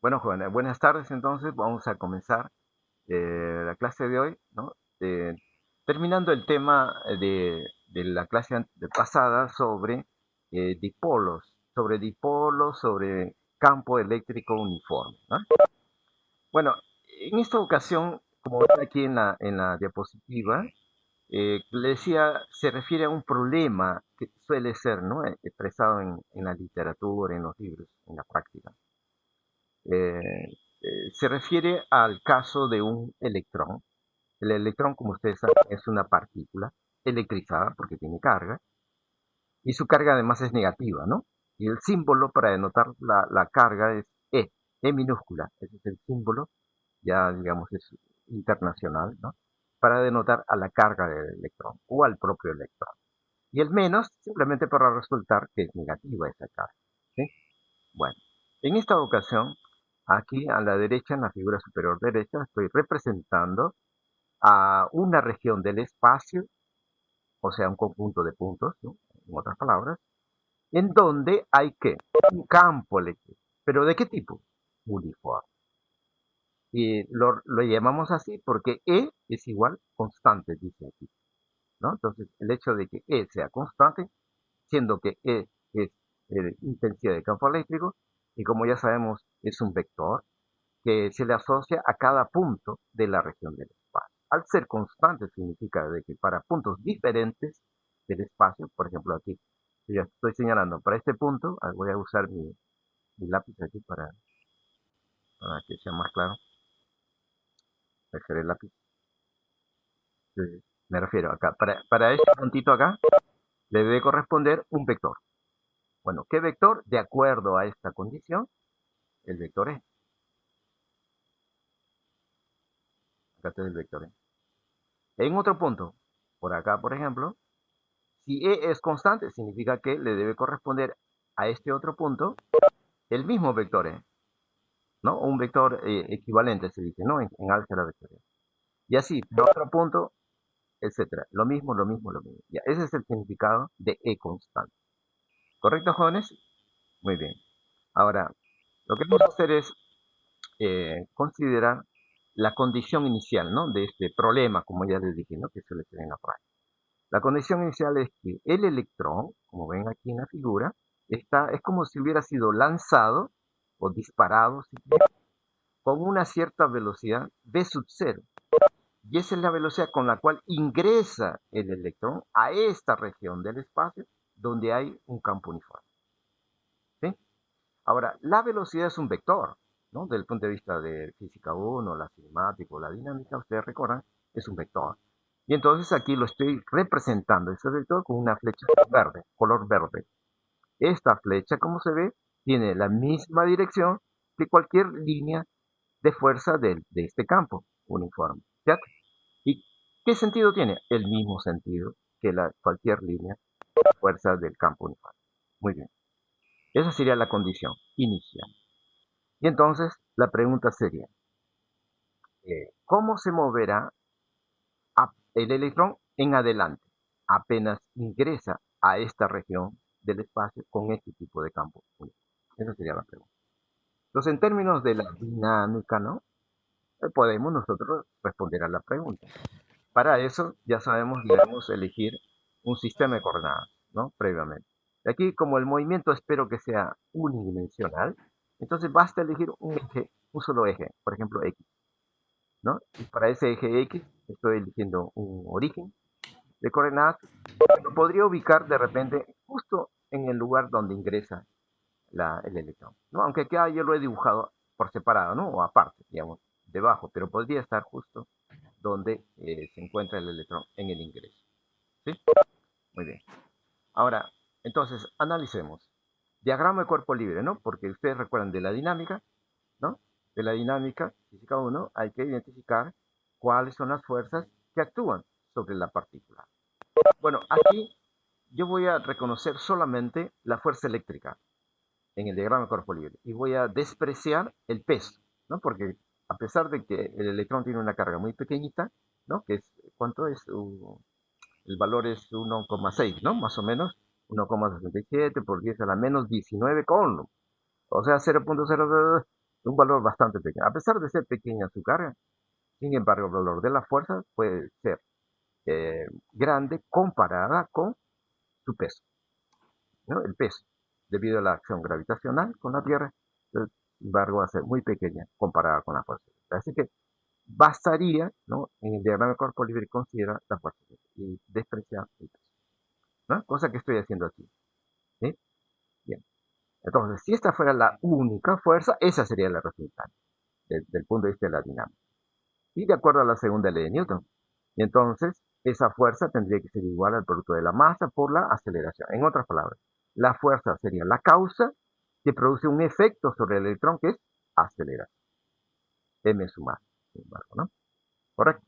Bueno, jóvenes, buenas tardes. Entonces, vamos a comenzar la clase de hoy, ¿no? Terminando el tema de la clase pasada sobre dipolos, sobre campo eléctrico uniforme, ¿no? Bueno, en esta ocasión, como ven aquí en la diapositiva, le decía, se refiere a un problema que suele ser, ¿no? Expresado en la literatura, en los libros, en la práctica. Se refiere al caso de un electrón. El electrón, como ustedes saben, es una partícula electrizada porque tiene carga y su carga además es negativa, ¿no? Y el símbolo para denotar la carga es E minúscula. Ese es el símbolo, ya digamos es internacional, ¿no? Para denotar a la carga del electrón o al propio electrón. Y el menos simplemente para resultar que es negativa esa carga. ¿Sí? Bueno, en esta ocasión, aquí a la derecha, en la figura superior derecha, estoy representando a una región del espacio, o sea, un conjunto de puntos, ¿no? En otras palabras, en donde hay que un campo eléctrico. ¿Pero de qué tipo? Uniforme. Y lo llamamos así porque E es igual constante, dice aquí, ¿no? Entonces, el hecho de que E sea constante, siendo que E es intensidad de campo eléctrico, y como ya sabemos, es un vector, que se le asocia a cada punto de la región del espacio. Al ser constante significa de que para puntos diferentes del espacio, por ejemplo aquí, yo estoy señalando para este punto, voy a usar mi lápiz aquí para que sea más claro, dejar el lápiz, me refiero acá, para este puntito acá, le debe corresponder un vector. Bueno, ¿qué vector? De acuerdo a esta condición, el vector es, acá está el vector es. En otro punto, por acá, por ejemplo, si E es constante, significa que le debe corresponder a este otro punto el mismo vector E, ¿no? Un vector equivalente se dice, ¿no? En álgebra vectorial. Y así, por otro punto, etcétera. Lo mismo, lo mismo, lo mismo. Ya, ese es el significado de E constante. ¿Correcto, jóvenes? Muy bien. Ahora, lo que vamos a hacer es considerar la condición inicial, ¿no? De este problema, como ya les dije, ¿no? Que suele ser en la práctica. La condición inicial es que el electrón, como ven aquí en la figura, es como si hubiera sido lanzado o disparado si quieren, con una cierta velocidad v sub cero. Y esa es la velocidad con la cual ingresa el electrón a esta región del espacio donde hay un campo uniforme. ¿Sí? Ahora, la velocidad es un vector, ¿no? Desde el punto de vista de física 1, la cinemática o la dinámica, ustedes recuerdan, es un vector. Y entonces aquí lo estoy representando, ese vector, con una flecha verde, color verde. Esta flecha, como se ve, tiene la misma dirección que cualquier línea de fuerza de este campo uniforme. ¿Cierto? ¿Y qué sentido tiene? El mismo sentido que cualquier línea de fuerza del campo uniforme. Muy bien. Esa sería la condición inicial. Y entonces la pregunta sería, ¿cómo se moverá el electrón en adelante apenas ingresa a esta región del espacio con este tipo de campo único? Esa sería la pregunta. Entonces, en términos de la dinámica, ¿no? Podemos nosotros responder a la pregunta. Para eso, ya sabemos, debemos elegir un sistema de coordenadas, ¿no? Previamente. Aquí, como el movimiento espero que sea unidimensional, entonces basta elegir un eje, un solo eje, por ejemplo, X, ¿no? Y para ese eje X estoy eligiendo un origen de coordenadas que lo podría ubicar de repente justo en el lugar donde ingresa el electrón, ¿no? Aunque acá yo lo he dibujado por separado, ¿no? O aparte, digamos, debajo, pero podría estar justo donde se encuentra el electrón en el ingreso, ¿sí? Muy bien. Ahora, entonces, analicemos. Diagrama de cuerpo libre, ¿no? Porque ustedes recuerdan de la dinámica, ¿no? De la dinámica física 1 hay que identificar cuáles son las fuerzas que actúan sobre la partícula. Bueno, aquí yo voy a reconocer solamente la fuerza eléctrica en el diagrama de cuerpo libre y voy a despreciar el peso, ¿no? Porque a pesar de que el electrón tiene una carga muy pequeñita, ¿no? Que es, ¿cuánto es? El valor es 1,6, ¿no? Más o menos, 1,67 por 10 a la menos 19 con, o sea, 0,00. un valor bastante pequeño. A pesar de ser pequeña su carga, sin embargo, el valor de la fuerza puede ser grande comparada con su peso, ¿no? El peso, debido a la acción gravitacional con la Tierra, sin embargo, va a ser muy pequeña comparada con la fuerza. Así que bastaría, ¿no? En el diagrama de cuerpo libre considerar la fuerza y despreciar el peso, ¿no? Cosa que estoy haciendo aquí, ¿sí? Bien. Entonces, si esta fuera la única fuerza, esa sería la resultante desde el punto de vista de la dinámica. Y de acuerdo a la segunda ley de Newton. Y entonces, esa fuerza tendría que ser igual al producto de la masa por la aceleración. En otras palabras, la fuerza sería la causa que produce un efecto sobre el electrón que es aceleración. M sumar, sin embargo, ¿no? Correcto.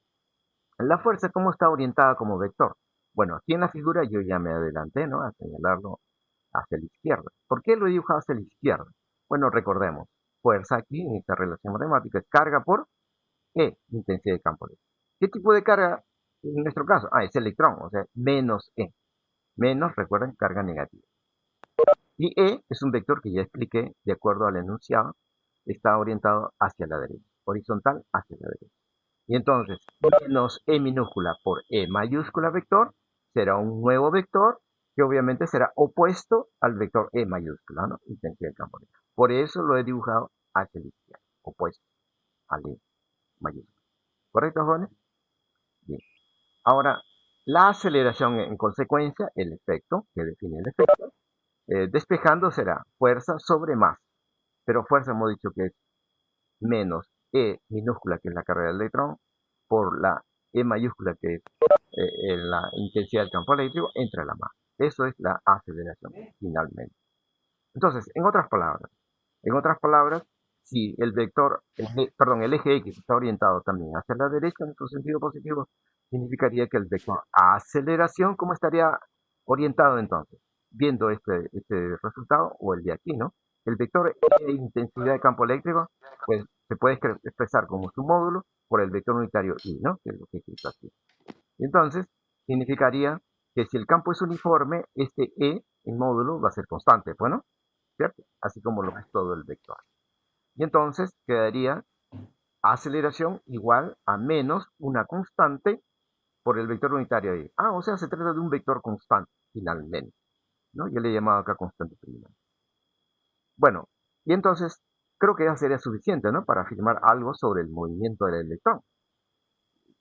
La fuerza, ¿cómo está orientada como vector? Bueno, aquí en la figura yo ya me adelanté, ¿no? A señalarlo hacia la izquierda. ¿Por qué lo he dibujado hacia la izquierda? Bueno, recordemos, fuerza aquí en esta relación matemática es carga por E, intensidad de campo eléctrico. ¿Qué tipo de carga en nuestro caso? Ah, es electrón, o sea, menos E. Menos, recuerden, carga negativa. Y E es un vector que ya expliqué, de acuerdo al enunciado, está orientado hacia la derecha, horizontal hacia la derecha. Y entonces, menos E minúscula por E mayúscula vector será un nuevo vector que obviamente será opuesto al vector E mayúscula, ¿no? Intensidad de campo eléctrico. Por eso lo he dibujado hacia la izquierda, opuesto al E mayúscula. ¿Correcto, jóvenes? Bien. Ahora, la aceleración en consecuencia, el efecto, que define el efecto, despejando será fuerza sobre masa. Pero fuerza hemos dicho que es menos E minúscula, que es la carga del electrón, por la E mayúscula, que es la intensidad del campo eléctrico, entre la masa. Eso es la aceleración, finalmente. Entonces, en otras palabras, si el vector, el eje X está orientado también hacia la derecha en su sentido positivo, significaría que el vector aceleración, ¿cómo estaría orientado entonces? Viendo este resultado, o el de aquí, ¿no? El vector E intensidad de campo eléctrico, pues se puede expresar como su módulo por el vector unitario I, ¿no? Que es lo que he escrito aquí. Y entonces, significaría que si el campo es uniforme, este E en módulo va a ser constante, ¿bueno? ¿Cierto? Así como lo es todo el vector. Y entonces quedaría aceleración igual a menos una constante por el vector unitario ahí. Ah, o sea, se trata de un vector constante, finalmente, ¿no? Yo le he llamado acá constante prima. Bueno, y entonces creo que ya sería suficiente, ¿no? Para afirmar algo sobre el movimiento del electrón.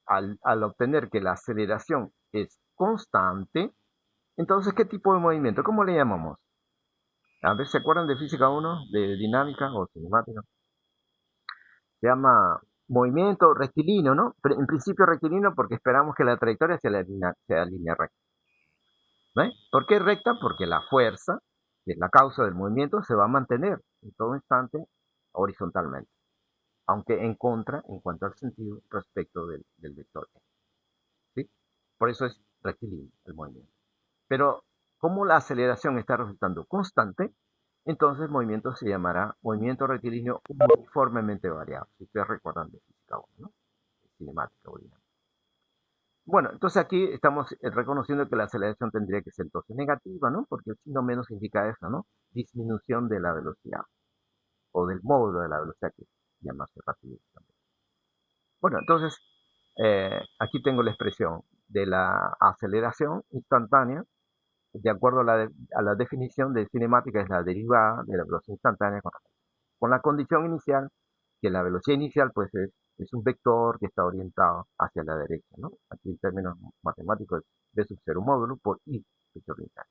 Al obtener que la aceleración es constante, entonces, ¿qué tipo de movimiento? ¿Cómo le llamamos? A ver, ¿se acuerdan de física 1, de dinámica o cinemática? Se llama movimiento rectilíneo, ¿no? Pero en principio rectilíneo porque esperamos que la trayectoria sea línea recta. ¿Ve? ¿Por qué recta? Porque la fuerza, que es la causa del movimiento, se va a mantener en todo instante horizontalmente, aunque en contra en cuanto al sentido respecto del vector. ¿Sí? Por eso es rectilíneo el movimiento. Pero como la aceleración está resultando constante, entonces el movimiento se llamará movimiento rectilíneo uniformemente variable. Si ustedes recuerdan de física 1, ¿no? Cinemática o dinámica. Bueno, entonces aquí estamos reconociendo que la aceleración tendría que ser entonces negativa, ¿no? Porque el signo menos indica eso, ¿no? Disminución de la velocidad o del módulo de la velocidad que llamarse rapidez también. Bueno, entonces aquí tengo la expresión de la aceleración instantánea. De acuerdo a la definición de cinemática, es la derivada de la velocidad instantánea con la condición inicial, que la velocidad inicial pues es un vector que está orientado hacia la derecha, ¿no? Aquí en términos matemáticos, B sub 0 módulo por I, vector unitario.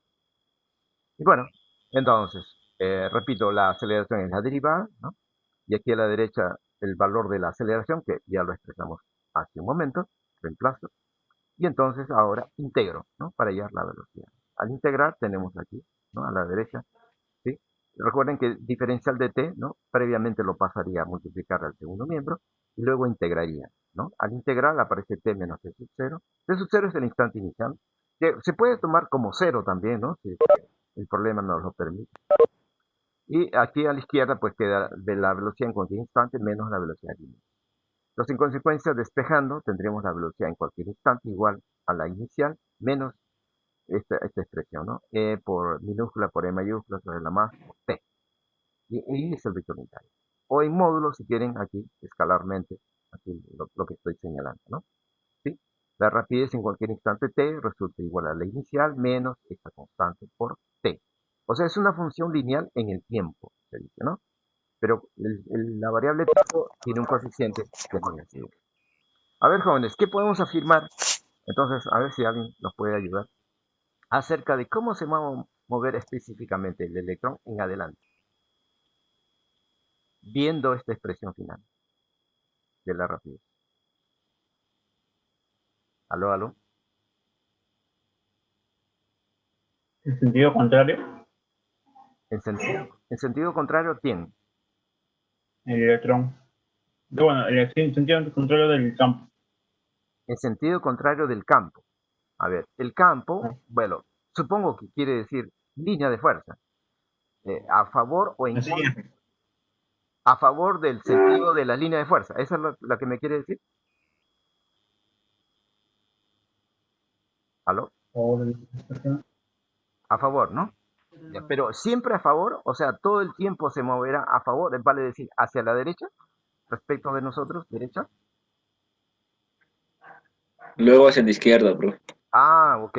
Y bueno, entonces, repito, la aceleración es la derivada, ¿no? Y aquí a la derecha el valor de la aceleración, que ya lo expresamos hace un momento, reemplazo. Y entonces ahora integro, ¿no? Para hallar la velocidad. Al integrar tenemos aquí, ¿no? A la derecha, ¿sí? Recuerden que el diferencial de t, ¿no? Previamente lo pasaría a multiplicar al segundo miembro y luego integraría, ¿no? Al integrar aparece t menos t sub 0. T sub 0 es el instante inicial, que se puede tomar como 0 también, ¿no? Si el problema nos lo permite. Y aquí a la izquierda pues queda de la velocidad en cualquier instante menos la velocidad inicial. Entonces, en consecuencia, despejando, tendremos la velocidad en cualquier instante igual a la inicial menos esta expresión, ¿no? Por minúscula por E mayúscula sobre la más por T. Y es el vector unitario. o en módulos, si quieren, aquí, escalarmente, aquí lo que estoy señalando, ¿no? ¿Sí? La rapidez en cualquier instante t resulta igual a la inicial menos esta constante por t. O sea, es una función lineal en el tiempo, se dice, ¿no? Pero la variable tiempo tiene un coeficiente que es negativo. A ver, jóvenes, ¿qué podemos afirmar? Entonces, a ver si alguien nos puede ayudar acerca de cómo se va a mover específicamente el electrón en adelante, viendo esta expresión final de la rapidez. ¿Aló, aló? En sentido contrario, En sentido contrario, ¿quién? el electrón. Bueno, en sentido contrario del campo. En sentido contrario del campo. A ver, el campo, ¿No? bueno, supongo que quiere decir línea de fuerza, a favor o en Así contra, es. a favor del sentido de la línea de fuerza. ¿Esa es la que me quiere decir? ¿Aló? A favor, ¿no? Ya, pero siempre a favor, o sea, todo el tiempo se moverá a favor, vale decir, hacia la derecha, respecto de nosotros, derecha. Luego hacia la izquierda, bro. Ah, ok,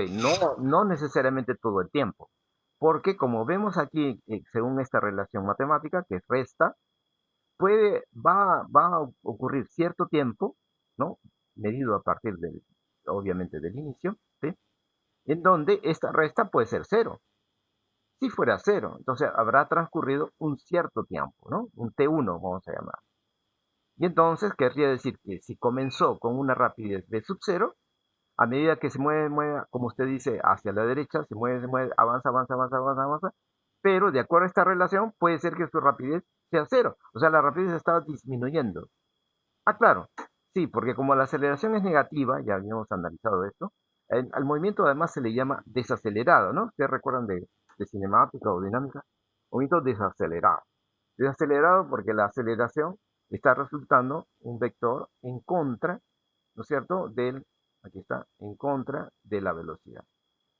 no necesariamente todo el tiempo, porque como vemos aquí, según esta relación matemática, que resta, va a ocurrir cierto tiempo, ¿no? Medido a partir obviamente, del inicio, ¿sí? En donde esta resta puede ser cero. Si fuera cero, entonces habrá transcurrido un cierto tiempo, ¿no? Un T1, vamos a llamar. Y entonces querría decir que si comenzó con una rapidez v sub cero, a medida que se mueve, como usted dice, hacia la derecha, se mueve, avanza, avanza, avanza, avanza, avanza, pero de acuerdo a esta relación puede ser que su rapidez sea cero, o sea, la rapidez está disminuyendo. Ah, claro, sí, porque como la aceleración es negativa, ya habíamos analizado esto, al movimiento además se le llama desacelerado, ¿no? ¿Ustedes recuerdan de cinemática o dinámica? Movimiento desacelerado. Desacelerado porque la aceleración está resultando un vector en contra, ¿no es cierto?, aquí está, en contra de la velocidad.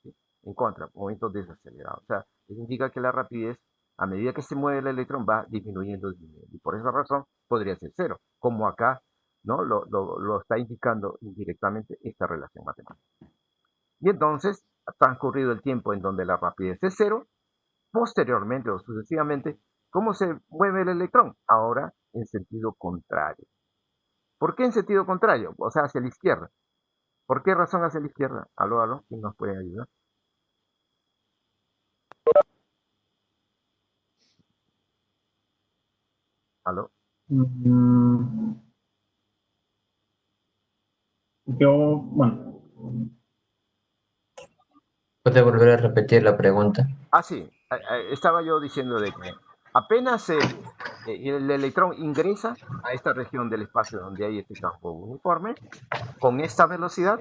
¿Sí? En contra, movimiento desacelerado. O sea, eso indica que la rapidez, a medida que se mueve el electrón, va disminuyendo, disminuyendo. Y por esa razón podría ser cero, como acá, ¿no? Lo está indicando indirectamente esta relación matemática. Y entonces, ha transcurrido el tiempo en donde la rapidez es cero, posteriormente o sucesivamente, ¿cómo se mueve el electrón? Ahora en sentido contrario. ¿Por qué en sentido contrario? O sea, hacia la izquierda. ¿Por qué razón hacia la izquierda? Aló, aló, ¿quién nos puede ayudar? Aló. Mm, yo, bueno, ¿Puede volver a repetir la pregunta? Ah, sí, estaba yo diciendo de que apenas el electrón ingresa a esta región del espacio donde hay este campo uniforme, con esta velocidad,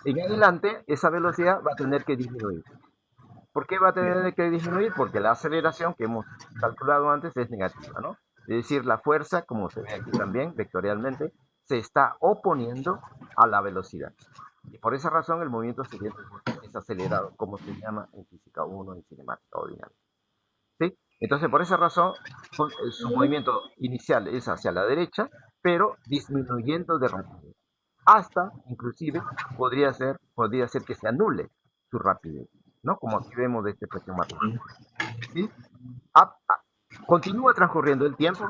en adelante esa velocidad va a tener que disminuir. ¿Por qué va a tener que disminuir? Porque la aceleración que hemos calculado antes es negativa, ¿no? Es decir, la fuerza, como se ve aquí también, vectorialmente, se está oponiendo a la velocidad. Y por esa razón el movimiento sería entonces desacelerado, como se llama en física 1, en cinemática o dinámica. ¿Sí? Entonces, por esa razón, su movimiento inicial es hacia la derecha, pero disminuyendo de rapidez. Hasta, inclusive, podría ser que se anule su rapidez, ¿no? Como aquí vemos de esta expresión matemática. ¿Sí? Ah, ah, continúa transcurriendo el tiempo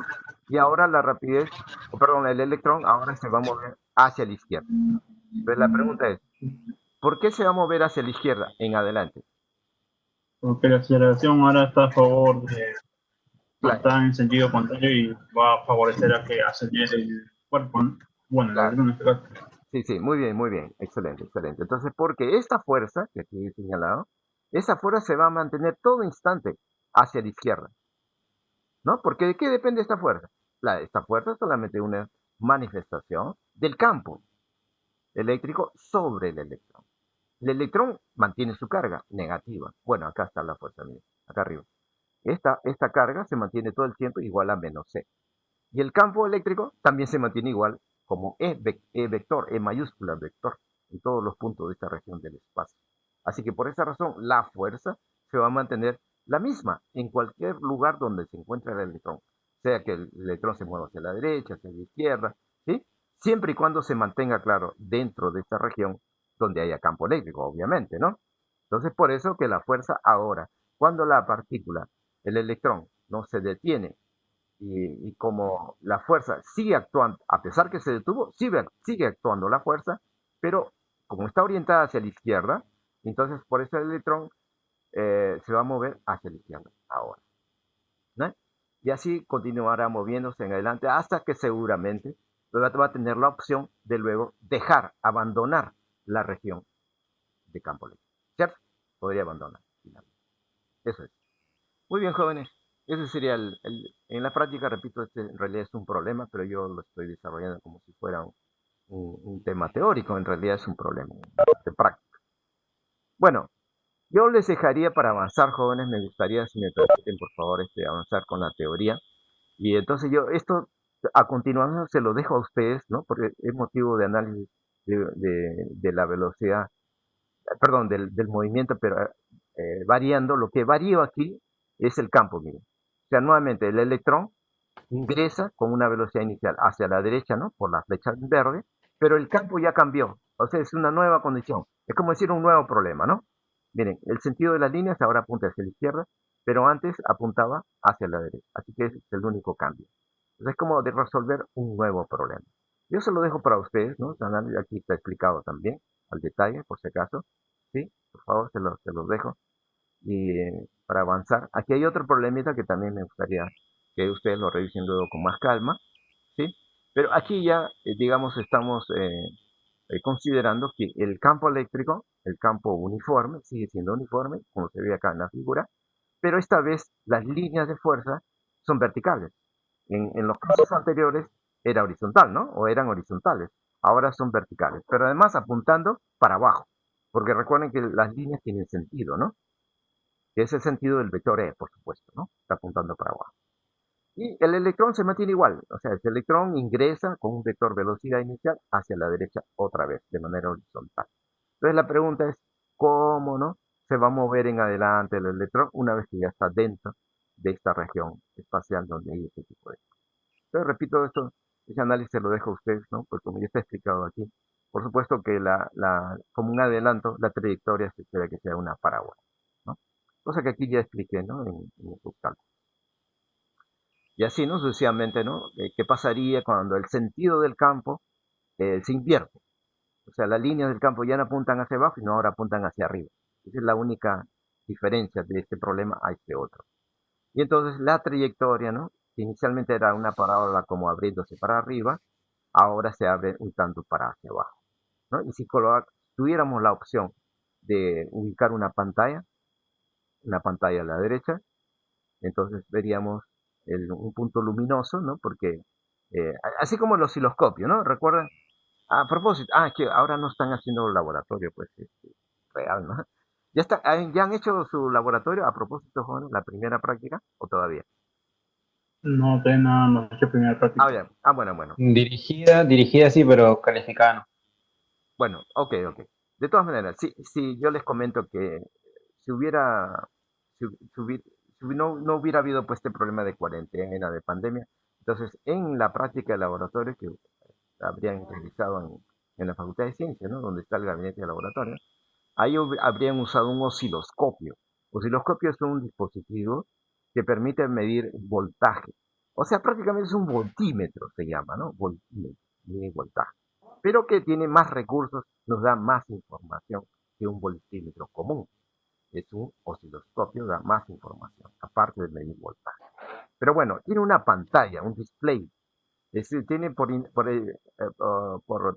y ahora la rapidez, o perdón, el electrón ahora se va a mover hacia la izquierda. Pero la pregunta es, ¿por qué se va a mover hacia la izquierda en adelante? porque la aceleración ahora está a favor de, bueno, Claro, está en sentido contrario y va a favorecer a que acelere el cuerpo, ¿no? Bueno, el claro. electrón en este caso. Sí, sí, muy bien, excelente, excelente. Entonces, porque esta fuerza que aquí he señalado, esa fuerza se va a mantener todo instante hacia la izquierda, ¿no? Porque ¿de qué depende esta fuerza? Esta fuerza es solamente una manifestación del campo eléctrico sobre el electrón. El electrón mantiene su carga negativa. Bueno, acá está la fuerza, mira, acá arriba. Esta carga se mantiene todo el tiempo igual a menos C. Y el campo eléctrico también se mantiene igual como E vector, E mayúscula vector, en todos los puntos de esta región del espacio. Así que por esa razón la fuerza se va a mantener la misma en cualquier lugar donde se encuentre el electrón, sea que el electrón se mueva hacia la derecha, hacia la izquierda, ¿sí? Siempre y cuando se mantenga, claro, dentro de esta región donde haya campo eléctrico, obviamente, ¿no? Entonces, por eso que la fuerza ahora, cuando la partícula, el electrón, no se detiene y como la fuerza sigue actuando, a pesar que se detuvo, sigue actuando la fuerza, pero como está orientada hacia la izquierda, entonces por eso el electrón se va a mover hacia la izquierda ahora, ¿no? Y así continuará moviéndose en adelante hasta que seguramente va a tener la opción de luego abandonar la región de campo eléctrico, ¿cierto? Podría abandonar. Eso es. Muy bien, jóvenes. Ese sería en la práctica, repito, este en realidad es un problema, pero yo lo estoy desarrollando como si fuera un tema teórico. En realidad es un problema de práctica. Bueno, yo les dejaría para avanzar, jóvenes, me gustaría, si me permiten, por favor, avanzar con la teoría. Y entonces esto a continuación se lo dejo a ustedes, ¿no? Porque es motivo de análisis de la velocidad, perdón, del movimiento, pero variando. Lo que varía aquí es el campo, miren. O sea, nuevamente, el electrón ingresa con una velocidad inicial hacia la derecha, ¿no? Por la flecha verde, pero el campo ya cambió. O sea, es una nueva condición. Es como decir un nuevo problema, ¿no? Miren, el sentido de las líneas ahora apunta hacia la izquierda, pero antes apuntaba hacia la derecha. Así que ese es el único cambio. Entonces es como de resolver un nuevo problema. Yo se lo dejo para ustedes, ¿no? Aquí está explicado también, al detalle, por si acaso. ¿Sí? Por favor, se los dejo. Y para avanzar, aquí hay otro problemita que también me gustaría que ustedes lo revisen luego con más calma, ¿sí? Pero aquí ya, digamos, estamos considerando que el campo eléctrico, el campo uniforme, sigue siendo uniforme, como se ve acá en la figura, pero esta vez las líneas de fuerza son verticales. En los casos anteriores era horizontal, ¿no? O eran horizontales. Ahora son verticales, pero además apuntando para abajo, porque recuerden que las líneas tienen sentido, ¿no? Que es el sentido del vector E, por supuesto, ¿no? Está apuntando para abajo. Y el electrón se mantiene igual, o sea, el electrón ingresa con un vector velocidad inicial hacia la derecha otra vez, de manera horizontal. Entonces la pregunta es, ¿cómo no se va a mover en adelante el electrón una vez que ya está dentro de esta región espacial donde hay este tipo de cosas? Entonces, repito, ese análisis se lo dejo a ustedes, ¿no? Pues como ya está explicado aquí, por supuesto que como un adelanto, la trayectoria se espera que sea una parábola, ¿no? Cosa que aquí ya expliqué, ¿no? En el subcálculo. Y así, ¿no? Sucesivamente, ¿no? ¿Qué pasaría cuando el sentido del campo se invierte? O sea, las líneas del campo ya no apuntan hacia abajo, sino ahora apuntan hacia arriba. Esa es la única diferencia de este problema a este otro. Y entonces la trayectoria, ¿no? Que inicialmente era una parábola como abriéndose para arriba, ahora se abre un tanto para hacia abajo, ¿no? Y si tuviéramos la opción de ubicar una pantalla a la derecha, entonces veríamos un punto luminoso, ¿no? Porque, así como el osciloscopio, ¿no? ¿Recuerdan? A propósito, que ahora no están haciendo laboratorio, pues, real, ¿no? ¿Ya han hecho su laboratorio a propósito, jóvenes, la primera práctica o todavía? No, todavía no he hecho primera práctica. Ya. Bueno. Dirigida sí, pero calificada no. Bueno, ok. De todas maneras, sí, yo les comento que si hubiera, si no hubiera habido pues este problema de cuarentena, de pandemia, entonces en la práctica de laboratorio que habrían realizado en la Facultad de Ciencias, ¿no? Donde está el gabinete de laboratorio, ahí habrían usado un osciloscopio. Osciloscopio es un dispositivo que permite medir voltaje. O sea, prácticamente es un voltímetro, se llama, ¿no? Voltímetro, mide voltaje. Pero que tiene más recursos, nos da más información que un voltímetro común. Es un osciloscopio, da más información, aparte de medir voltaje. Pero bueno, tiene una pantalla, un display. Tiene por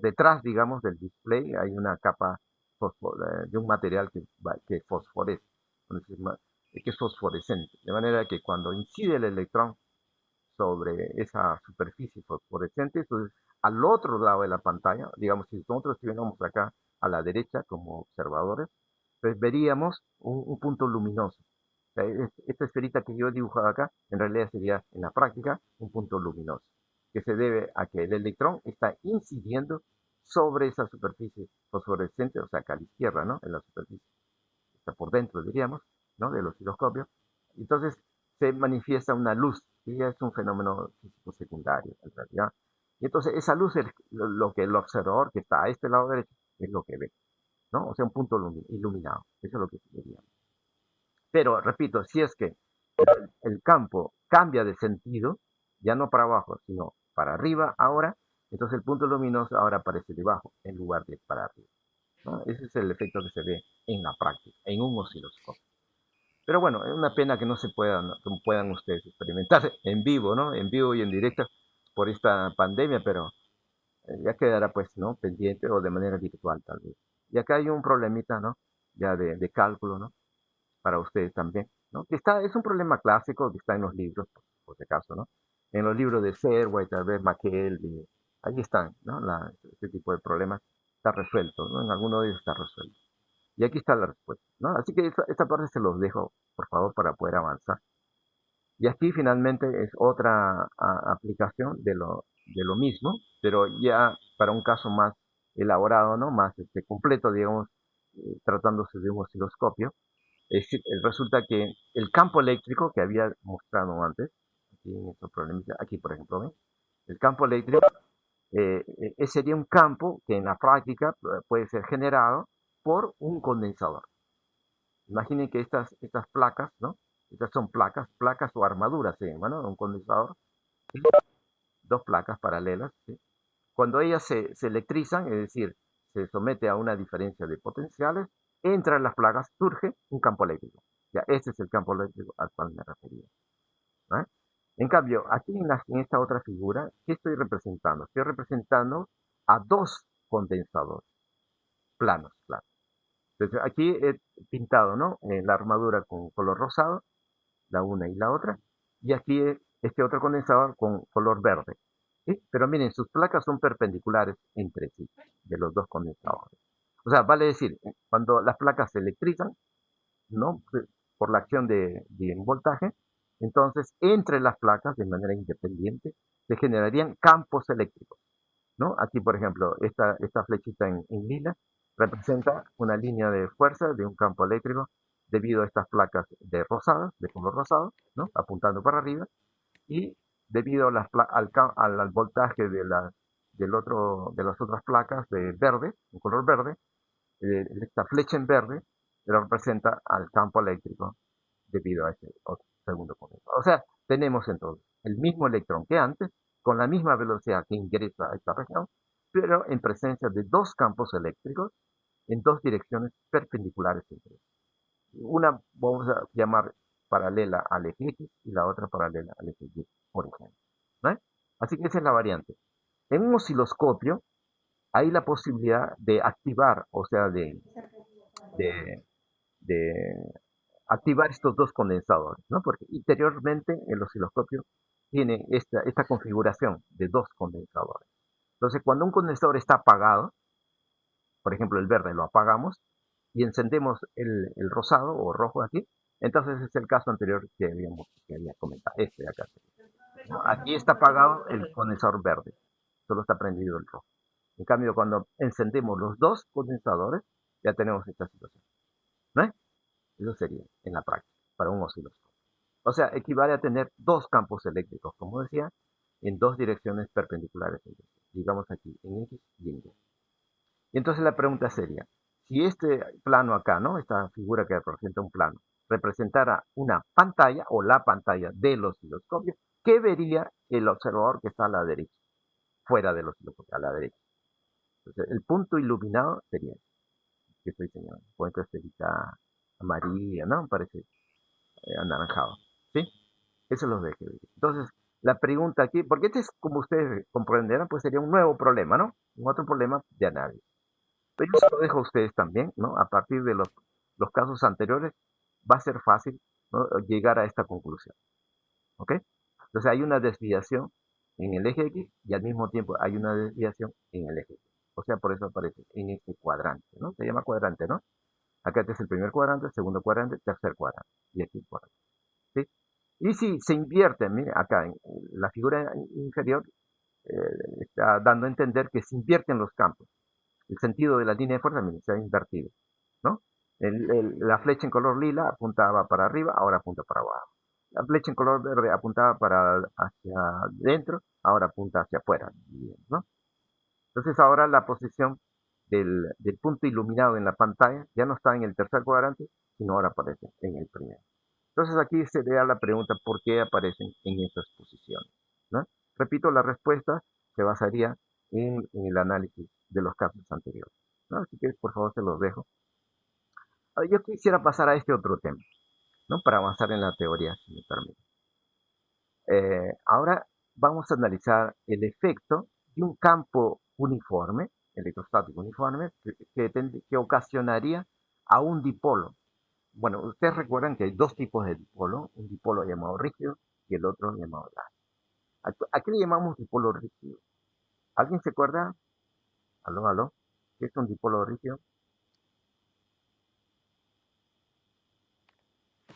detrás, digamos, del display hay una capa de un material que fosforece, que es fosforescente, de manera que cuando incide el electrón sobre esa superficie fosforescente, entonces al otro lado de la pantalla, digamos, si nosotros estuviéramos acá a la derecha como observadores, pues veríamos un punto luminoso. O sea, esta esferita que yo he dibujado acá, en realidad sería en la práctica un punto luminoso, que se debe a que el electrón está incidiendo sobre esa superficie fosforescente, o sea, acá a la izquierda, ¿no? En la superficie, está por dentro, diríamos, ¿no? Del osciloscopio. Entonces, se manifiesta una luz, y es un fenómeno físico secundario en realidad. Y entonces esa luz es lo que el observador que está a este lado derecho es lo que ve, ¿no? O sea, un punto iluminado, eso es lo que sería. Pero, repito, si es que el campo cambia de sentido, ya no para abajo, sino para arriba ahora, entonces el punto luminoso ahora aparece debajo en lugar de para arriba, ¿no? Ese es el efecto que se ve en la práctica, en un osciloscopio. Pero bueno, es una pena que no se puedan, no puedan ustedes experimentar en vivo, ¿no? En vivo y en directo por esta pandemia, pero ya quedará pues, ¿no? Pendiente o de manera virtual tal vez. Y acá hay un problemita, ¿no? Ya de cálculo, ¿no? Para ustedes también, ¿no? Que es un problema clásico que está en los libros, por si acaso, ¿no? En los libros de Serway, tal vez McKelvey, ahí están, ¿no? Este tipo de problemas está resuelto, ¿no? En alguno de ellos está resuelto. Y aquí está la respuesta, ¿no? Así que esta parte se los dejo, por favor, para poder avanzar. Y aquí finalmente es otra aplicación de lo mismo, pero ya para un caso más elaborado, ¿no? Más completo, digamos, tratándose de un osciloscopio. Es decir, resulta que el campo eléctrico que había mostrado antes, aquí en estos problemas, aquí por ejemplo, ¿ven? El campo eléctrico sería un campo que en la práctica puede ser generado por un condensador. Imaginen que estas placas, ¿no? Estas son placas o armaduras, se llama, ¿no? Un condensador, ¿sí? Dos placas paralelas, ¿sí? Cuando ellas se electrizan, es decir, se somete a una diferencia de potenciales, entre las placas surge un campo eléctrico. Ya, este es el campo eléctrico al cual me refería, ¿no? En cambio, aquí en esta otra figura, ¿qué estoy representando? Estoy representando a dos condensadores planos, claro. Entonces, aquí he pintado, ¿no? La armadura con color rosado, la una y la otra, y aquí este otro condensador con color verde, ¿sí? Pero miren, sus placas son perpendiculares entre sí, de los dos condensadores. O sea, vale decir, cuando las placas se electrizan, ¿no? Por la acción de un voltaje, entonces entre las placas, de manera independiente, se generarían campos eléctricos, ¿no? Aquí, por ejemplo, esta flechita en lila representa una línea de fuerza de un campo eléctrico debido a estas placas de color rosado, ¿no? Apuntando para arriba, y debido a al voltaje de las otras placas de verde, en color verde, esta flecha en verde representa al campo eléctrico debido a ese otro segundo condensador. O sea, tenemos entonces el mismo electrón que antes, con la misma velocidad que ingresa a esta región, pero en presencia de dos campos eléctricos en dos direcciones perpendiculares entre sí. Una vamos a llamar paralela al eje X y la otra paralela al eje Y, por ejemplo, ¿no? Así que esa es la variante. En un osciloscopio hay la posibilidad de activar, o sea, de, de activar estos dos condensadores, ¿no? Porque interiormente el osciloscopio tiene esta configuración de dos condensadores. Entonces, cuando un condensador está apagado, por ejemplo, el verde lo apagamos y encendemos el rosado o rojo aquí, entonces es el caso anterior que había comentado, este de acá, ¿no? Aquí está apagado el condensador verde, solo está prendido el rojo. En cambio, cuando encendemos los dos condensadores, ya tenemos esta situación, ¿no? Eso sería en la práctica, para un osciloscopio. O sea, equivale a tener dos campos eléctricos, como decía, en dos direcciones perpendiculares, digamos aquí, en X y en Y. Y entonces la pregunta sería, si este plano acá, ¿no? Esta figura que representa un plano, representara una pantalla o la pantalla del osciloscopio, ¿qué vería el observador que está a la derecha? Fuera del osciloscopio, a la derecha. Entonces, el punto iluminado sería este, que estoy señalando. Con esta esferita amarilla, ¿no? Parece anaranjado, ¿sí? Eso es lo de que entonces, la pregunta aquí, porque este es, como ustedes comprenderán, pues sería un nuevo problema, ¿no? Un otro problema de análisis. Pero yo se lo dejo a ustedes también, ¿no? A partir de los casos anteriores, va a ser fácil, ¿no? Llegar a esta conclusión, ¿ok? Entonces hay una desviación en el eje X y al mismo tiempo hay una desviación en el eje Y. O sea, por eso aparece en este cuadrante, ¿no? Se llama cuadrante, ¿no? Acá este es el primer cuadrante, segundo cuadrante, tercer cuadrante. Y aquí el cuadrante, ¿sí? Y si se invierte, mire, acá en la figura inferior está dando a entender que se invierten los campos. El sentido de la línea de fuerza, mire, se ha invertido, ¿no? La flecha en color lila apuntaba para arriba, ahora apunta para abajo. La flecha en color verde apuntaba hacia adentro, ahora apunta hacia afuera, ¿no? Entonces ahora la posición del punto iluminado en la pantalla ya no está en el tercer cuadrante, sino ahora aparece en el primero. Entonces aquí sería la pregunta, ¿por qué aparecen en estas posiciones? ¿No? Repito, la respuesta se basaría en el análisis de los casos anteriores, ¿no? Así que por favor se los dejo. Ahora, yo quisiera pasar a este otro tema, ¿no? Para avanzar en la teoría, si me permite. Ahora vamos a analizar el efecto de un campo uniforme, electrostático uniforme, que ocasionaría a un dipolo. Bueno, ustedes recuerdan que hay dos tipos de dipolo, un dipolo llamado rígido y el otro llamado gas. ¿A qué le llamamos dipolo rígido? ¿Alguien se acuerda? Aló, aló. ¿Qué es un dipolo rígido?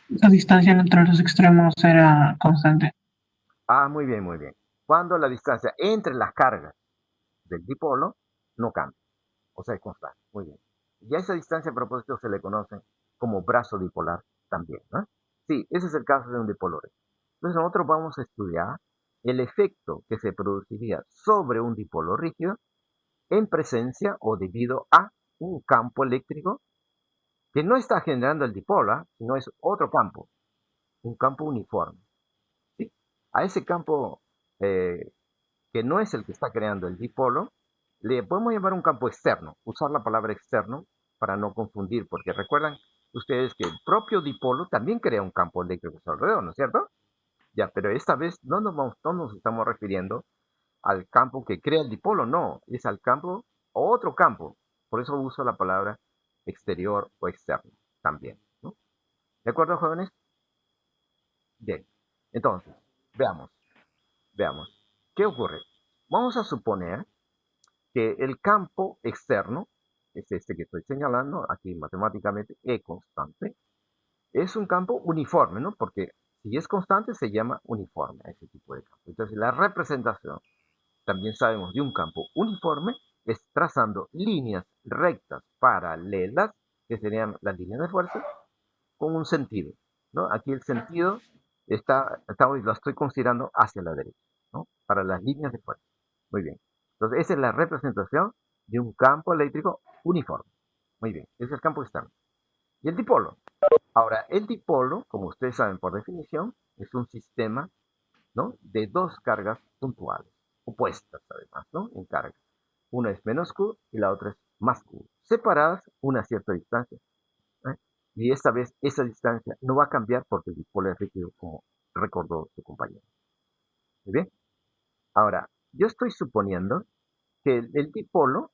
La distancia entre los extremos era constante. Ah, muy bien, muy bien. Cuando la distancia entre las cargas del dipolo no cambia, o sea, es constante. Muy bien. Y a esa distancia a propósito se le conoce como brazo dipolar también, ¿no? Sí, ese es el caso de un dipolo rígido. Entonces nosotros vamos a estudiar el efecto que se produciría sobre un dipolo rígido en presencia o debido a un campo eléctrico que no está generando el dipolo, sino es otro campo, un campo uniforme. ¿Sí? A ese campo que no es el que está creando el dipolo, le podemos llamar un campo externo, usar la palabra externo para no confundir, porque recuerdan ustedes que el propio dipolo también crea un campo eléctrico a su alrededor, ¿no es cierto? Ya, pero esta vez no nos estamos refiriendo al campo que crea el dipolo, no, es al campo o otro campo. Por eso uso la palabra exterior o externo también, ¿no? ¿De acuerdo, jóvenes? Bien, entonces, veamos, veamos. ¿Qué ocurre? Vamos a suponer que el campo externo, es este que estoy señalando aquí matemáticamente, E constante, es un campo uniforme, ¿no? Porque si es constante se llama uniforme a ese tipo de campo. Entonces la representación, también sabemos, de un campo uniforme es trazando líneas rectas paralelas, que serían las líneas de fuerza, con un sentido, ¿no? Aquí el sentido lo estoy considerando hacia la derecha, ¿no? Para las líneas de fuerza. Muy bien. Entonces, esa es la representación de un campo eléctrico uniforme. Muy bien, ese es el campo externo. Y el dipolo. Ahora, el dipolo, como ustedes saben por definición, es un sistema, ¿no? De dos cargas puntuales, opuestas además, ¿no? En carga. Una es menos Q y la otra es más Q, separadas una cierta distancia. ¿Eh? Y esta vez esa distancia no va a cambiar porque el dipolo es rígido, como recordó su compañero. ¿Muy bien? Ahora, yo estoy suponiendo que el dipolo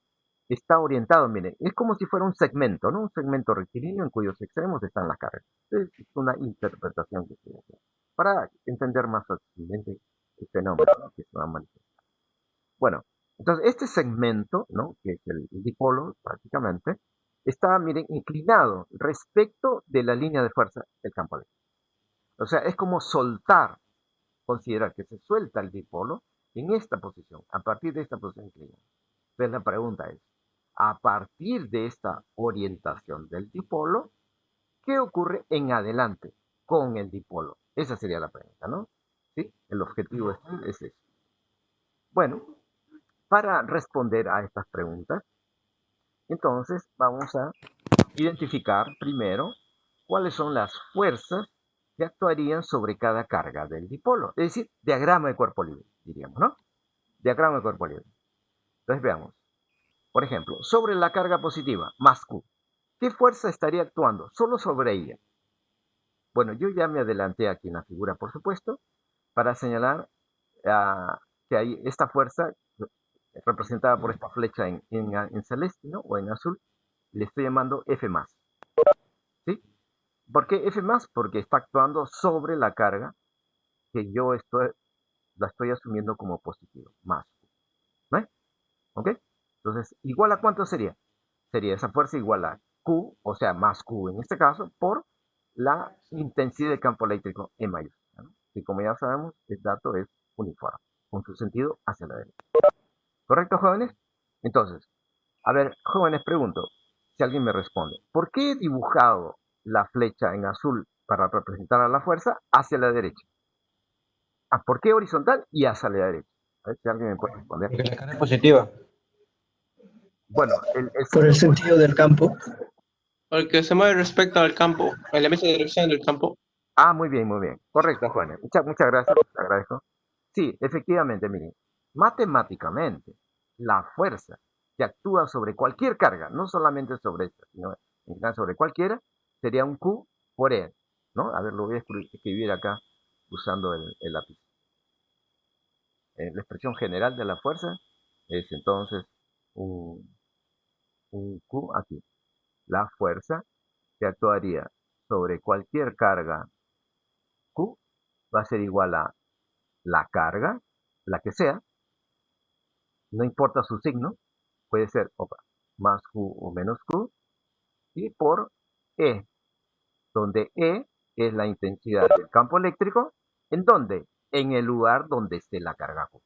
está orientado, miren, es como si fuera un segmento, ¿no? Un segmento rectilíneo en cuyos extremos están las cargas. Es una interpretación que estoy haciendo para entender más fácilmente el fenómeno, ¿no? Que se va a manifestar. Bueno, entonces este segmento, ¿no? Que es el dipolo prácticamente, está, miren, inclinado respecto de la línea de fuerza del campo eléctrico. O sea, es como soltar, considerar que se suelta el dipolo en esta posición, a partir de esta posición inclinada. Entonces la pregunta es, a partir de esta orientación del dipolo, ¿qué ocurre en adelante con el dipolo? Esa sería la pregunta, ¿no? ¿Sí? El objetivo es eso. Bueno, para responder a estas preguntas, entonces vamos a identificar primero cuáles son las fuerzas que actuarían sobre cada carga del dipolo. Es decir, diagrama de cuerpo libre, diríamos, ¿no? Diagrama de cuerpo libre. Entonces veamos. Por ejemplo, sobre la carga positiva, más Q. ¿Qué fuerza estaría actuando solo sobre ella? Bueno, yo ya me adelanté aquí en la figura, por supuesto, para señalar que hay esta fuerza representada por esta flecha en celeste, ¿no? O en azul, le estoy llamando F más. ¿Sí? ¿Por qué F más? Porque está actuando sobre la carga que yo la estoy asumiendo como positivo, más. ¿No? ¿Ok? Entonces, ¿igual a cuánto sería? Sería esa fuerza igual a Q, o sea, más Q en este caso, por la intensidad del campo eléctrico en mayúscula, ¿no? Y como ya sabemos, el dato es uniforme, con su sentido hacia la derecha. ¿Correcto, jóvenes? Entonces, a ver, jóvenes, pregunto, si alguien me responde, ¿por qué he dibujado la flecha en azul para representar a la fuerza hacia la derecha. ¿Por qué horizontal y hacia la derecha? A ver si alguien me puede responder. Porque la carga es positiva. Bueno, Por el sentido del campo. Porque se mueve respecto al campo, en la misma dirección del campo. muy bien, muy bien. Correcto, Juan. Muchas gracias, te agradezco. Sí, efectivamente, miren, matemáticamente, la fuerza que actúa sobre cualquier carga, no solamente sobre esta, sino en general sobre cualquiera, sería un Q por E, ¿no? A ver, lo voy a escribir acá usando el lápiz. La expresión general de la fuerza es entonces un Q aquí. La fuerza que actuaría sobre cualquier carga Q va a ser igual a la carga, la que sea, no importa su signo, puede ser más Q o menos Q, y por E, donde E es la intensidad del campo eléctrico, ¿en dónde? En el lugar donde esté la carga Q.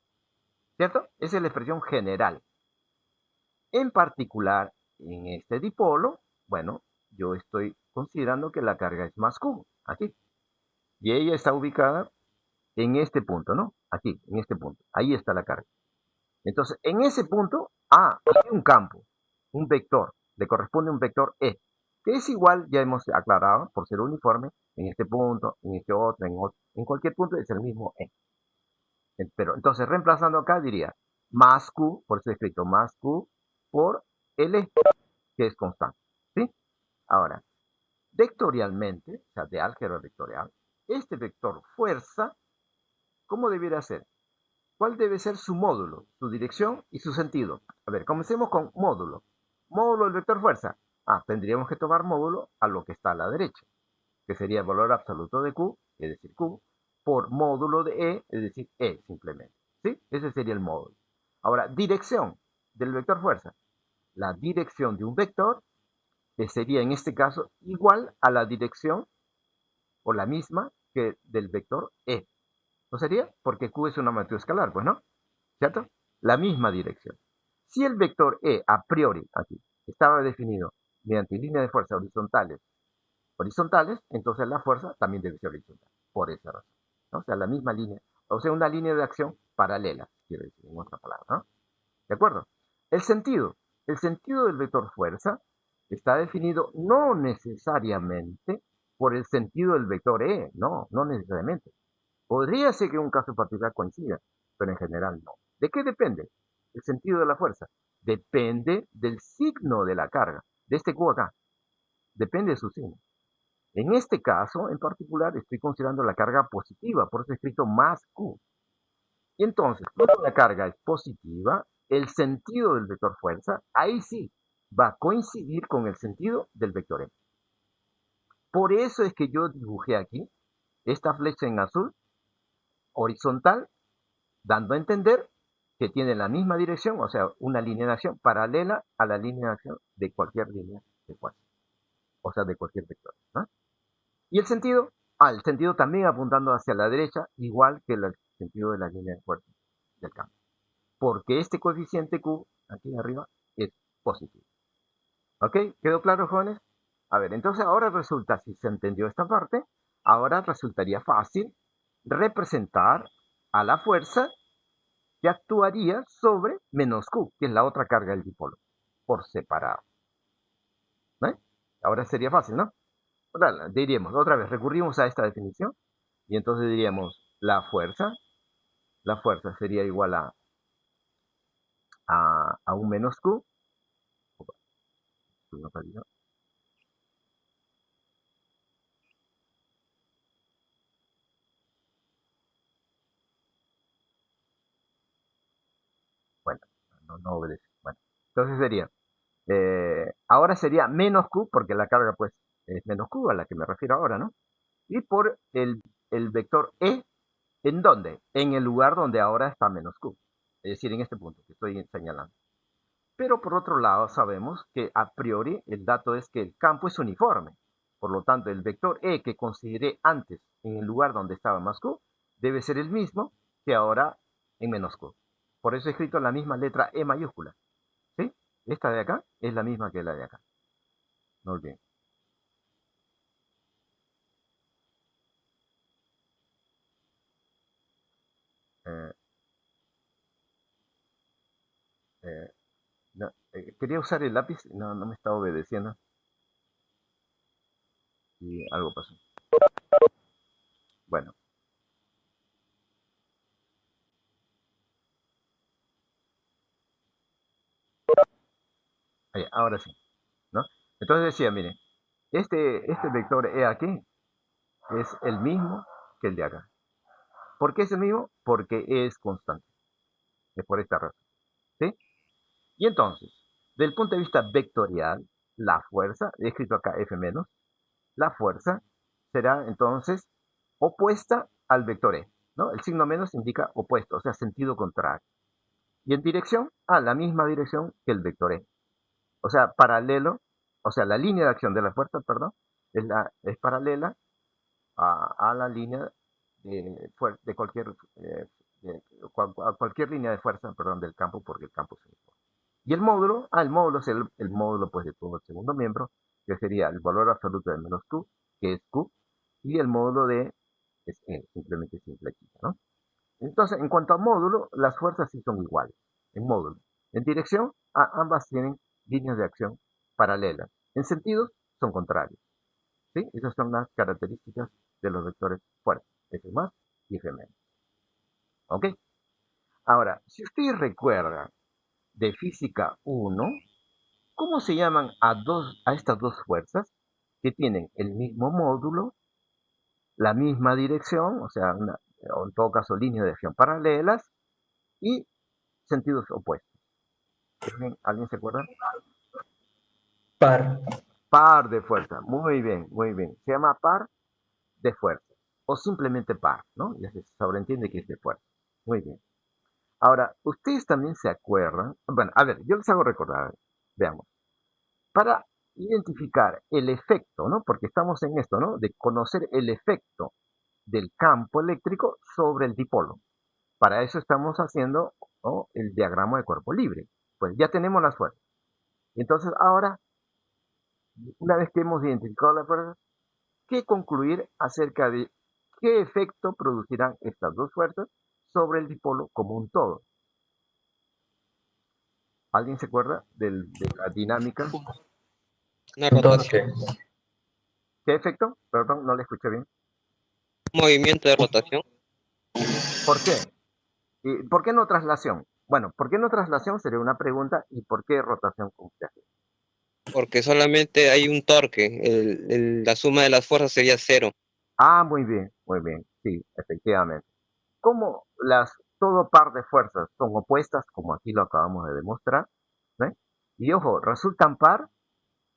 ¿Cierto? Esa es la expresión general. En particular, en este dipolo, bueno, yo estoy considerando que la carga es más Q, aquí. Y ella está ubicada en este punto, ¿no? Aquí, en este punto. Ahí está la carga. Entonces, en ese punto, hay un campo, un vector, le corresponde un vector E, que es igual, ya hemos aclarado, por ser uniforme, en este punto, en este otro, en cualquier punto es el mismo E. Pero entonces, reemplazando acá, diría más Q, por eso he escrito más Q, por L, que es constante, ¿sí? Ahora, vectorialmente, o sea, de álgebra vectorial, este vector fuerza, ¿cómo debiera ser? ¿Cuál debe ser su módulo, su dirección y su sentido? A ver, comencemos con módulo. Módulo del vector fuerza. Tendríamos que tomar módulo a lo que está a la derecha, que sería el valor absoluto de Q, es decir, Q, por módulo de E, es decir, E simplemente. ¿Sí? Ese sería el módulo. Ahora, dirección del vector fuerza. La dirección de un vector sería en este caso igual a la dirección o la misma que del vector E. ¿No sería? Porque Q es una magnitud escalar, pues, ¿no? ¿Cierto? La misma dirección. Si el vector E a priori, aquí, estaba definido mediante líneas de fuerza horizontales, entonces la fuerza también debe ser horizontal, por esa razón, ¿no? O sea, la misma línea, o sea, una línea de acción paralela, quiero decir, en otra palabra, ¿no? ¿De acuerdo? El sentido del vector fuerza está definido no necesariamente por el sentido del vector E, no necesariamente. Podría ser que en un caso particular coincida, pero en general no. ¿De qué depende? El sentido de la fuerza. Depende del signo de la carga, de este Q acá. Depende de su signo. En este caso, en particular, estoy considerando la carga positiva, por eso he escrito más Q. Y entonces, cuando la carga es positiva, el sentido del vector fuerza, ahí sí, va a coincidir con el sentido del vector M. Por eso es que yo dibujé aquí esta flecha en azul, horizontal, dando a entender que tiene la misma dirección, o sea, una línea de acción paralela a la línea de acción de cualquier línea de fuerza, o sea, de cualquier vector, ¿no? Y el sentido, el sentido también apuntando hacia la derecha, igual que el sentido de la línea de fuerza del campo, porque este coeficiente Q, aquí arriba, es positivo. ¿Ok? ¿Quedó claro, jóvenes? A ver, entonces ahora resulta, si se entendió esta parte, ahora resultaría fácil representar a la fuerza que actuaría sobre menos Q, que es la otra carga del dipolo, por separado. ¿Eh? Ahora sería fácil, ¿no? Ahora, diríamos, otra vez, recurrimos a esta definición, y entonces diríamos, la fuerza sería igual a un menos Q. Bueno, no obedece. Bueno, entonces sería, ahora sería menos Q, porque la carga pues es menos Q a la que me refiero ahora, ¿no? Y por el vector E, ¿en dónde? En el lugar donde ahora está menos Q. Es decir, en este punto que estoy señalando. Pero por otro lado sabemos que a priori el dato es que el campo es uniforme. Por lo tanto, el vector E que consideré antes en el lugar donde estaba más Q debe ser el mismo que ahora en menos Q. Por eso he escrito la misma letra E mayúscula. ¿Sí? Esta de acá es la misma que la de acá. No olviden. no, quería usar el lápiz, no me estaba obedeciendo y algo pasó. Bueno, ahora sí, ¿no? Entonces decía, miren, este vector E aquí es el mismo que el de acá. ¿Por qué es el mismo? Porque es constante. Es por esta razón. ¿Sí? Y entonces, desde el punto de vista vectorial, la fuerza, he escrito acá F menos, la fuerza será entonces opuesta al vector E, ¿no? El signo menos indica opuesto, o sea, sentido contrario. Y en dirección, a la misma dirección que el vector E. O sea, paralelo, o sea, la línea de acción de la fuerza, perdón, es paralela a la línea de cualquier, a cualquier línea de fuerza, perdón, del campo, porque el campo es uniforme. Y el módulo es el módulo pues de todo el segundo miembro, que sería el valor absoluto de menos Q, que es Q, y el módulo de es E, simplemente simple aquí, ¿no? Entonces, en cuanto a módulo, las fuerzas sí son iguales, en módulo. En dirección, ambas tienen líneas de acción paralelas. En sentido, son contrarios. ¿Sí? Esas son las características de los vectores fuerzas, F más y F menos. ¿Ok? Ahora, si ustedes recuerdan de física 1, ¿cómo se llaman a estas dos fuerzas que tienen el mismo módulo, la misma dirección, o sea, o en todo caso líneas de acción paralelas y sentidos opuestos? ¿Alguien se acuerda? Par. Par de fuerza. Muy bien, muy bien. Se llama par de fuerza. O simplemente par, ¿no? Ya se sobreentiende que es de fuerza. Muy bien. Ahora, ustedes también se acuerdan. Bueno, a ver, yo les hago recordar. Veamos. Para identificar el efecto, ¿no? Porque estamos en esto, ¿no? De conocer el efecto del campo eléctrico sobre el dipolo. Para eso estamos haciendo, ¿no?, el diagrama de cuerpo libre. Pues ya tenemos las fuerzas. Entonces, ahora, una vez que hemos identificado las fuerzas, ¿qué concluir acerca de qué efecto producirán estas dos fuerzas sobre el dipolo como un todo? ¿Alguien se acuerda de la dinámica? Una Un rotación. torque. ¿Qué efecto? Perdón, no le escuché bien. Movimiento de rotación. ¿Por qué? ¿Y por qué no traslación? Bueno, ¿por qué no traslación? Sería una pregunta. ¿Y por qué rotación con usted? Porque solamente hay un torque. La suma de las fuerzas sería cero. Ah, muy bien, muy bien. Sí, efectivamente. Como todo par de fuerzas son opuestas, como aquí lo acabamos de demostrar, ¿eh? Y ojo, resultan par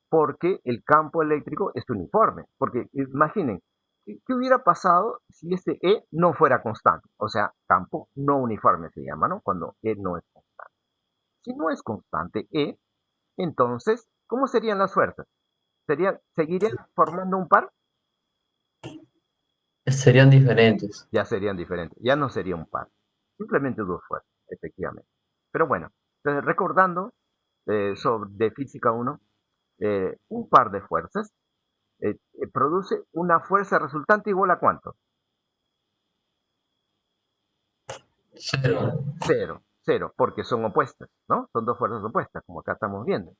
porque el campo eléctrico es uniforme. Porque imaginen, ¿qué hubiera pasado si este E no fuera constante? O sea, campo no uniforme se llama, ¿no? Cuando E no es constante. Si no es constante E, entonces, ¿cómo serían las fuerzas? ¿Seguirían formando un par? Serían diferentes. Ya serían diferentes, ya no sería un par, simplemente dos fuerzas, efectivamente. Pero bueno, entonces recordando de física 1, un par de fuerzas produce una fuerza resultante igual a ¿cuánto? Cero. Cero, cero, porque son opuestas, ¿no? Son dos fuerzas opuestas, como acá estamos viendo.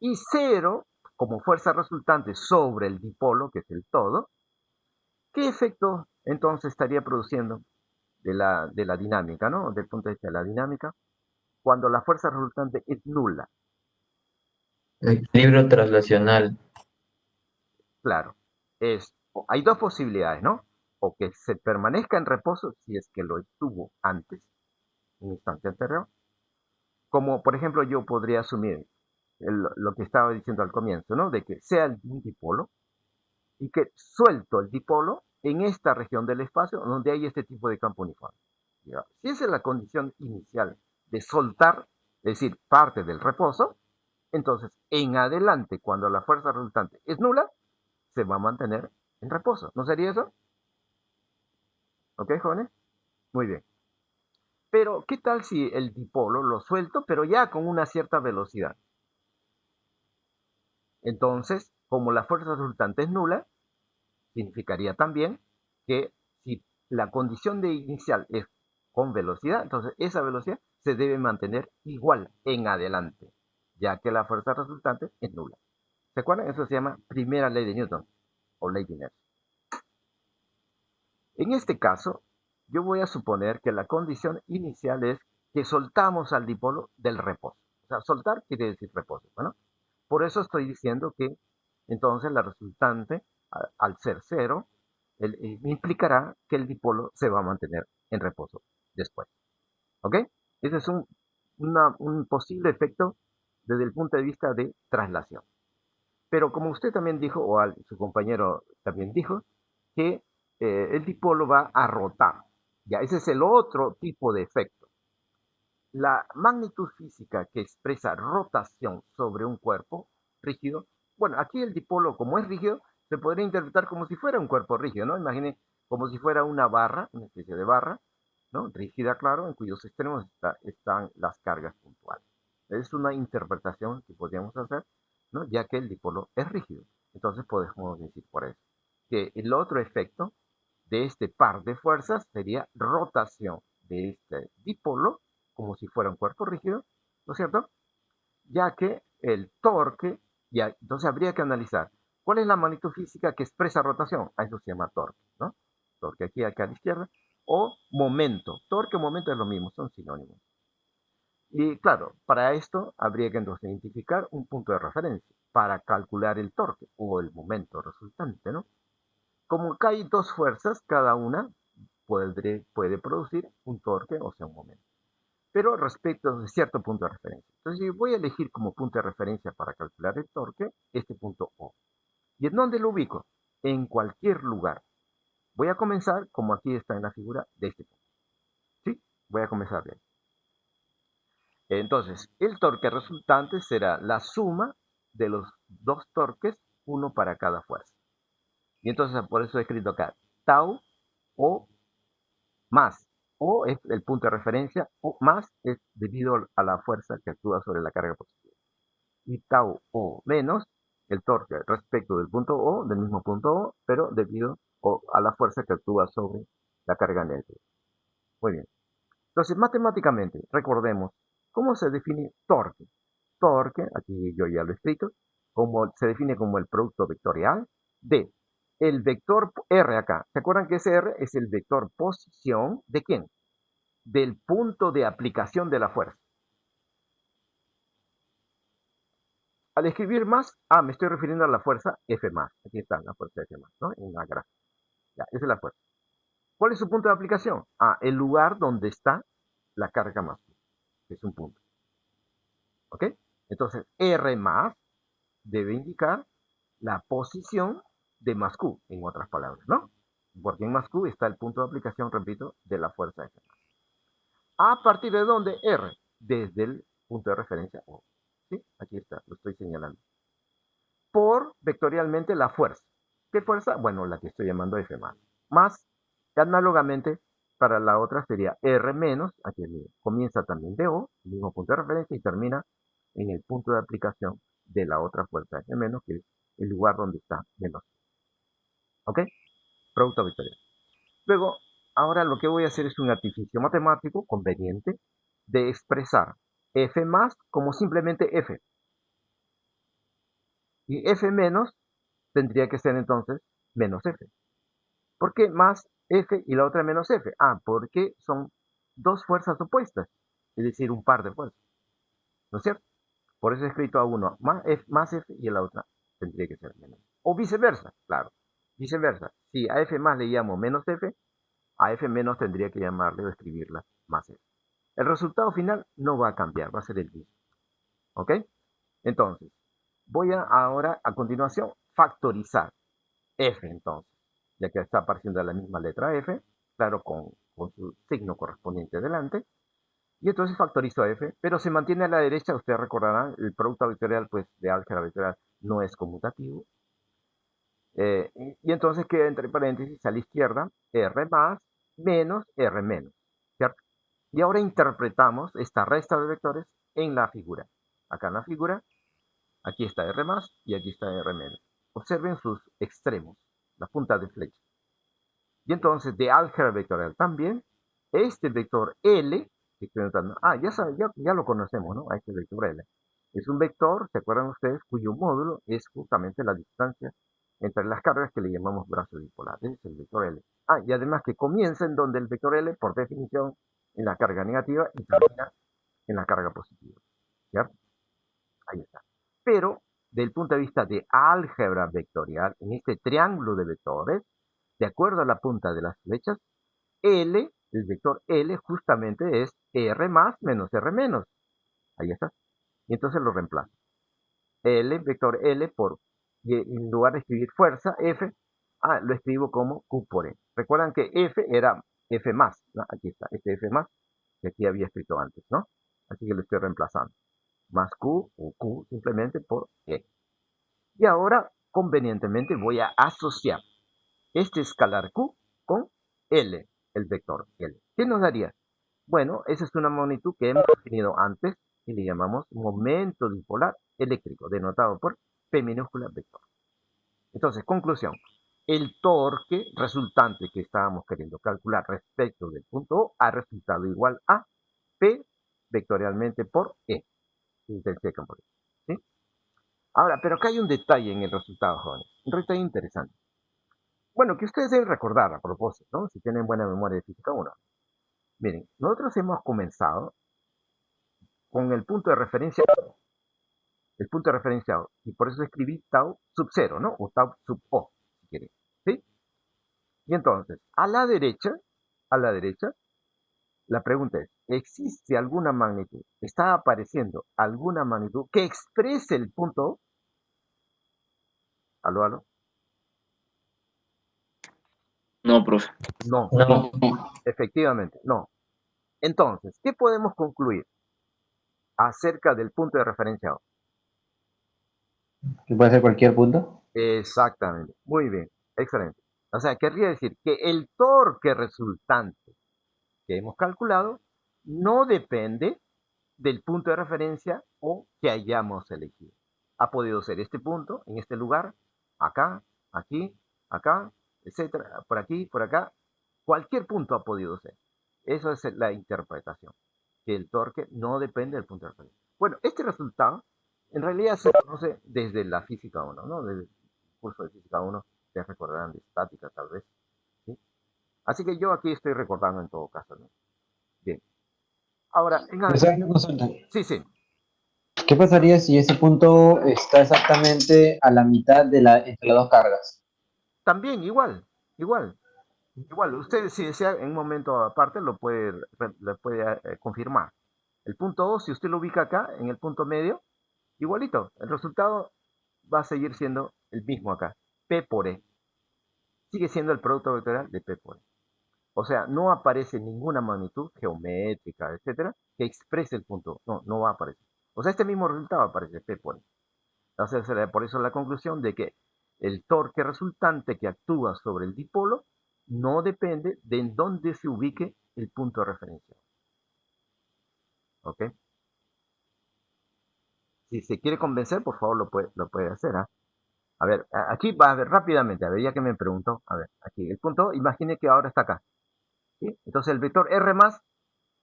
Y cero, como fuerza resultante sobre el dipolo, que es el todo, ¿qué efecto entonces estaría produciendo de la dinámica, ¿no? Del punto de vista de la dinámica, cuando la fuerza resultante es nula? Equilibrio traslacional. Claro, hay dos posibilidades, ¿no? O que se permanezca en reposo si es que lo estuvo antes, un instante anterior, como por ejemplo yo podría asumir lo que estaba diciendo al comienzo, ¿no? De que sea un dipolo y que suelto el dipolo en esta región del espacio donde hay este tipo de campo uniforme. ¿Ya? Si esa es la condición inicial de soltar, es decir, parte del reposo, entonces en adelante, cuando la fuerza resultante es nula, se va a mantener en reposo. ¿No sería eso? ¿Ok, jóvenes? Muy bien. Pero, ¿qué tal si el dipolo lo suelto, pero ya con una cierta velocidad? Entonces, como la fuerza resultante es nula, significaría también que si la condición de inicial es con velocidad, entonces esa velocidad se debe mantener igual en adelante, ya que la fuerza resultante es nula. ¿Se acuerdan? Eso se llama primera ley de Newton o ley de inercia. En este caso, yo voy a suponer que la condición inicial es que soltamos al dipolo del reposo. O sea, soltar quiere decir reposo, ¿no? Por eso estoy diciendo que entonces la resultante, al ser cero, implicará que el dipolo se va a mantener en reposo después. ¿Ok? Ese es un posible efecto desde el punto de vista de traslación. Pero como usted también dijo, o su compañero también dijo, que el dipolo va a rotar. Ya, ese es el otro tipo de efecto. La magnitud física que expresa rotación sobre un cuerpo rígido, bueno, aquí el dipolo, como es rígido, se podría interpretar como si fuera un cuerpo rígido, ¿no? Imagine como si fuera una barra, una especie de barra, ¿no? Rígida, claro, en cuyos extremos están las cargas puntuales. Es una interpretación que podríamos hacer, ¿no? Ya que el dipolo es rígido. Entonces podemos decir por eso que el otro efecto de este par de fuerzas sería rotación de este dipolo como si fuera un cuerpo rígido, ¿no es cierto? Ya que el torque, ya, entonces habría que analizar cuál es la magnitud física que expresa rotación. A eso se llama torque, ¿no? Torque aquí, acá a la izquierda. O momento. Torque o momento es lo mismo, son sinónimos. Y claro, para esto habría que entonces identificar un punto de referencia para calcular el torque o el momento resultante, ¿no? Como acá hay dos fuerzas, cada una puede producir un torque, o sea, un momento. Pero respecto de cierto punto de referencia. Entonces yo voy a elegir como punto de referencia para calcular el torque este punto O. ¿Y en dónde lo ubico? En cualquier lugar. Voy a comenzar, como aquí está en la figura, de este punto. ¿Sí? Voy a comenzar de ahí. Entonces, el torque resultante será la suma de los dos torques, uno para cada fuerza. Y entonces, por eso he escrito acá, tau O más. O es el punto de referencia, o más es debido a la fuerza que actúa sobre la carga positiva. Y tau O menos, el torque respecto del punto O, del mismo punto O, pero debido a la fuerza que actúa sobre la carga negativa. Muy bien. Entonces, matemáticamente, recordemos, ¿cómo se define torque? Torque, aquí yo ya lo he escrito, se define como el producto vectorial de el vector R acá. ¿Se acuerdan que ese R es el vector posición de quién? Del punto de aplicación de la fuerza. Al escribir más, me estoy refiriendo a la fuerza F más. Aquí está la fuerza F más, ¿no? En la gráfica. Ya, esa es la fuerza. ¿Cuál es su punto de aplicación? El lugar donde está la carga más, que es un punto. ¿Ok? Entonces, R más debe indicar la posición de más Q, en otras palabras, ¿no? Porque en más Q está el punto de aplicación, repito, de la fuerza F. ¿A partir de dónde? R, desde el punto de referencia O. ¿Sí? Aquí está, lo estoy señalando. Por vectorialmente la fuerza. ¿Qué fuerza? Bueno, la que estoy llamando F más. Más, análogamente, para la otra sería R menos, aquí comienza también de O, el mismo punto de referencia, y termina en el punto de aplicación de la otra fuerza F menos, que es el lugar donde está menos. ¿Ok? Producto vectorial. Luego, ahora lo que voy a hacer es un artificio matemático conveniente de expresar F más como simplemente F. Y F menos tendría que ser entonces menos F. ¿Por qué más F y la otra menos F? Porque son dos fuerzas opuestas, es decir, un par de fuerzas. ¿No es cierto? Por eso he escrito a uno más F y a la otra tendría que ser menos. O viceversa, claro. Viceversa. Si a F más le llamo menos F, a F menos tendría que llamarle o escribirla más F. El resultado final no va a cambiar, va a ser el mismo. ¿Ok? Entonces, voy ahora a continuación factorizar F entonces, ya que está apareciendo la misma letra F, claro, con su signo correspondiente delante. Y entonces factorizo F, pero se mantiene a la derecha, ustedes recordarán, el producto vectorial pues, de álgebra vectorial no es conmutativo. Y entonces queda entre paréntesis a la izquierda R más menos R menos, ¿cierto? Y ahora interpretamos esta resta de vectores en la figura. Acá en la figura, aquí está R más y aquí está R menos. Observen sus extremos, la punta de flecha. Y entonces de álgebra vectorial también, este vector L que estoy notando. Ya lo conocemos, ¿no? A este vector L. Es un vector, ¿se acuerdan ustedes? Cuyo módulo es justamente la distancia entre las cargas que le llamamos brazo dipolar. Ese es el vector L. Y además que comienza en donde el vector L, por definición, en la carga negativa y termina en la carga positiva. ¿Cierto? Ahí está. Pero, del punto de vista de álgebra vectorial, en este triángulo de vectores, de acuerdo a la punta de las flechas, L, el vector L, justamente es R más menos R menos. Ahí está. Y entonces lo reemplazo. L, vector L, y en lugar de escribir fuerza, F, lo escribo como Q por E. Recuerdan que F era F más, ¿no? Aquí está, este F más, que aquí había escrito antes, ¿no? Así que lo estoy reemplazando. Más Q, o Q simplemente por E. Y ahora, convenientemente, voy a asociar este escalar Q con L, el vector L. ¿Qué nos daría? Bueno, esa es una magnitud que hemos definido antes y le llamamos momento dipolar eléctrico, denotado por P minúscula vector. Entonces, conclusión. El torque resultante que estábamos queriendo calcular respecto del punto O ha resultado igual a P vectorialmente por E. Intensidad campo. ¿Sí? Ahora, pero acá hay un detalle en el resultado, jóvenes. Un detalle interesante. Bueno, que ustedes deben recordar a propósito, ¿no? Si tienen buena memoria de física 1. Miren, nosotros hemos comenzado con el punto de referencia, el punto de referencia O, y por eso escribí tau sub 0, ¿no? O tau sub O, si quieren, ¿sí? Y entonces, a la derecha, la pregunta es, ¿existe alguna magnitud? ¿Está apareciendo alguna magnitud que exprese el punto O? ¿Aló, aló? No, profe. No, No, efectivamente, no. Entonces, ¿qué podemos concluir acerca del punto de referencia O? Que puede ser cualquier punto. Exactamente, muy bien, excelente. O sea, querría decir que el torque resultante que hemos calculado no depende del punto de referencia o que hayamos elegido. Ha podido ser este punto, en este lugar, acá, aquí, acá, etcétera, por aquí, por acá. Cualquier punto ha podido ser. Eso es la interpretación, que el torque no depende del punto de referencia. Bueno, este resultado en realidad se conoce desde la física 1, ¿no? Desde el curso de física 1, se recordarán de estática tal vez. ¿Sí? Así que yo aquí estoy recordando en todo caso, ¿no? Bien. Ahora, Profesor, una consulta. sí, sí. ¿Qué pasaría si ese punto está exactamente a la mitad de entre las dos cargas? También igual. Usted, si desea, en un momento aparte, lo puede confirmar. El punto O, si usted lo ubica acá, en el punto medio, igualito. El resultado va a seguir siendo el mismo acá. P por E. Sigue siendo el producto vectorial de P por E. O sea, no aparece ninguna magnitud geométrica, etcétera, que exprese el punto. No va a aparecer. O sea, este mismo resultado aparece P por E. Entonces, por eso la conclusión de que el torque resultante que actúa sobre el dipolo no depende de en dónde se ubique el punto de referencia. ¿Ok? Si se quiere convencer, por favor lo puede hacer. A ver, aquí va a ver rápidamente, a ver, ya que me preguntó, a ver, aquí el punto, imagine que ahora está acá. ¿Sí? Entonces el vector R más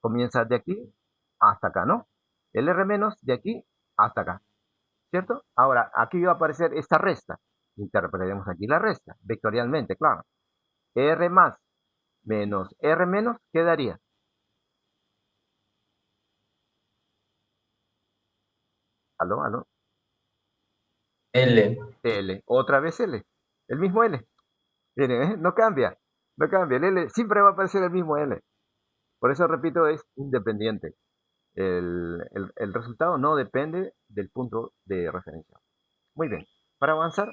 comienza de aquí hasta acá, ¿no? El R menos de aquí hasta acá. ¿Cierto? Ahora, aquí va a aparecer esta resta. Interpretaremos aquí la resta, vectorialmente, claro. R más menos R menos, ¿qué daría? ¿Aló, aló? L. L, otra vez L, el mismo L. Miren, no cambia, el L siempre va a aparecer el mismo L. Por eso, repito, es independiente. El resultado no depende del punto de referencia. Muy bien, para avanzar,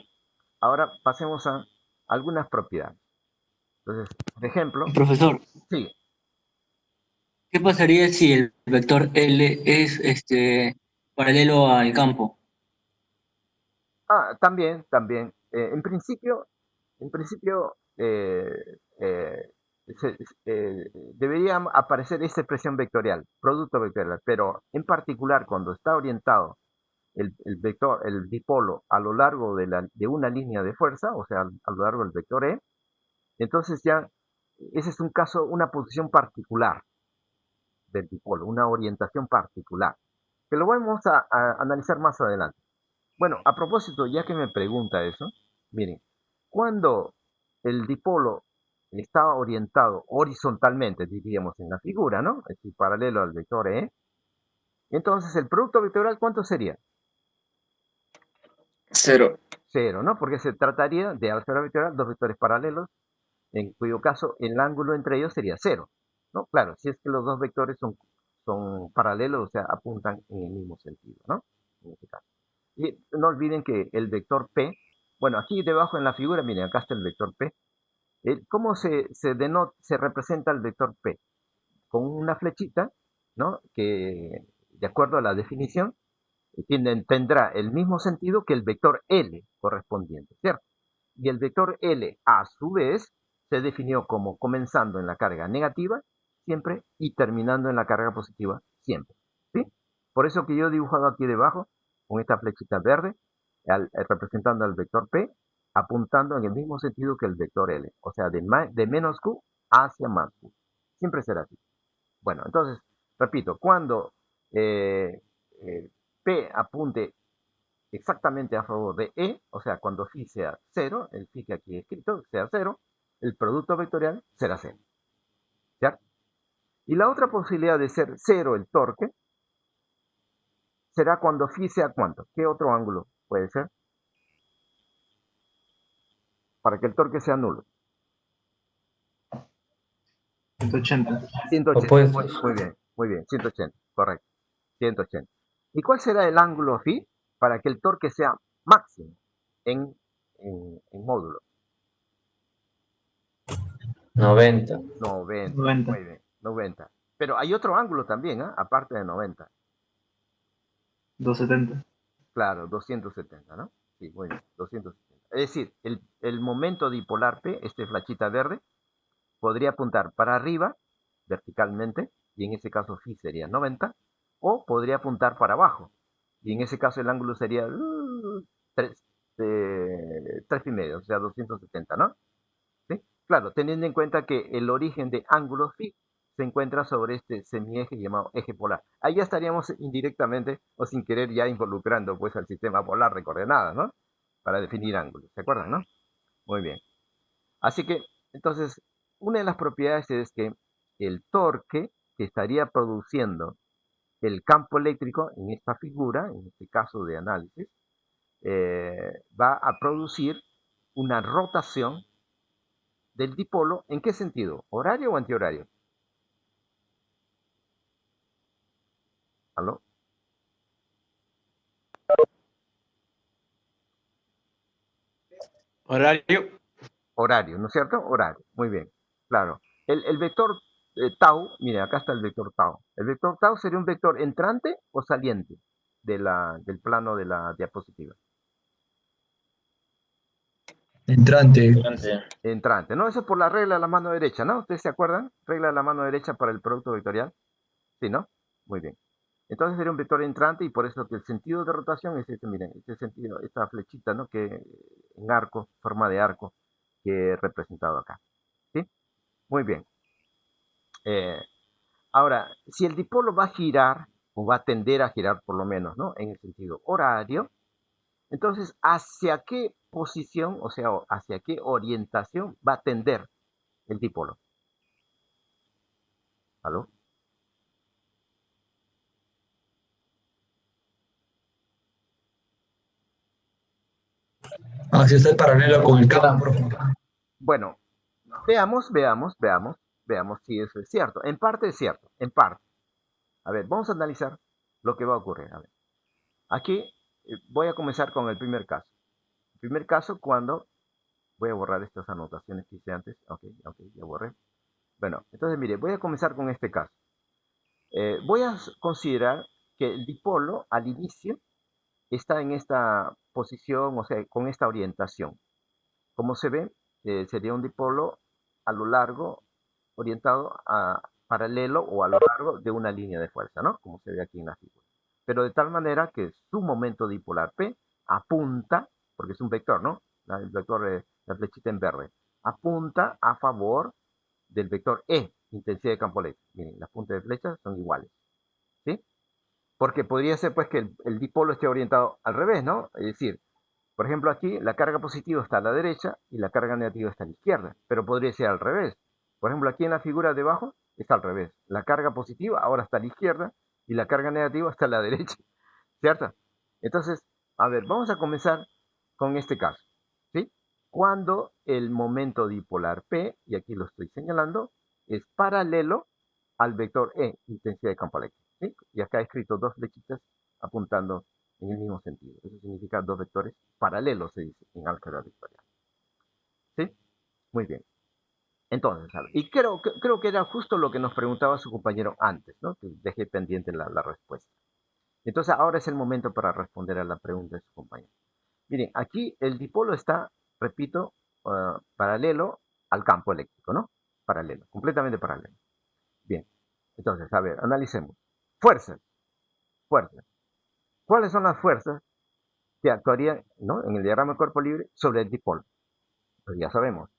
ahora pasemos a algunas propiedades. Entonces, por ejemplo, Profesor, sí, ¿qué pasaría si el vector L es paralelo al campo? también. En principio debería aparecer esta expresión vectorial, producto vectorial, pero en particular cuando está orientado el vector, el dipolo a lo largo de una línea de fuerza, o sea, a lo largo del vector E, entonces ya ese es un caso, una posición particular del dipolo, una orientación particular, que lo vamos a analizar más adelante. Bueno, a propósito, ya que me pregunta eso, miren, cuando el dipolo está orientado horizontalmente, diríamos en la figura, ¿no? Es decir, paralelo al vector E, entonces el producto vectorial, ¿cuánto sería? 0. 0, ¿no? Porque se trataría de álgebra vectorial, dos vectores paralelos, en cuyo caso el ángulo entre ellos sería 0, ¿no? Claro, si es que los dos vectores son paralelos, o sea, apuntan en el mismo sentido, ¿no? En este caso. Y no olviden que el vector P, bueno, aquí debajo en la figura, miren, acá está el vector P. ¿Cómo se representa el vector P? Con una flechita, ¿no? Que, de acuerdo a la definición, tendrá el mismo sentido que el vector L correspondiente, ¿cierto? Y el vector L, a su vez, se definió como comenzando en la carga negativa siempre y terminando en la carga positiva siempre, ¿sí? Por eso que yo he dibujado aquí debajo, con esta flechita verde, representando al vector P, apuntando en el mismo sentido que el vector L, o sea, de menos Q hacia más Q. Siempre será así. Bueno, entonces, repito, cuando P apunte exactamente a favor de E, o sea, cuando phi sea 0, el phi que aquí he escrito sea 0, el producto vectorial será 0. ¿Cierto? Y la otra posibilidad de ser 0 el torque será cuando phi sea ¿cuánto? ¿Qué otro ángulo puede ser? Para que el torque sea nulo. 180. 180. Opuestos. Muy bien, 180, correcto. 180. ¿Y cuál será el ángulo phi para que el torque sea máximo en módulo? 90. 90. 90. Muy bien, 90. Pero hay otro ángulo también, ¿eh? Aparte de 90. 270. Claro, 270, ¿no? Sí, muy bien, 270. Es decir, el momento dipolar P, este flechita verde, podría apuntar para arriba, verticalmente, y en ese caso phi sería 90, o podría apuntar para abajo, y en ese caso el ángulo sería 3 y medio, o sea, 270, ¿no? ¿Sí? Claro, teniendo en cuenta que el origen de ángulo phi se encuentra sobre este semieje llamado eje polar. Ahí ya estaríamos indirectamente o sin querer ya involucrando pues al sistema polar de coordenadas, ¿no? Para definir ángulos, ¿se acuerdan, no? Muy bien. Así que, entonces, una de las propiedades es que el torque que estaría produciendo el campo eléctrico en esta figura, en este caso de análisis, va a producir una rotación del dipolo. ¿En qué sentido? ¿Horario o antihorario? ¿Aló? Horario. Horario, ¿no es cierto? Horario, muy bien, claro. El vector tau, mire, acá está el vector tau. El vector tau sería un vector entrante o saliente del plano de la diapositiva. Entrante. Entrante, ¿no? Eso por la regla de la mano derecha, ¿no? ¿Ustedes se acuerdan? Regla de la mano derecha para el producto vectorial. Sí, ¿no? Muy bien. Entonces sería un vector entrante y por eso que el sentido de rotación es este, miren, este sentido, esta flechita, ¿no? Que en arco, forma de arco, que he representado acá. ¿Sí? Muy bien. Ahora, si el dipolo va a girar, o va a tender a girar por lo menos, ¿no? En el sentido horario, entonces, ¿hacia qué posición, o sea, hacia qué orientación va a tender el dipolo? ¿Aló? Así está el paralelo con el campo, profe. Bueno, veamos si eso es cierto. En parte es cierto, en parte. A ver, vamos a analizar lo que va a ocurrir. A ver, aquí voy a comenzar con el primer caso. El primer caso cuando, voy a borrar estas anotaciones que hice antes. Ok, ya borré. Bueno, entonces mire, voy a comenzar con este caso. Voy a considerar que el dipolo al inicio está en esta posición, o sea, con esta orientación. Como se ve, sería un dipolo a lo largo, orientado a paralelo o a lo largo de una línea de fuerza, ¿no? Como se ve aquí en la figura. Pero de tal manera que su momento dipolar P apunta, porque es un vector, ¿no? El vector, la flechita en verde, apunta a favor del vector E, intensidad de campo eléctrico. Miren, las puntas de flecha son iguales, ¿sí? Porque podría ser pues que el dipolo esté orientado al revés, ¿no? Es decir, por ejemplo aquí la carga positiva está a la derecha y la carga negativa está a la izquierda, pero podría ser al revés. Por ejemplo aquí en la figura de abajo está al revés. La carga positiva ahora está a la izquierda y la carga negativa está a la derecha, ¿cierto? Entonces, a ver, vamos a comenzar con este caso, ¿sí? Cuando el momento dipolar P, y aquí lo estoy señalando, es paralelo al vector E, intensidad de campo eléctrico, ¿sí? Y acá he escrito dos flechitas apuntando en el mismo sentido. Eso significa dos vectores paralelos, se dice en álgebra vectorial. ¿Sí? Muy bien. Entonces, a ver, y creo que era justo lo que nos preguntaba su compañero antes, ¿no? Que dejé pendiente la respuesta. Entonces, ahora es el momento para responder a la pregunta de su compañero. Miren, aquí el dipolo está, repito, paralelo al campo eléctrico, ¿no? Paralelo, completamente paralelo. Bien, entonces, a ver, analicemos. Fuerzas. ¿Cuáles son las fuerzas que actuarían, ¿no?, en el diagrama de cuerpo libre sobre el dipolo? Pues ya sabemos.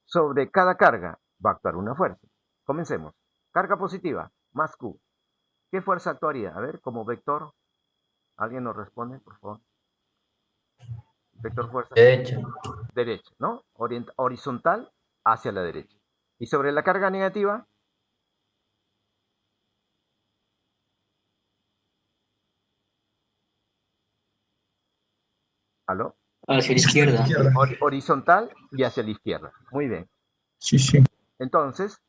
Sobre cada carga va a actuar una fuerza. Comencemos. Carga positiva, más Q. ¿Qué fuerza actuaría? A ver, como vector. ¿Alguien nos responde, por favor? Vector fuerza. Derecha. Derecha, ¿no? Horizontal hacia la derecha. Y sobre la carga negativa, ¿aló? Hacia la izquierda. Horizontal y hacia la izquierda. Muy bien. Sí, sí. Entonces,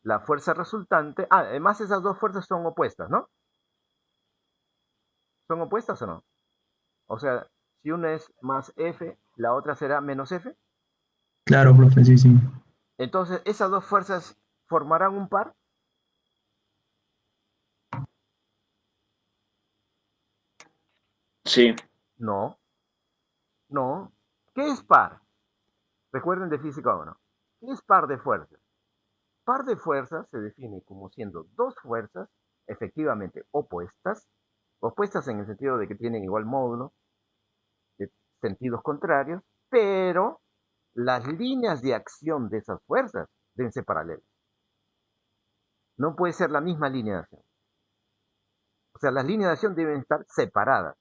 la fuerza resultante... además esas dos fuerzas son opuestas, ¿no? ¿Son opuestas o no? O sea, si una es más F, la otra será menos F. Claro, profe, sí, sí. Entonces, ¿esas dos fuerzas formarán un par? Sí. No. No. ¿Qué es par? Recuerden de física 1. ¿Qué es par de fuerzas? Par de fuerzas se define como siendo dos fuerzas efectivamente opuestas en el sentido de que tienen igual módulo, de sentidos contrarios, pero las líneas de acción de esas fuerzas deben ser paralelas. No puede ser la misma línea de acción. O sea, las líneas de acción deben estar separadas.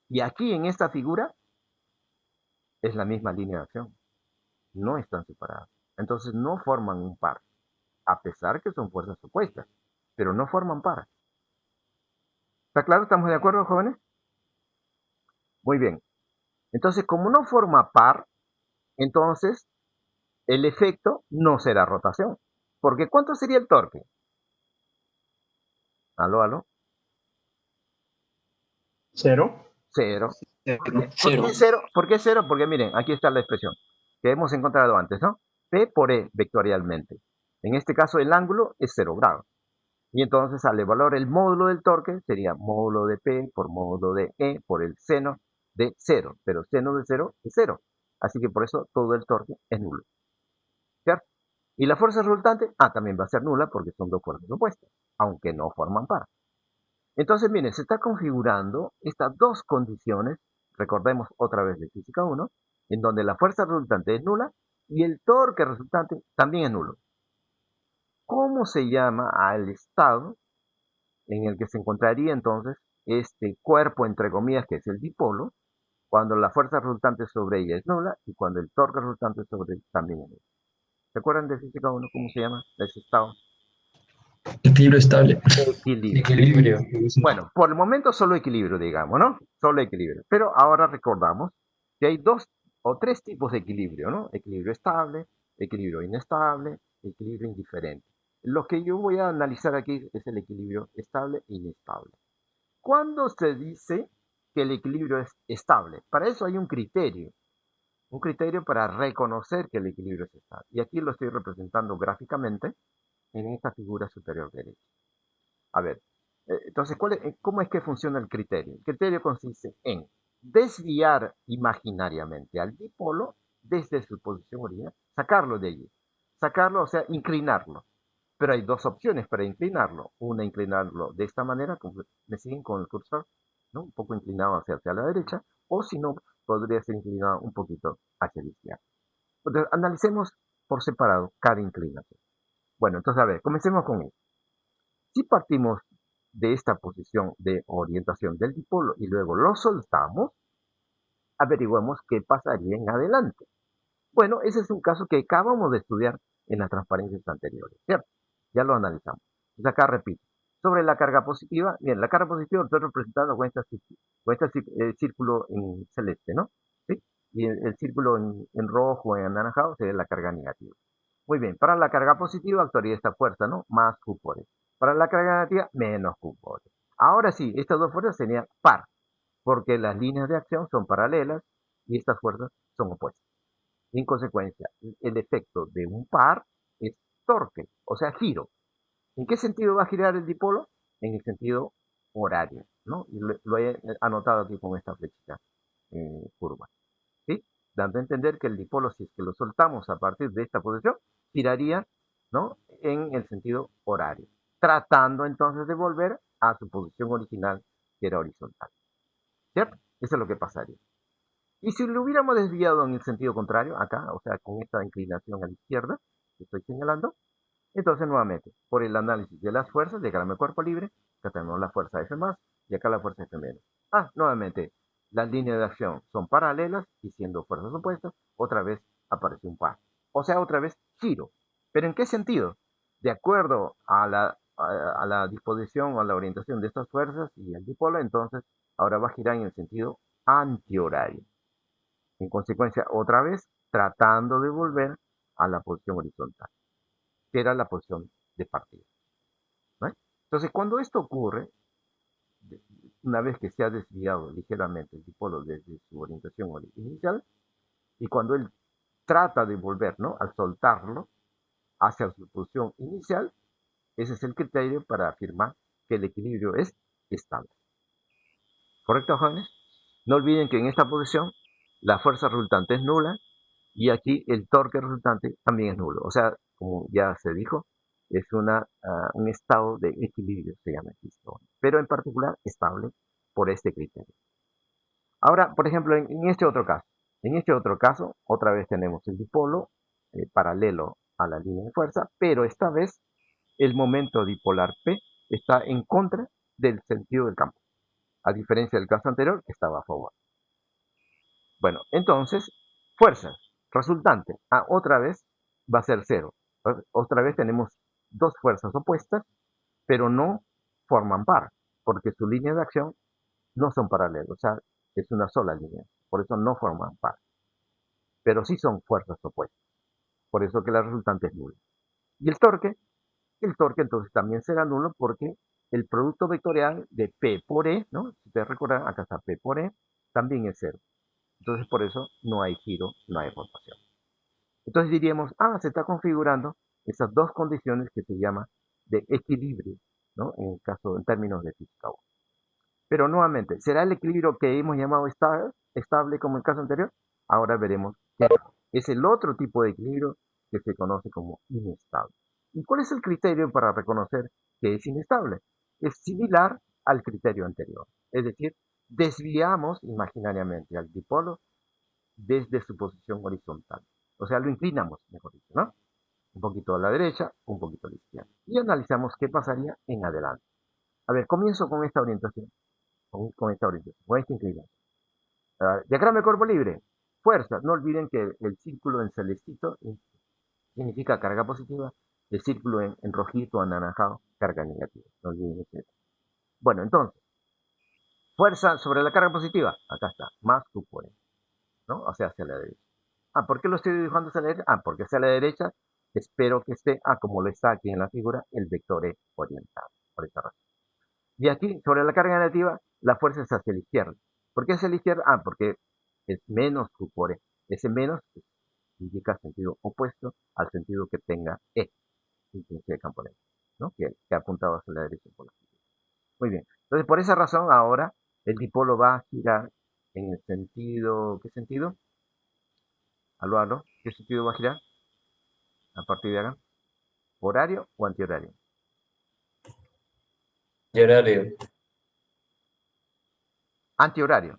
Y aquí en esta figura es la misma línea de acción. No están separadas. Entonces no forman un par, a pesar que son fuerzas opuestas, pero no forman par. ¿Está claro? ¿Estamos de acuerdo, jóvenes? Muy bien. Entonces, como no forma par, entonces el efecto no será rotación. Porque ¿cuánto sería el torque? ¿Aló, aló? ¿Cero? Cero. ¿Por Cero. qué cero? ¿Por qué cero? Porque miren, aquí está la expresión que hemos encontrado antes, ¿no? P por E vectorialmente. En este caso el ángulo es 0 grados. Y entonces al evaluar el módulo del torque sería módulo de P por módulo de E por el seno de 0. Pero seno de 0 es 0. Así que por eso todo el torque es nulo. ¿Cierto? Y la fuerza resultante, también va a ser nula porque son dos fuerzas opuestas, aunque no forman par. Entonces, miren, se está configurando estas dos condiciones, recordemos otra vez de física 1, en donde la fuerza resultante es nula y el torque resultante también es nulo. ¿Cómo se llama al estado en el que se encontraría entonces este cuerpo, entre comillas, que es el dipolo, cuando la fuerza resultante sobre ella es nula y cuando el torque resultante sobre él también es nulo? ¿Se acuerdan de física 1 cómo se llama ese estado? Equilibrio estable. Equilibrio. Bueno, por el momento solo equilibrio, digamos, ¿no? Solo equilibrio. Pero ahora recordamos que hay dos o tres tipos de equilibrio, ¿no? Equilibrio estable, equilibrio inestable, equilibrio indiferente. Lo que yo voy a analizar aquí es el equilibrio estable e inestable. ¿Cuándo se dice que el equilibrio es estable? Para eso hay un criterio para reconocer que el equilibrio es estable. Y aquí lo estoy representando gráficamente en esta figura superior derecha. A ver, entonces, ¿cómo es que funciona el criterio? El criterio consiste en desviar imaginariamente al dipolo desde su posición original, sacarlo de allí. Sacarlo, o sea, inclinarlo. Pero hay dos opciones para inclinarlo. Una, inclinarlo de esta manera, como me siguen con el cursor, ¿no? Un poco inclinado hacia la derecha, o si no, podría ser inclinado un poquito hacia la izquierda. Entonces, analicemos por separado cada inclinación. Bueno, entonces, a ver, comencemos con esto. Si partimos de esta posición de orientación del dipolo y luego lo soltamos, averiguamos qué pasaría en adelante. Bueno, ese es un caso que acabamos de estudiar en las transparencias anteriores, ¿cierto? Ya lo analizamos. Entonces acá repito. Sobre la carga positiva, bien, la carga positiva lo estoy representando con este círculo en celeste, ¿no? ¿Sí? Y el círculo en rojo o en anaranjado sería la carga negativa. Muy bien, para la carga positiva actuaría esta fuerza, ¿no? Más Q por E. Para la carga negativa, menos Q por E. Ahora sí, estas dos fuerzas serían par, porque las líneas de acción son paralelas y estas fuerzas son opuestas. En consecuencia, el efecto de un par es torque, o sea, giro. ¿En qué sentido va a girar el dipolo? En el sentido horario, ¿no? Y lo he anotado aquí con esta flechita curva, ¿sí? Dando a entender que el dipolo, si es que lo soltamos a partir de esta posición, giraría, ¿no? En el sentido horario, tratando entonces de volver a su posición original, que era horizontal, ¿cierto? Eso es lo que pasaría. Y si lo hubiéramos desviado en el sentido contrario, acá, o sea, con esta inclinación a la izquierda, que estoy señalando, entonces nuevamente, por el análisis de las fuerzas, diagrama de cuerpo libre, acá tenemos la fuerza F más y acá la fuerza F menos. Nuevamente, las líneas de acción son paralelas y siendo fuerzas opuestas, otra vez aparece un par. O sea, otra vez giro. ¿Pero en qué sentido? De acuerdo a la disposición o a la orientación de estas fuerzas y el dipolo, entonces ahora va a girar en el sentido antihorario. En consecuencia, otra vez, tratando de volver a la posición horizontal, que era la posición de partida, ¿no? Entonces, cuando esto ocurre, una vez que se ha desviado ligeramente el dipolo desde su orientación inicial, y cuando él trata de volver, ¿no?, al soltarlo hacia su posición inicial, ese es el criterio para afirmar que el equilibrio es estable. ¿Correcto, jóvenes? No olviden que en esta posición la fuerza resultante es nula y aquí el torque resultante también es nulo. O sea, como ya se dijo, es un estado de equilibrio, se llama esto, pero en particular estable por este criterio. Ahora, por ejemplo, en este otro caso, otra vez tenemos el dipolo paralelo a la línea de fuerza, pero esta vez el momento dipolar P está en contra del sentido del campo, a diferencia del caso anterior que estaba a favor. Bueno, entonces, fuerza resultante, otra vez va a ser cero. Otra vez tenemos dos fuerzas opuestas, pero no forman par, porque su línea de acción no son paralelas, o sea, es una sola línea, por eso no forman par. Pero sí son fuerzas opuestas, por eso que la resultante es nula. Y el torque entonces también será nulo porque el producto vectorial de P por E, ¿no? Si ustedes recuerdan, acá está P por E, también es cero. Entonces por eso no hay giro, no hay rotación. Entonces diríamos, se está configurando esas dos condiciones que se llama de equilibrio, ¿no? En términos de física 1. Pero nuevamente, ¿será el equilibrio que hemos llamado estable como el caso anterior? Ahora veremos que es el otro tipo de equilibrio que se conoce como inestable. ¿Y cuál es el criterio para reconocer que es inestable? Es similar al criterio anterior. Es decir, desviamos imaginariamente al dipolo desde su posición horizontal. O sea, lo inclinamos, mejor dicho, ¿no? Un poquito a la derecha, un poquito a la izquierda. Y analizamos qué pasaría en adelante. A ver, comienzo con esta orientación. Con esta inclinación. Diagrama de cuerpo libre. Fuerza. No olviden que el círculo en celestito significa carga positiva. El círculo en rojito, anaranjado, carga negativa. No olviden eso. Bueno, entonces, fuerza sobre la carga positiva. Acá está, más Q por E, ¿no? O sea, hacia la derecha. ¿Por qué lo estoy dibujando hacia la derecha? Porque hacia la derecha espero que esté, como lo está aquí en la figura, el vector E orientado, por esta razón. Y aquí, sobre la carga negativa, la fuerza es hacia la izquierda. ¿Por qué hacia la izquierda? Porque es menos Q por E. Ese menos indica sentido opuesto al sentido que tenga E, intensidad de campo eléctrico, ¿no? Que ha apuntado hacia la derecha por la figura. Muy bien. Entonces, por esa razón, ahora el dipolo va a girar en el sentido, ¿qué sentido? Aló, ¿qué sentido va a girar? A partir de acá. ¿Horario o antihorario? Y horario. Antihorario.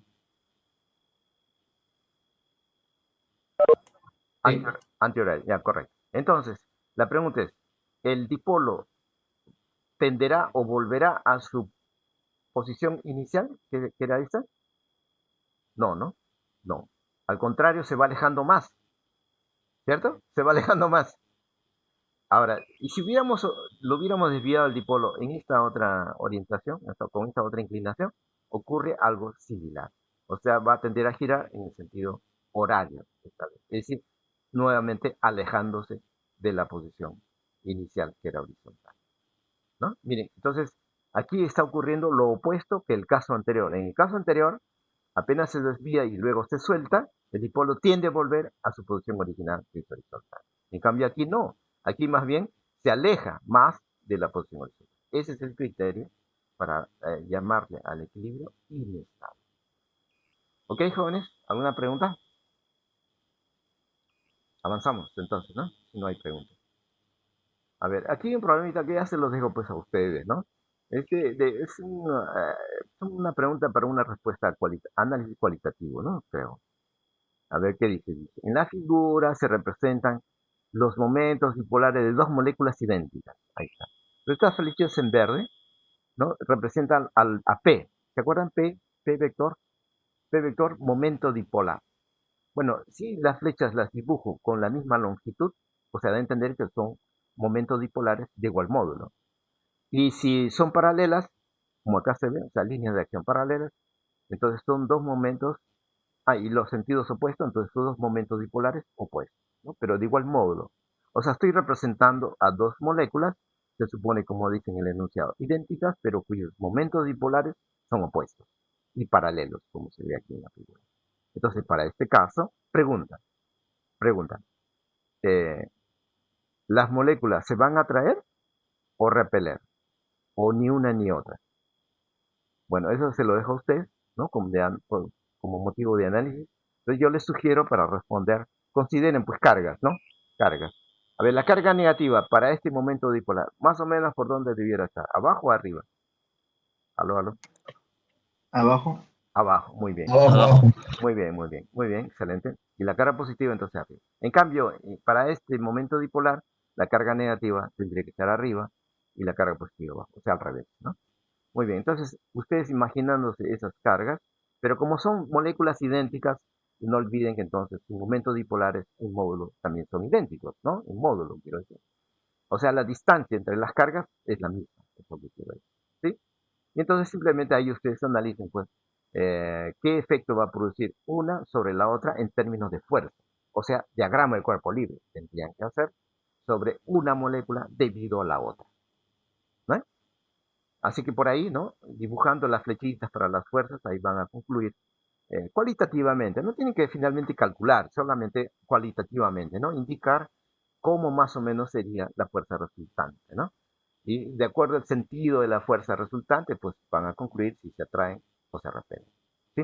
Sí. Antihorario, ya, correcto. Entonces, la pregunta es, el dipolo tenderá o volverá a su posición inicial, que era esta. No, no, no. Al contrario, se va alejando más, ¿cierto? Se va alejando más. Ahora, y si lo hubiéramos desviado al dipolo en esta otra orientación, con esta otra inclinación, ocurre algo similar. O sea, va a tender a girar en el sentido horario, esta vez. Es decir, nuevamente alejándose de la posición inicial, que era horizontal, ¿no? Miren, entonces, aquí está ocurriendo lo opuesto que el caso anterior. En el caso anterior, apenas se desvía y luego se suelta, el dipolo tiende a volver a su posición original, que es horizontal. En cambio, aquí no. Aquí más bien se aleja más de la posición horizontal. Ese es el criterio para llamarle al equilibrio inestable. ¿Ok, jóvenes? ¿Alguna pregunta? Avanzamos entonces, ¿no? Si no hay preguntas. A ver, aquí hay un problemita que ya se los dejo pues a ustedes, ¿no? Es una pregunta para una respuesta análisis cualitativo, ¿no? Creo. A ver qué dice. Dice, en la figura se representan los momentos dipolares de dos moléculas idénticas. Ahí está. Pero estas flechas en verde, ¿no? Representan a P. ¿Se acuerdan? P vector. P vector, momento dipolar. Bueno, si las flechas las dibujo con la misma longitud, o sea, da a entender que son momentos dipolares de igual módulo. Y si son paralelas, como acá se ve, o sea, líneas de acción paralelas, entonces son dos momentos, y los sentidos opuestos, entonces son dos momentos dipolares opuestos, ¿no? Pero de igual módulo. O sea, estoy representando a dos moléculas, se supone, como dice en el enunciado, idénticas, pero cuyos momentos dipolares son opuestos y paralelos, como se ve aquí en la figura. Entonces, para este caso, pregunta, ¿las moléculas se van a atraer o repeler? ¿O ni una ni otra? Bueno, eso se lo dejo a usted, ¿no? Como motivo de análisis. Entonces yo les sugiero para responder, consideren pues cargas, ¿no? Cargas. A ver, la carga negativa para este momento dipolar, más o menos por dónde debiera estar, ¿abajo o arriba? Aló. Abajo. Abajo, muy bien. Abajo. Muy bien, excelente. Y la carga positiva entonces arriba. En cambio, para este momento dipolar, la carga negativa tendría que estar arriba y la carga positiva abajo, o sea, al revés, ¿no? Muy bien, entonces ustedes imaginándose esas cargas, pero como son moléculas idénticas, no olviden que entonces sus momentos dipolares en módulo también son idénticos, ¿no? En módulo, quiero decir. O sea, la distancia entre las cargas es la misma, es lo que quiero decir, ¿sí? Y entonces simplemente ahí ustedes analicen, pues, qué efecto va a producir una sobre la otra en términos de fuerza. O sea, diagrama de cuerpo libre tendrían que hacer sobre una molécula debido a la otra, ¿no? Así que por ahí, ¿no? Dibujando las flechitas para las fuerzas, ahí van a concluir cualitativamente. No tienen que finalmente calcular, solamente cualitativamente, ¿no? Indicar cómo más o menos sería la fuerza resultante, ¿no? Y de acuerdo al sentido de la fuerza resultante, pues van a concluir si se atraen o se repelen, ¿sí?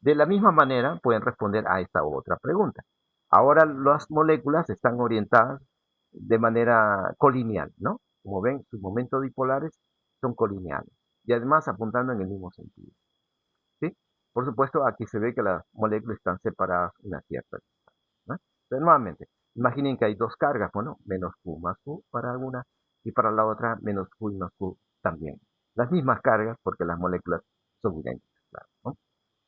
De la misma manera pueden responder a esta otra pregunta. Ahora las moléculas están orientadas de manera colineal, ¿no? Como ven, sus momentos dipolares son colineales y además apuntando en el mismo sentido, ¿sí? Por supuesto, aquí se ve que las moléculas están separadas una cierta distancia, ¿no? Pero nuevamente, imaginen que hay dos cargas, bueno, menos Q más Q para una y para la otra menos Q y más Q también. Las mismas cargas porque las moléculas son idénticas, claro, ¿no?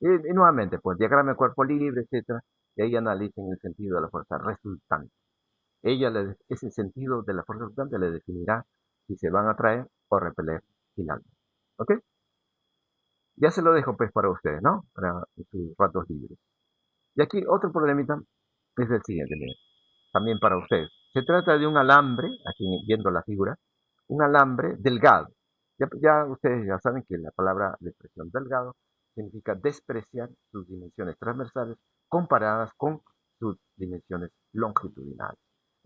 Y nuevamente, pues diagrama de cuerpo libre, etcétera, y ahí analicen el sentido de la fuerza resultante. Ese sentido de la fuerza resultante le definirá si se van a atraer o repeler finalmente. ¿Ok? Ya se lo dejo pues para ustedes, ¿no? Para sus ratos libres. Y aquí otro problemita es el siguiente, miren. También para ustedes. Se trata de un alambre, aquí viendo la figura, un alambre delgado. Ya ustedes ya saben que la palabra de expresión delgado significa despreciar sus dimensiones transversales comparadas con sus dimensiones longitudinales.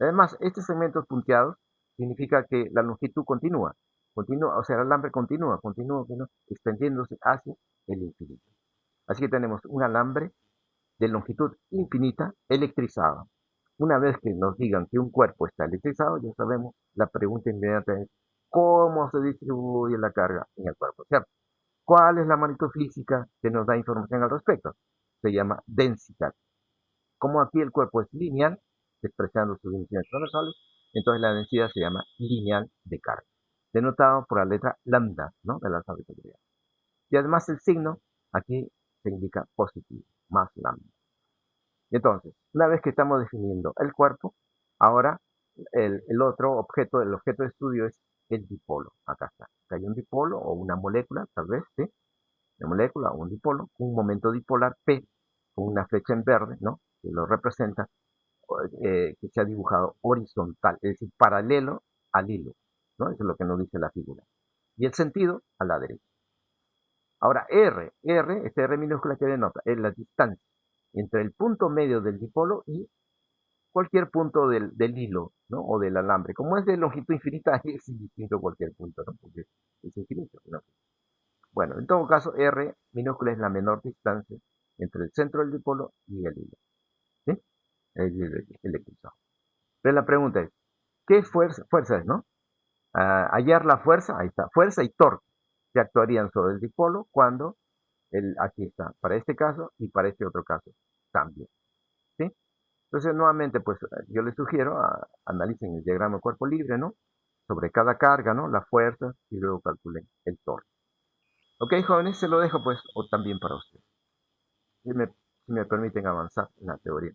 Además, estos segmentos punteados significa que la longitud continúa, o sea, el alambre continúa, extendiéndose hacia el infinito. Así que tenemos un alambre de longitud infinita electrizado. Una vez que nos digan que un cuerpo está electrizado, ya sabemos, la pregunta inmediata es, ¿cómo se distribuye la carga en el cuerpo? ¿Cierto? ¿Cuál es la magnitud física que nos da información al respecto? Se llama densidad. Como aquí el cuerpo es lineal, expresando sus dimensiones transversales, Entonces la densidad se llama lineal de carga, denotado por la letra lambda, ¿no?, del alfabeto griego. Y además el signo aquí se indica positivo, más lambda. Y entonces, una vez que estamos definiendo el cuerpo, ahora el otro objeto, el objeto de estudio es el dipolo. Acá está. Acá hay un dipolo o una molécula, tal vez, ¿sí? Una molécula o un dipolo, un momento dipolar P, con una flecha en verde, ¿no?, que lo representa, que se ha dibujado horizontal, es decir, paralelo al hilo, ¿no? Eso es lo que nos dice la figura. Y el sentido a la derecha. Ahora, este R minúscula que denota es la distancia entre el punto medio del dipolo y cualquier punto del hilo, ¿no?, o del alambre. Como es de longitud infinita, es indistinto cualquier punto, ¿no?, porque es infinito, ¿no? Bueno, en todo caso, R minúscula es la menor distancia entre el centro del dipolo y el hilo, ¿sí? El eclipsado. Pero la pregunta es, ¿qué fuerza es, no? Hallar la fuerza, ahí está, fuerza y torque, que actuarían sobre el dipolo cuando, aquí está, para este caso y para este otro caso también, ¿sí? Entonces, nuevamente, pues yo les sugiero, analicen el diagrama de cuerpo libre, ¿no?, sobre cada carga, ¿no?, la fuerza, y luego calculen el torque. Ok, jóvenes, se lo dejo, pues, o también para ustedes. Si me permiten avanzar en la teoría.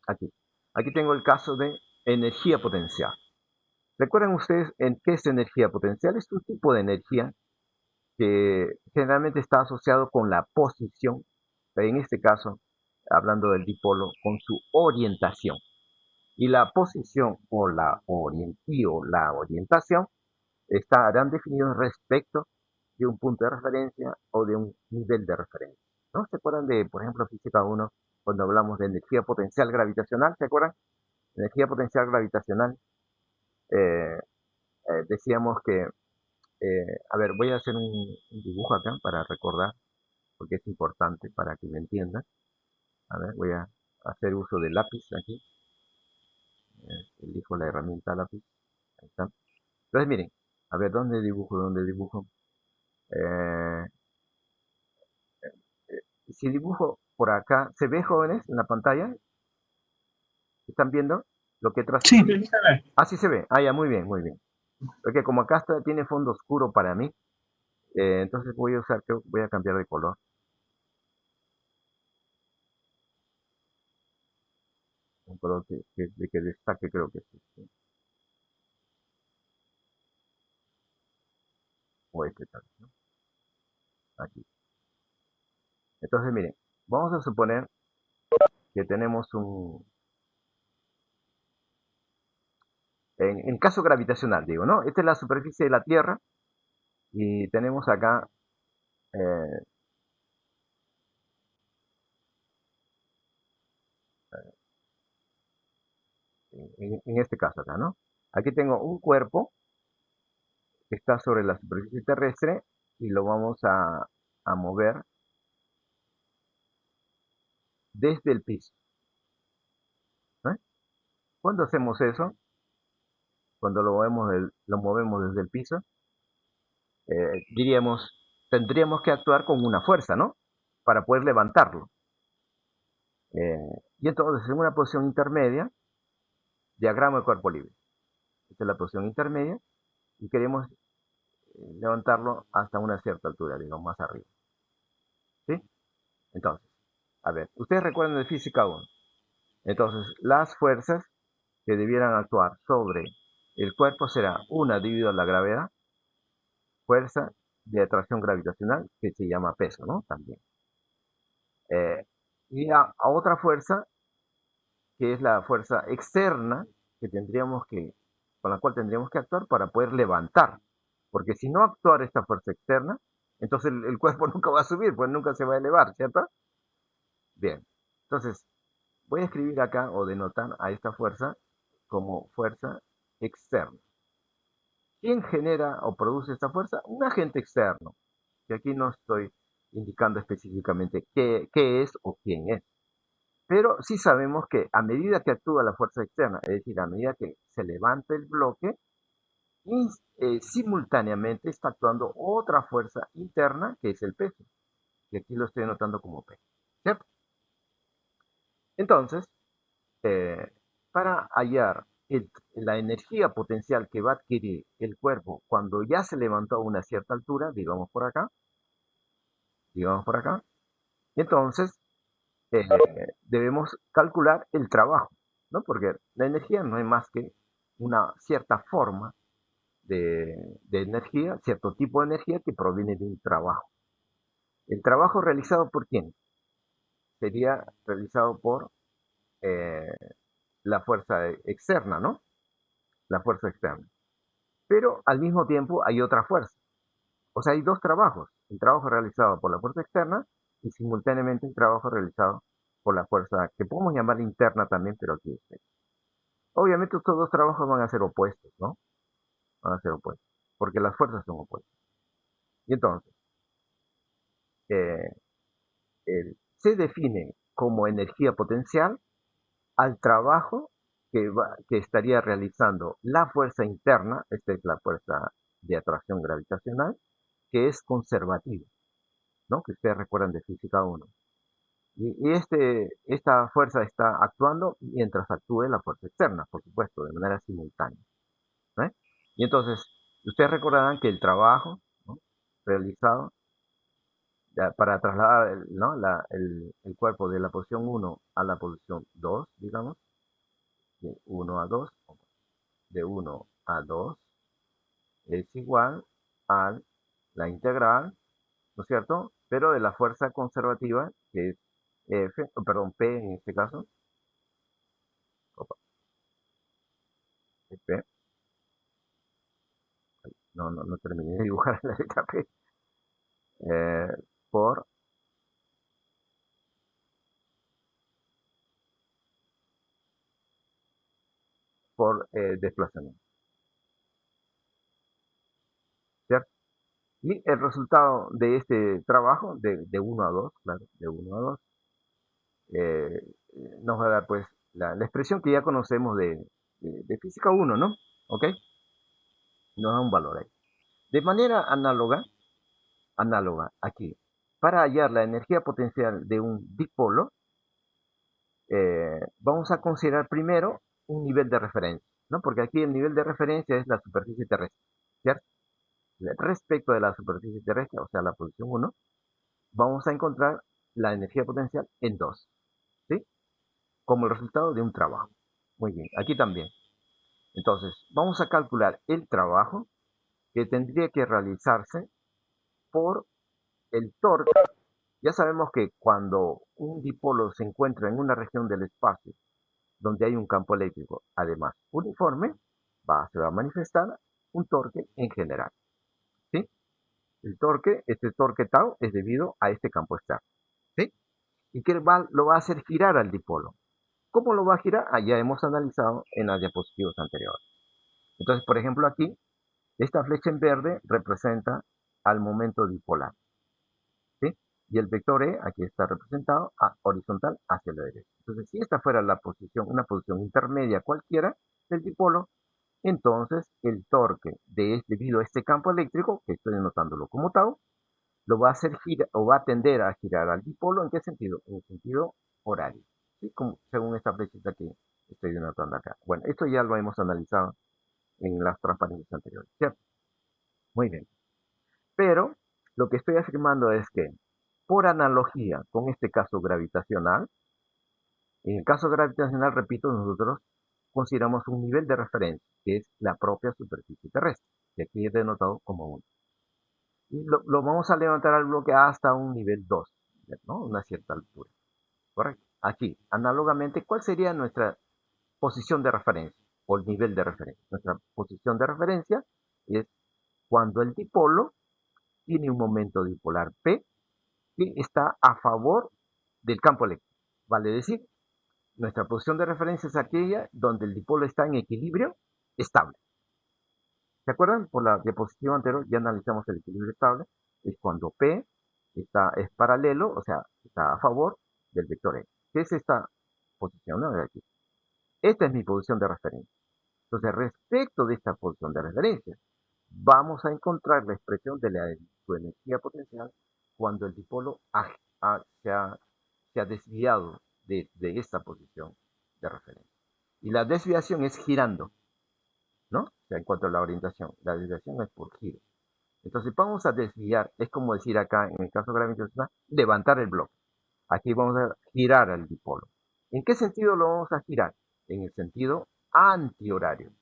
Aquí tengo el caso de energía potencial. ¿Recuerdan ustedes en qué es energía potencial? Es un tipo de energía que generalmente está asociado con la posición, en este caso, hablando del dipolo, con su orientación. Y la posición o la orientación estarán definidos respecto de un punto de referencia o de un nivel de referencia, ¿no? ¿Se acuerdan de, por ejemplo, física 1, cuando hablamos de energía potencial gravitacional? ¿Se acuerdan? Energía potencial gravitacional, eh, decíamos que, a ver, voy a hacer un dibujo acá para recordar, porque es importante para que me entiendan. A ver, voy a hacer uso del lápiz aquí. Elijo la herramienta lápiz. Ahí está. Entonces, miren, a ver, ¿dónde dibujo? ¿Dónde dibujo? Eh, si dibujo por acá, ¿se ve, jóvenes, en la pantalla? ¿Están viendo lo que trazo? Sí, Ah, sí se ve. Ah, ya, muy bien, muy bien. Porque como acá tiene fondo oscuro para mí, entonces voy a cambiar de color. Un color que destaque, creo que es este. O este tal, ¿no? Aquí. Entonces, miren, vamos a suponer que tenemos en caso gravitacional, digo, ¿no? Esta es la superficie de la Tierra y tenemos acá, eh, en este caso acá, ¿no? Aquí tengo un cuerpo que está sobre la superficie terrestre y lo vamos a mover desde el piso, ¿eh? Cuando hacemos eso, cuando lo movemos desde el piso, tendríamos que actuar con una fuerza, ¿no?, para poder levantarlo. Y entonces, en una posición intermedia, diagrama de cuerpo libre. Esta es la posición intermedia y queremos levantarlo hasta una cierta altura, digamos, más arriba. ¿Sí? Entonces, a ver, ustedes recuerdan de física 1. Entonces, las fuerzas que debieran actuar sobre el cuerpo será una debido a la gravedad, fuerza de atracción gravitacional, que se llama peso, ¿no? También. Y a otra fuerza, que es la fuerza externa, con la cual tendríamos que actuar para poder levantar. Porque si no actuara esta fuerza externa, entonces el cuerpo nunca va a subir, pues nunca se va a elevar, ¿cierto? Bien. Entonces, voy a escribir acá o denotar a esta fuerza como fuerza externa. ¿Quién genera o produce esta fuerza? Un agente externo, que aquí no estoy indicando específicamente qué es o quién es. Pero sí sabemos que a medida que actúa la fuerza externa, es decir, a medida que se levanta el bloque, simultáneamente está actuando otra fuerza interna, que es el peso, que aquí lo estoy anotando como P, ¿cierto? Entonces, para hallar la energía potencial que va a adquirir el cuerpo cuando ya se levantó a una cierta altura, digamos por acá, entonces debemos calcular el trabajo, ¿no? Porque la energía no es más que una cierta forma de energía, cierto tipo de energía que proviene de un trabajo. ¿El trabajo realizado por quién? Sería realizado por la fuerza externa, ¿no? La fuerza externa. Pero al mismo tiempo hay otra fuerza. O sea, hay dos trabajos. El trabajo realizado por la fuerza externa y simultáneamente el trabajo realizado por la fuerza que podemos llamar interna también, pero aquí es. Obviamente estos dos trabajos van a ser opuestos, ¿no? Van a ser opuestos, porque las fuerzas son opuestas. Y entonces, se define como energía potencial al trabajo que estaría realizando la fuerza interna, esta es la fuerza de atracción gravitacional, que es conservativa, ¿no? Que ustedes recuerdan de física 1. Y esta fuerza está actuando mientras actúe la fuerza externa, por supuesto, de manera simultánea, ¿eh? Y entonces, ustedes recordarán que el trabajo, ¿no?, realizado para trasladar, ¿no?, el cuerpo de la posición 1 a la posición 2, digamos, de 1 a 2, de 1 a 2, es igual a la integral, ¿no es cierto? Pero de la fuerza conservativa, que es P en este caso, P, no terminé de dibujar la letra P, eh, por desplazamiento, ¿cierto? Y el resultado de este trabajo, de 1 a 2, claro, de 1 a 2, nos va a dar pues la expresión que ya conocemos de física 1, ¿no? ¿Ok? Nos da un valor ahí. De manera análoga aquí, para hallar la energía potencial de un dipolo, vamos a considerar primero un nivel de referencia, ¿no? Porque aquí el nivel de referencia es la superficie terrestre, ¿cierto? Respecto de la superficie terrestre, o sea, la posición 1, vamos a encontrar la energía potencial en 2, ¿sí? Como el resultado de un trabajo. Muy bien, aquí también. Entonces, vamos a calcular el trabajo que tendría que realizarse por el torque. Ya sabemos que cuando un dipolo se encuentra en una región del espacio donde hay un campo eléctrico, además uniforme, se va a manifestar un torque en general, ¿sí? El torque, este torque tau, es debido a este campo externo, ¿sí? Y que lo va a hacer girar al dipolo. ¿Cómo lo va a girar? Ya hemos analizado en las diapositivas anteriores. Entonces, por ejemplo, aquí, esta flecha en verde representa al momento dipolar, ¿sí? Y el vector E, aquí está representado horizontal hacia la derecha. Entonces, si esta fuera una posición intermedia cualquiera del dipolo, entonces el torque debido a este campo eléctrico, que estoy denotándolo como tau, lo va a hacer girar, o va a tender a girar al dipolo. ¿En qué sentido? En el sentido horario, ¿sí? Según esta flechita que estoy denotando acá. Bueno, esto ya lo hemos analizado en las transparencias anteriores, ¿cierto? Muy bien. Pero lo que estoy afirmando es que, por analogía con este caso gravitacional, en el caso gravitacional, repito, nosotros consideramos un nivel de referencia, que es la propia superficie terrestre, que aquí es denotado como 1. Y lo vamos a levantar al bloque hasta un nivel 2, ¿no? Una cierta altura. ¿Correcto? Aquí, análogamente, ¿cuál sería nuestra posición de referencia o el nivel de referencia? Nuestra posición de referencia es cuando el dipolo tiene un momento dipolar P que está a favor del campo eléctrico. Vale decir, nuestra posición de referencia es aquella donde el dipolo está en equilibrio estable. ¿Se acuerdan? Por la diapositiva anterior ya analizamos el equilibrio estable. Es cuando P es paralelo, o sea, está a favor del vector X. ¿Qué es esta posición? ¿No? De aquí. Esta es mi posición de referencia. Entonces, respecto de esta posición de referencia, vamos a encontrar la expresión de su energía potencial cuando el dipolo se ha desviado de esta posición de referencia. Y la desviación es girando, ¿no? O sea, en cuanto a la orientación, la desviación es por giro. Entonces vamos a desviar, es como decir acá, en el caso gravitacional, levantar el bloque. Aquí vamos a girar el dipolo. ¿En qué sentido lo vamos a girar? En el sentido antihorario.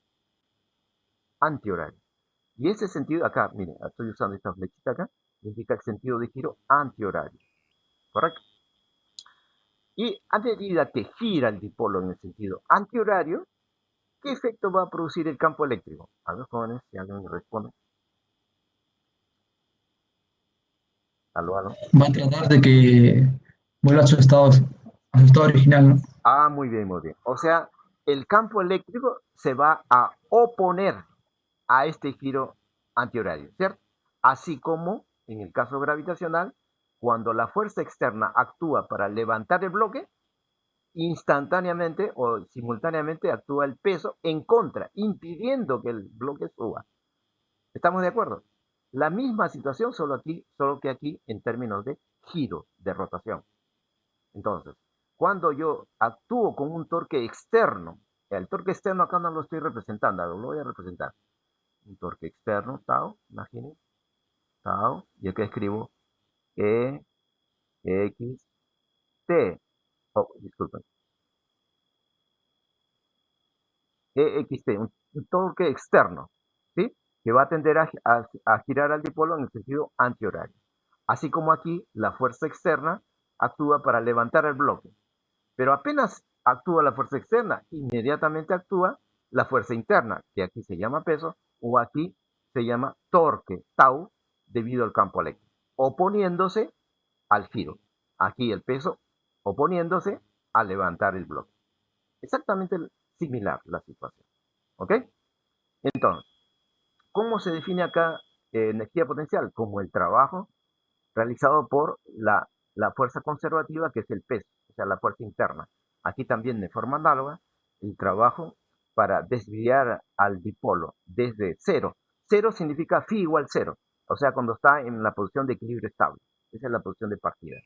Antihorario. Y ese sentido, acá, miren, estoy usando esta flechita acá, indica el sentido de giro antihorario. ¿Correcto? Y a medida que gira el dipolo en el sentido antihorario, ¿qué efecto va a producir el campo eléctrico? A ver, jóvenes, si alguien me responde. Aló, aló. Va a tratar de que vuelva a su estado original, ¿no? Ah, muy bien, muy bien. O sea, el campo eléctrico se va a oponer a este giro antihorario, ¿cierto? Así como en el caso gravitacional, cuando la fuerza externa actúa para levantar el bloque, instantáneamente o simultáneamente actúa el peso en contra, impidiendo que el bloque suba. ¿Estamos de acuerdo? La misma situación, solo que aquí en términos de giro, de rotación. Entonces, cuando yo actúo con un torque externo, el torque externo acá no lo estoy representando, lo voy a representar. Un torque externo, tau, imaginen, tau, y acá escribo E, X, T. Oh, disculpen. EXT, un torque externo, ¿sí? Que va a tender a girar al dipolo en el sentido antihorario. Así como aquí, la fuerza externa actúa para levantar el bloque. Pero apenas actúa la fuerza externa, inmediatamente actúa la fuerza interna, que aquí se llama peso, o aquí se llama torque, tau, debido al campo eléctrico, oponiéndose al giro. Aquí el peso oponiéndose a levantar el bloque. Exactamente similar la situación. ¿Ok? Entonces, ¿cómo se define acá energía potencial? Como el trabajo realizado por la fuerza conservativa, que es el peso, o sea, la fuerza interna. Aquí también de forma análoga, el trabajo para desviar al dipolo desde cero. Cero significa phi igual cero, o sea, cuando está en la posición de equilibrio estable. Esa es la posición de partida.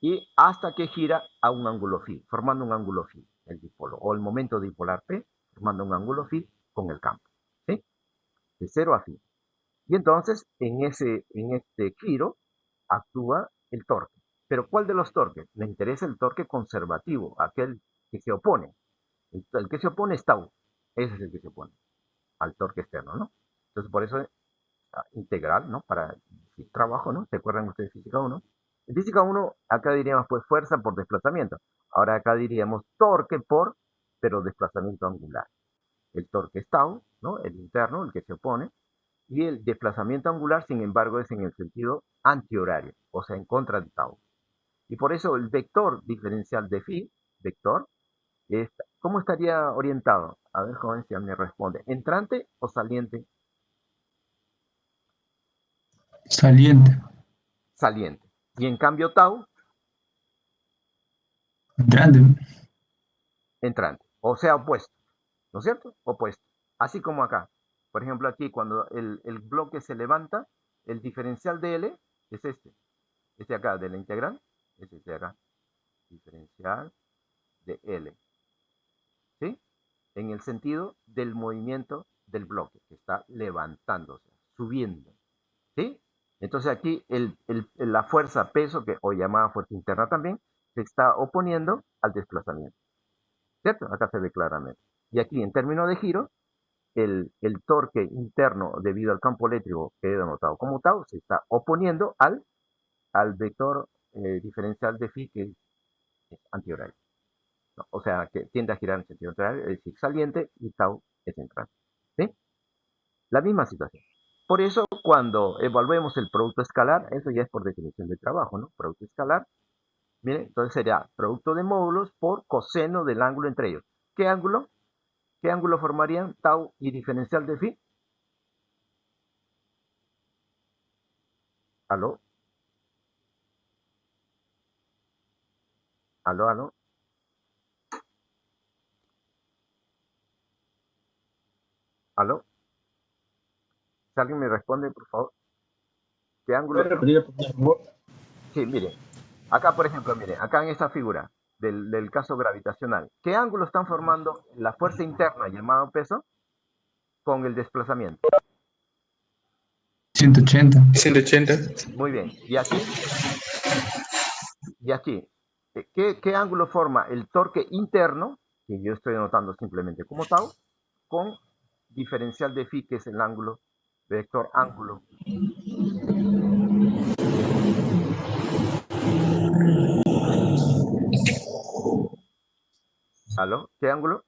Y hasta que gira a un ángulo phi, formando un ángulo phi, el dipolo, o el momento dipolar P, formando un ángulo phi con el campo, ¿sí? De cero a phi. Y entonces, en este giro, actúa el torque. Pero ¿cuál de los torques? Me interesa el torque conservativo, aquel que se opone. El que se opone es tau. Ese es el que se opone al torque externo, ¿no? Entonces, por eso es integral, ¿no? Para el trabajo, ¿no? ¿Se acuerdan ustedes de física 1? En física 1, acá diríamos pues fuerza por desplazamiento. Ahora acá diríamos torque por, pero desplazamiento angular. El torque es tau, ¿no? El interno, el que se opone. Y el desplazamiento angular, sin embargo, es en el sentido antihorario, o sea, en contra de tau. Y por eso el vector diferencial de phi, vector, ¿cómo estaría orientado? A ver, joven, si me responde. ¿Entrante o saliente? Saliente. Saliente. Y en cambio tau, Entrante. entrante. O sea, opuesto. ¿No es cierto? Opuesto. Así como acá. Por ejemplo, aquí cuando el bloque se levanta, el diferencial de L es este. Este acá de la integral es este acá. Diferencial de L. ¿Sí? En el sentido del movimiento del bloque, que está levantándose, subiendo. ¿Sí? Entonces aquí la fuerza peso, o llamada fuerza interna también, se está oponiendo al desplazamiento. ¿Cierto? Acá se ve claramente. Y aquí en términos de giro, el torque interno debido al campo eléctrico que he denotado como tau se está oponiendo al vector diferencial de phi, que es antihorario. ¿No? O sea, que tiende a girar en sentido contrario, es decir, saliente, y tau es entrante. ¿Sí? La misma situación. Por eso, cuando evaluemos el producto escalar, eso ya es por definición de trabajo, ¿no? Producto escalar, miren, entonces sería producto de módulos por coseno del ángulo entre ellos. ¿Qué ángulo? ¿Qué ángulo formarían tau y diferencial de phi? ¿Aló? ¿Aló, aló? ¿Aló? Si alguien me responde, por favor. ¿Qué ángulo? ¿Puedes repetir, por favor? Sí, mire. Acá, por ejemplo, mire, acá en esta figura, del caso gravitacional. ¿Qué ángulo están formando la fuerza interna llamada peso con el desplazamiento? 180. 180. Muy bien. ¿Y aquí? Y aquí. ¿Qué ángulo forma el torque interno, que yo estoy anotando simplemente como tau, con diferencial de phi, que es el ángulo, vector ángulo? ¿Aló? ¿Qué ángulo?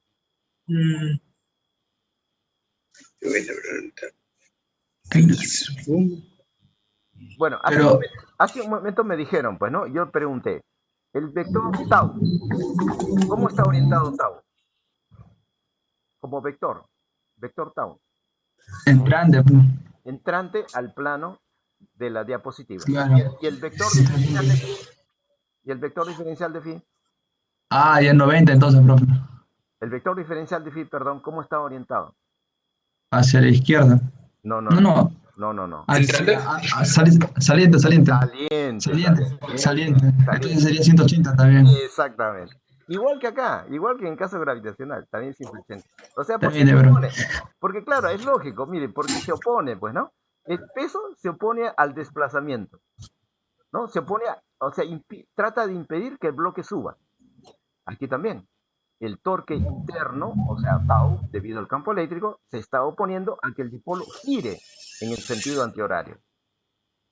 Bueno, Pero, hace un momento me dijeron, pues, ¿no? Yo pregunté, el vector tau, ¿cómo está orientado tau? Como vector tau, entrante, pues, entrante al plano de la diapositiva. claro. Y el vector diferencial de phi, y el vector diferencial de phi, Ah, ya 90 entonces, profe. el vector diferencial de phi, perdón, ¿cómo está orientado? Hacia la izquierda. No, no, No, no, no. no, no, no. ¿Entrante? Saliente, saliente. Saliente, Saliente. saliente. Entonces sería 180 también. Exactamente. Igual que acá, igual que en caso gravitacional, también 180. O sea, porque También, se bro. opone. Porque claro, es lógico, mire, porque se opone, pues, ¿no? El peso se opone al desplazamiento, ¿no? Se opone, o sea, trata de impedir que el bloque suba. Aquí también. El torque interno, o sea, tau, debido al campo eléctrico, se está oponiendo a que el dipolo gire en el sentido antihorario.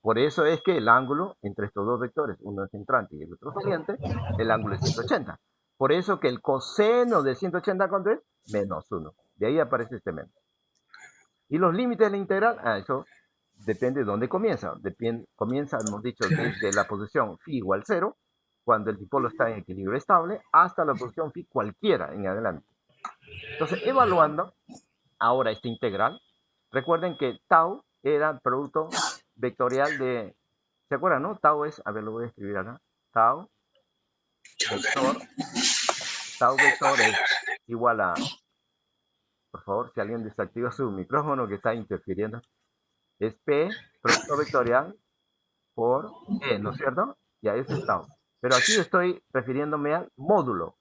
Por eso es que el ángulo entre estos dos vectores, uno es entrante y el otro saliente, el ángulo es 180. Por eso que el coseno de 180, ¿cuánto es? Menos 1. De ahí aparece este menos. Y los límites de la integral, eso depende de dónde comienza. Comienza, hemos dicho, desde la posición phi igual 0, cuando el dipolo está en equilibrio estable, hasta la posición phi cualquiera en adelante. Entonces, evaluando ahora esta integral, recuerden que tau era el producto vectorial de, ¿se acuerdan, no? Tau es, a ver, lo voy a escribir acá, tau vector es igual a, por favor, si alguien desactiva su micrófono que está interfiriendo, es P, producto vectorial, por E, ¿no es cierto? Ya, ese es tau. Pero aquí estoy refiriéndome al módulo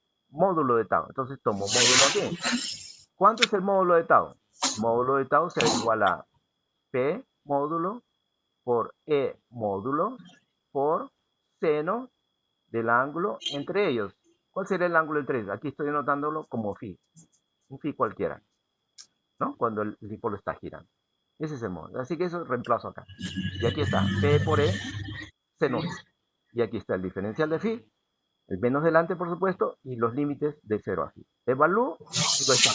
de tau. Entonces tomo módulo aquí. ¿Cuánto es el módulo de tau? El módulo de tau será igual a P módulo por E módulo por seno del ángulo entre ellos. ¿Cuál sería el ángulo entre ellos? Aquí estoy anotándolo como phi. Un phi cualquiera, ¿no? Cuando el dipolo está girando. Ese es el módulo. Así que eso reemplazo acá. Y aquí está P por E seno phi. Y aquí está el diferencial de phi, el menos delante, por supuesto, y los límites de 0 a phi. Evalúo, digo esta.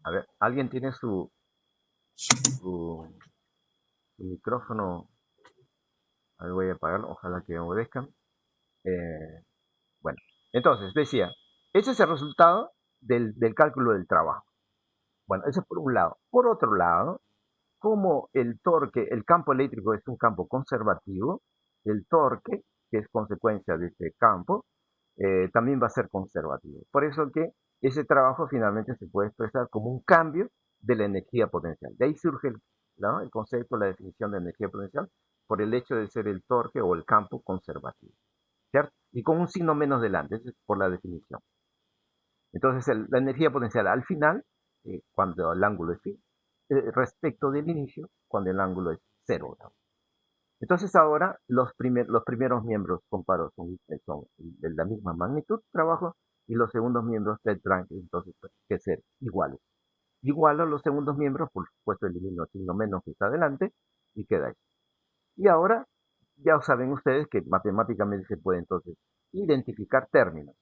A ver, ¿alguien tiene su micrófono? A ver, voy a apagarlo, ojalá que me obedezcan. Bueno, entonces, decía, ese es el resultado del cálculo del trabajo. Bueno, eso por un lado. Por otro lado, como el torque, el campo eléctrico es un campo conservativo, el torque, que es consecuencia de este campo, también va a ser conservativo. Por eso que ese trabajo finalmente se puede expresar como un cambio de la energía potencial. De ahí surge ¿no? el concepto, la definición de energía potencial, por el hecho de ser el torque o el campo conservativo, ¿cierto? Y con un signo menos delante, eso es por la definición. Entonces, la energía potencial al final, cuando el ángulo es phi, respecto del inicio, cuando el ángulo es 0. ¿no? Entonces, ahora los primeros miembros, comparo, son de la misma magnitud de trabajo, y los segundos miembros tendrán entonces que ser iguales. Igual a los segundos miembros, por supuesto, elimino el signo menos que está adelante, y queda ahí. Y ahora, ya saben ustedes que matemáticamente se puede entonces identificar términos.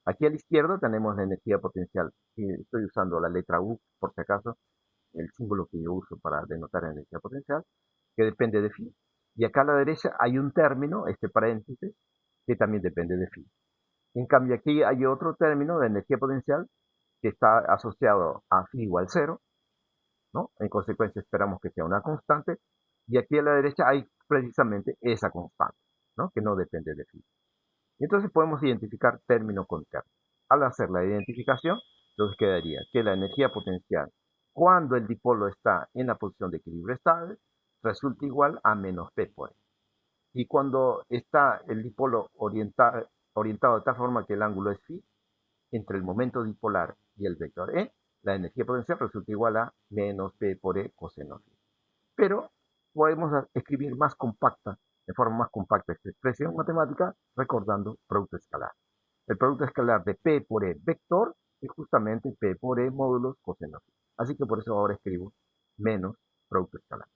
Aquí a la izquierda tenemos la energía potencial. Estoy usando la letra U, por si acaso, el símbolo que yo uso para denotar energía potencial, que depende de phi. Y acá a la derecha hay un término, este paréntesis, que también depende de phi. En cambio, aquí hay otro término de energía potencial que está asociado a phi igual 0, ¿no? En consecuencia, esperamos que sea una constante. Y aquí a la derecha hay precisamente esa constante, ¿no? Que no depende de phi. Entonces podemos identificar término con término. Al hacer la identificación, entonces quedaría que la energía potencial, cuando el dipolo está en la posición de equilibrio estable, resulta igual a menos P por E. Y cuando está el dipolo orientado de tal forma que el ángulo es phi, entre el momento dipolar y el vector E, la energía potencial resulta igual a menos P por E coseno phi. Pero podemos escribir más compacta, de forma más compacta esta expresión matemática, recordando producto escalar. El producto escalar de P por E vector es justamente P por E módulos coseno phi. Así que por eso ahora escribo menos producto escalar.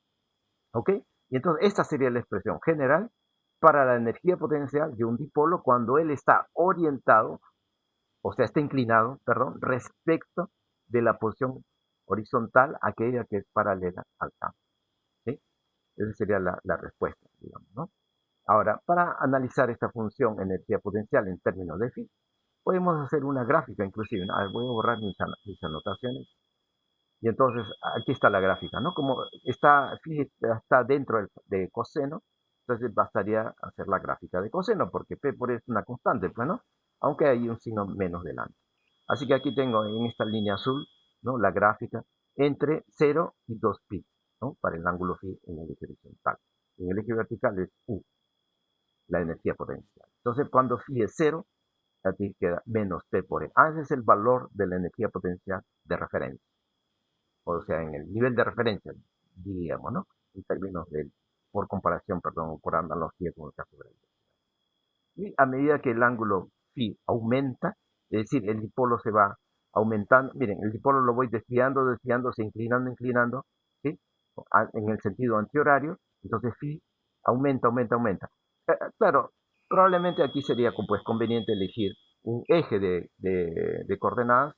¿Ok? Y entonces esta sería la expresión general para la energía potencial de un dipolo cuando él está orientado, o sea, está inclinado, perdón, respecto de la posición horizontal, aquella que es paralela al campo. ¿Sí? Esa sería la respuesta, digamos, ¿no? Ahora, para analizar esta función energía potencial en términos de phi, podemos hacer una gráfica inclusive. A ver, voy a borrar mis anotaciones. Y entonces, aquí está la gráfica, ¿no? Como está dentro de coseno, entonces bastaría hacer la gráfica de coseno, porque P por E es una constante, pues, ¿no? Aunque hay un signo menos delante. Así que aquí tengo en esta línea azul, ¿no? La gráfica entre 0 y 2π, ¿no? Para el ángulo phi en el eje horizontal. En el eje vertical es U, la energía potencial. Entonces, cuando phi es 0, aquí queda menos P por E. Ese es el valor de la energía potencial de referencia. O sea, en el nivel de referencia, diríamos, ¿no? En términos de, por comparación, perdón, por analogía con el caso de la electricidad. Y a medida que el ángulo phi aumenta, es decir, el dipolo se va aumentando, miren, el dipolo lo voy desviándose, inclinando, ¿sí? En el sentido antihorario, entonces phi aumenta. Claro, probablemente aquí sería pues conveniente elegir un eje de coordenadas,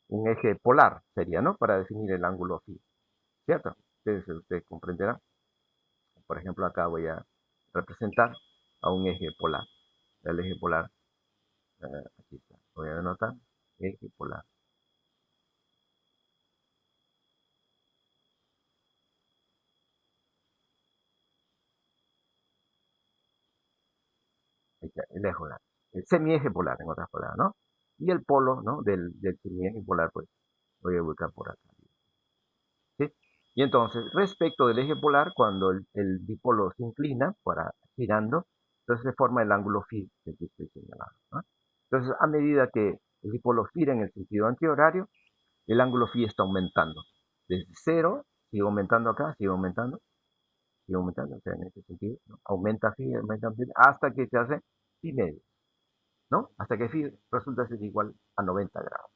un eje polar sería, ¿no? Para definir el ángulo phi, ¿cierto? Ustedes comprenderán. Por ejemplo, acá voy a representar a un eje polar. El eje polar, aquí está, voy a anotar, eje polar. Ahí está, el eje polar. El semieje polar, en otras palabras, ¿no? Y el polo, ¿no? Del semieje polar, pues, voy a ubicar por acá. ¿Sí? Y entonces, respecto del eje polar, cuando el dipolo se inclina para girando, entonces se forma el ángulo phi que aquí estoy señalando, ¿no? Entonces, a medida que el dipolo gira en el sentido antihorario, el ángulo phi está aumentando. Desde 0, sigue aumentando acá, sigue aumentando, o sea, en este sentido, ¿no? Aumenta phi, hasta que se hace phi medio, ¿no? Hasta que phi resulta ser igual a 90 grados.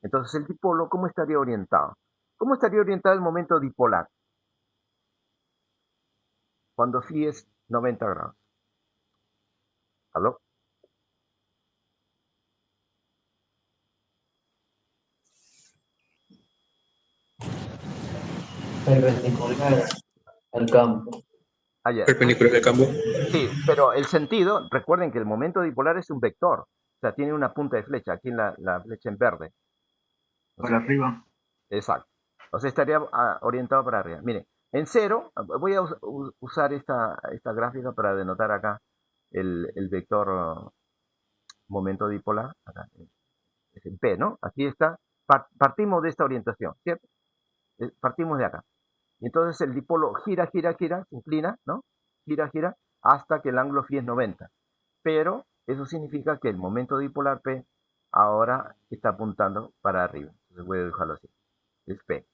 Entonces, el dipolo, ¿cómo estaría orientado? ¿Cómo estaría orientado el momento dipolar? Cuando phi es 90 grados. ¿Aló? Perpendicular al campo. Allá. Perpendicular al campo. Sí, pero el sentido, recuerden que el momento dipolar es un vector. O sea, tiene una punta de flecha, aquí en la flecha en verde. Para arriba. Exacto. O sea, estaría orientado para arriba. Miren, en 0, voy a usar esta gráfica para denotar acá el vector momento dipolar. Acá, es en P, ¿no? Aquí está. Partimos de esta orientación, ¿cierto? Partimos de acá. Y entonces el dipolo gira, se inclina, ¿no? Gira, hasta que el ángulo phi es 90. Pero eso significa que el momento dipolar P ahora está apuntando para arriba. Entonces voy a dejarlo así. Es P.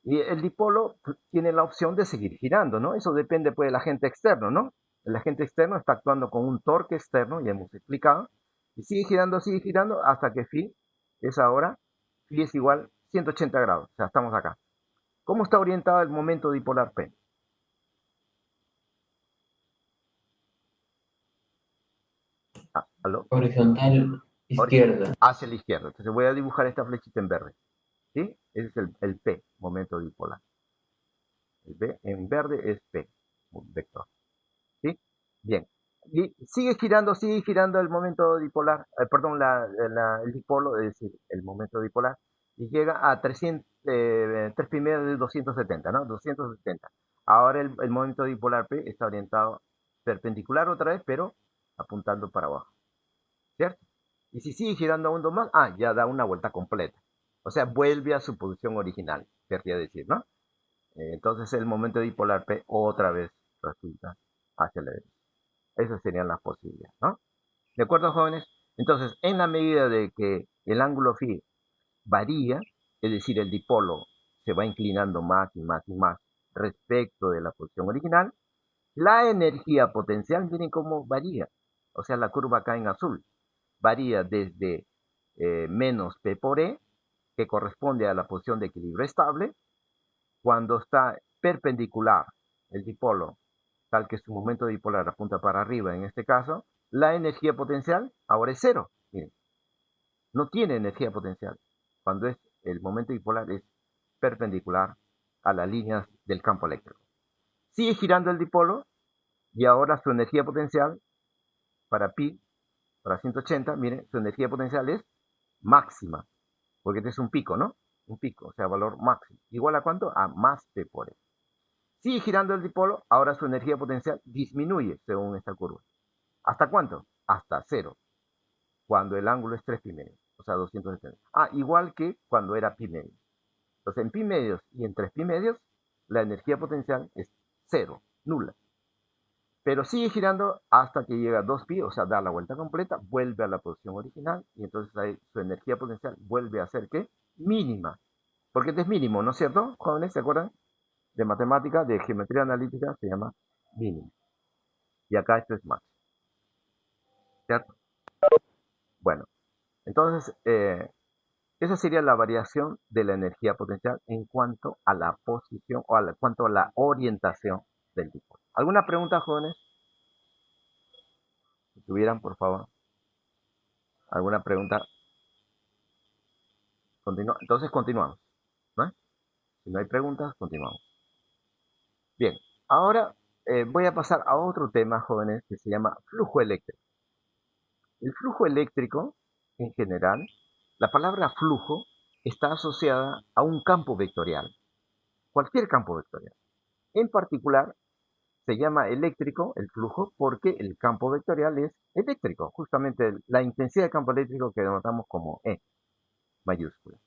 Y el dipolo tiene la opción de seguir girando, ¿no? Eso depende pues del agente externo, ¿no? El agente externo está actuando con un torque externo, ya hemos explicado, y sigue girando hasta que phi es ahora, phi es igual a 180 grados, o sea, estamos acá. ¿Cómo está orientado el momento dipolar P? ¿Aló? Horizontal izquierda. Hacia la izquierda. Entonces voy a dibujar esta flechita en verde. ¿Sí? Ese es el P, momento dipolar. El B en verde es P, un vector. ¿Sí? Bien. Y sigue girando el momento dipolar, perdón, el dipolo, es decir, el momento dipolar, y llega a 3 primeras de 270, ¿no? 270. Ahora el momento dipolar P está orientado perpendicular otra vez, pero apuntando para abajo. ¿Cierto? Y si sigue girando aún más, ya da una vuelta completa. O sea, vuelve a su posición original, querría decir, ¿no? Entonces el momento dipolar P otra vez resulta hacia la derecha. Esas serían las posibilidades, ¿no? ¿De acuerdo, jóvenes? Entonces, en la medida de que el ángulo phi varía, es decir, el dipolo se va inclinando más y más y más respecto de la posición original, la energía potencial, miren cómo varía. O sea, la curva acá en azul varía desde menos P por E, que corresponde a la posición de equilibrio estable, cuando está perpendicular el dipolo, tal que su momento dipolar apunta para arriba en este caso, la energía potencial ahora es cero. Miren, no tiene energía potencial cuando el momento dipolar es perpendicular a las líneas del campo eléctrico. Sigue girando el dipolo y ahora su energía potencial para pi, para 180, miren, su energía potencial es máxima, porque este es un pico, ¿no? Un pico, o sea, valor máximo. ¿Igual a cuánto? A más P por E. Sigue girando el dipolo, ahora su energía potencial disminuye según esta curva. ¿Hasta cuánto? Hasta cero, cuando el ángulo es 3 pi medios, o sea, 270. Igual que cuando era pi medios. Entonces, en pi medios y en 3 pi medios, la energía potencial es cero, nula. Pero sigue girando hasta que llega a 2pi, o sea, da la vuelta completa, vuelve a la posición original, y entonces ahí su energía potencial vuelve a ser, ¿qué? Mínima. Porque este es mínimo, ¿no es cierto? Jóvenes, ¿se acuerdan? De matemática, de geometría analítica, se llama mínimo. Y acá esto es máximo. ¿Cierto? Bueno, entonces, esa sería la variación de la energía potencial en cuanto a la posición o en cuanto a la orientación del dipolo. ¿Alguna pregunta, jóvenes? Si tuvieran, por favor. ¿Alguna pregunta? Entonces continuamos, ¿no? Si no hay preguntas, continuamos. Bien, ahora voy a pasar a otro tema, jóvenes, que se llama flujo eléctrico. El flujo eléctrico, en general, la palabra flujo está asociada a un campo vectorial, cualquier campo vectorial. En particular, se llama eléctrico el flujo porque el campo vectorial es eléctrico, justamente la intensidad de campo eléctrico que denotamos como E mayúscula.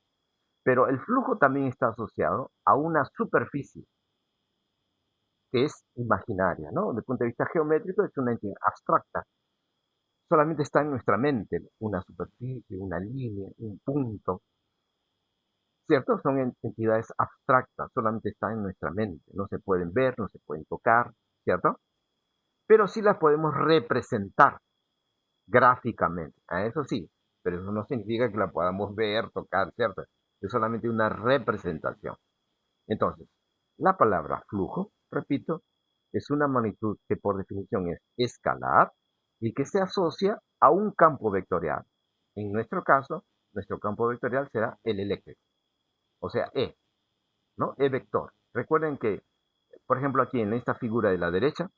Pero el flujo también está asociado a una superficie que es imaginaria, ¿no? Desde el punto de vista geométrico es una entidad abstracta. Solamente está en nuestra mente una superficie, una línea, un punto. ¿Cierto? Son entidades abstractas, solamente están en nuestra mente. No se pueden ver, no se pueden tocar, ¿cierto? Pero sí las podemos representar gráficamente. Eso sí, pero eso no significa que la podamos ver, tocar, ¿cierto? Es solamente una representación. Entonces, la palabra flujo, repito, es una magnitud que por definición es escalar y que se asocia a un campo vectorial. En nuestro caso, nuestro campo vectorial será el eléctrico, o sea, E, ¿no? E vector. Recuerden que, por ejemplo, aquí en esta figura de la derecha,